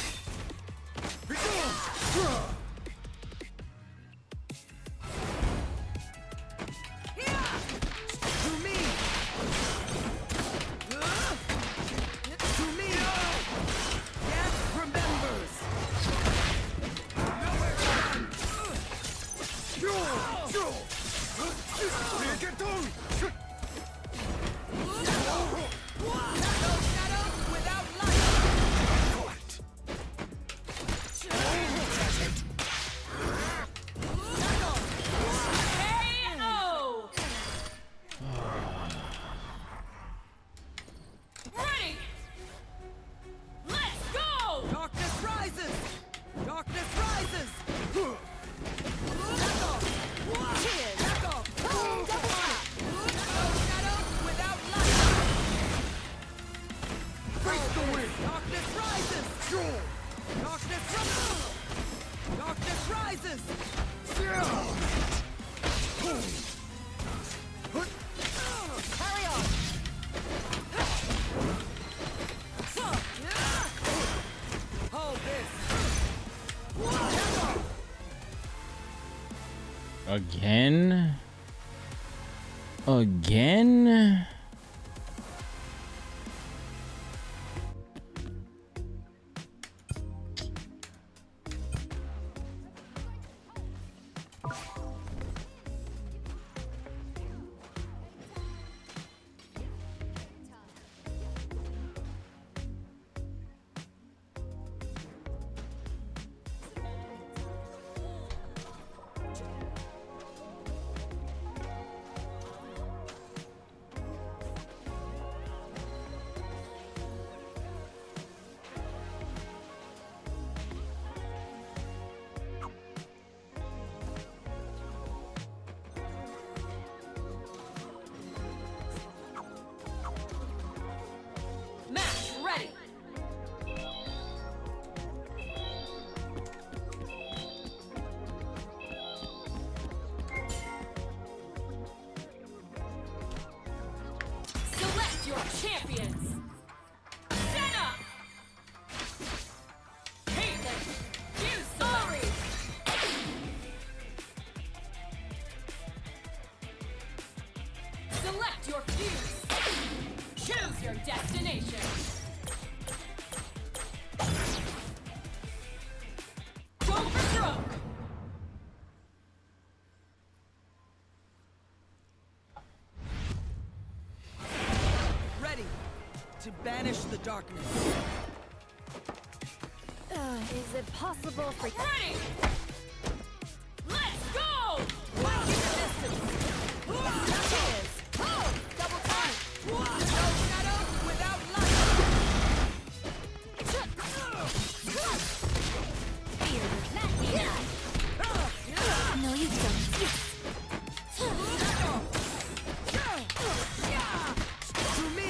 To me. To me. Yes, remembers. No shadow without light. KO. Ready. Let's go. Darkness rises. Darkness rises. Cheers. Double tap. No shadow without light. Break the wind. Darkness rises. Darkness rises. Darkness rises. Carry on. Hold this. Again? Again? Match ready. Select your champions. Senna. Caitlyn. Fuse select. Select your fuse. Choose your destination. Go for broke. Ready to banish the darkness. Is it possible for... Ready. Let's go. Walk in the distance. Cheers. Oh, double tap. No shadow without light. Fear is not here. No, you don't. Yes. To me.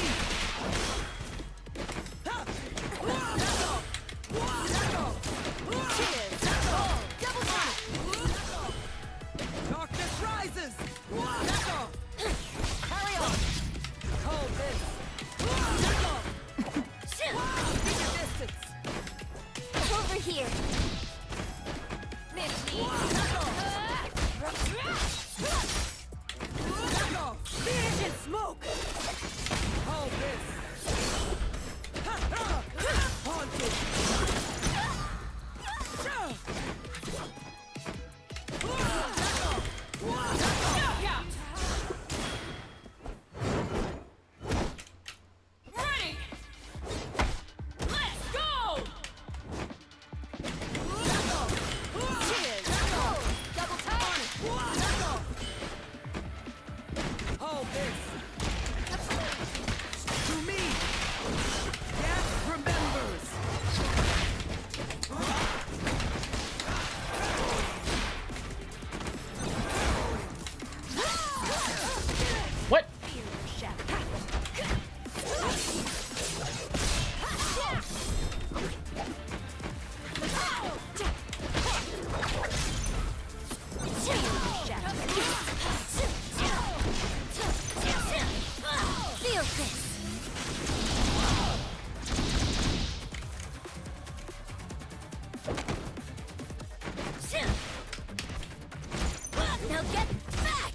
Now get back!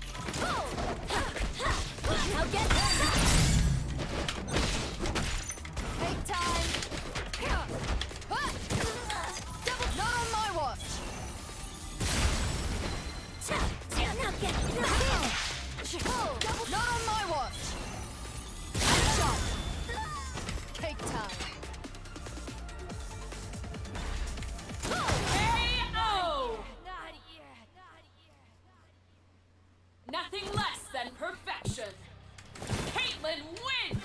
Now get back! Take time! Double, not on my watch! Now get back! Double, not on my watch! Shot! Cake time! KO! Nothing less than perfection. Caitlyn wins!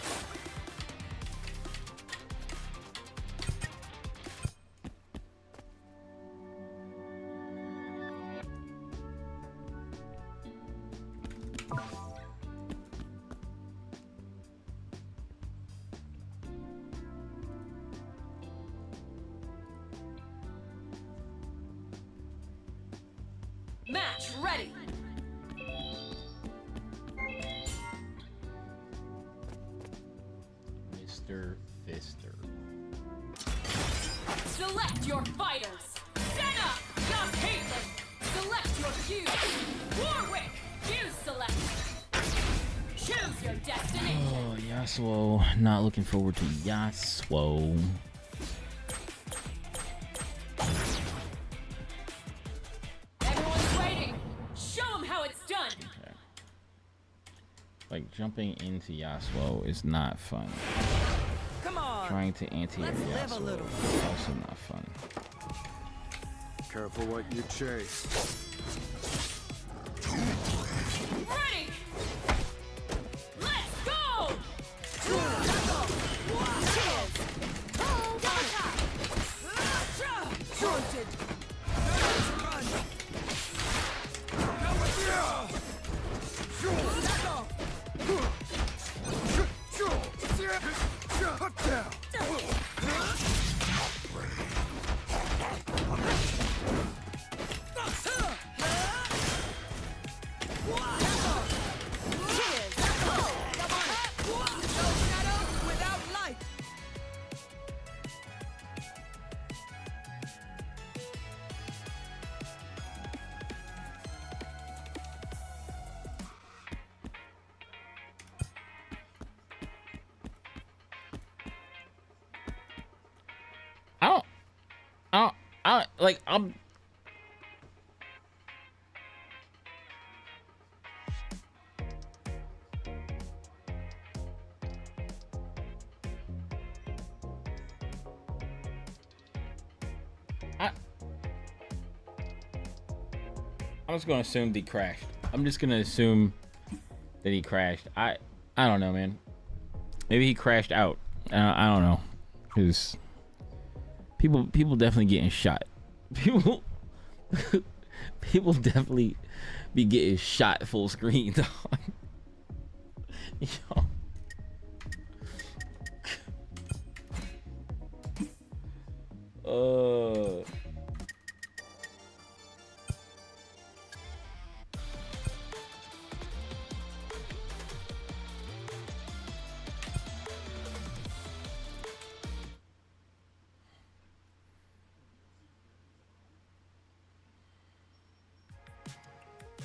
Match ready. Mr. Fister. Select your fighters. Senna, not Caitlyn. Select your cues. Warwick, cues select. Choose your destination. Oh, Yasuo. Not looking forward to Yasuo. Everyone's waiting. Show them how it's done. Okay. Like, jumping into Yasuo is not fun. Come on. Trying to anti-air Let's live a Yasuo little. is also not fun. Careful what you chase. Ready. Let's go. Haunted. Without light. Like, I'm. I'm just gonna assume that he crashed. I'm just gonna assume that he crashed. I don't know, man. Maybe he crashed out. I don't know, cause people definitely getting shot. People definitely be getting shot full screen. Dog. Yo.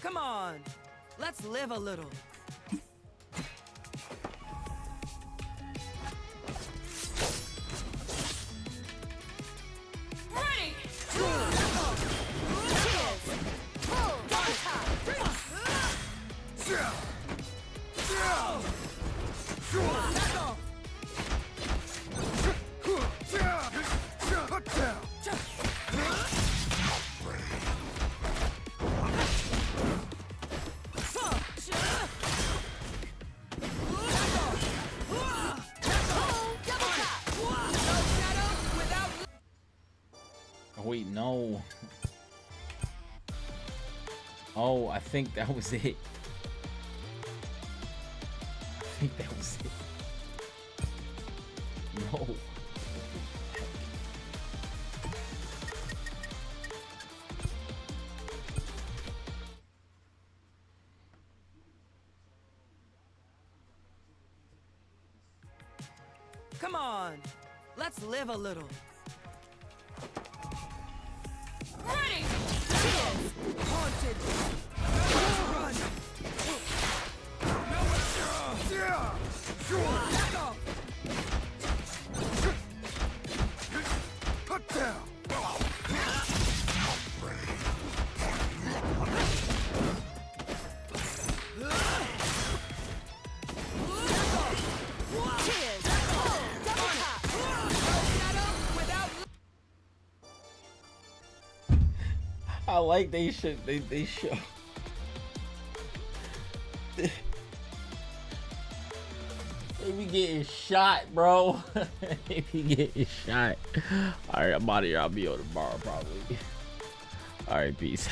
Come on. Let's live a little. Ready. Oh, wait, no. Oh, I think that was it. I think that was it. No. Come on. Let's live a little. Ready. I like they show. They show. They be getting shot, bro. They be getting shot. All right, I'm out of here. I'll be on tomorrow probably. All right, peace.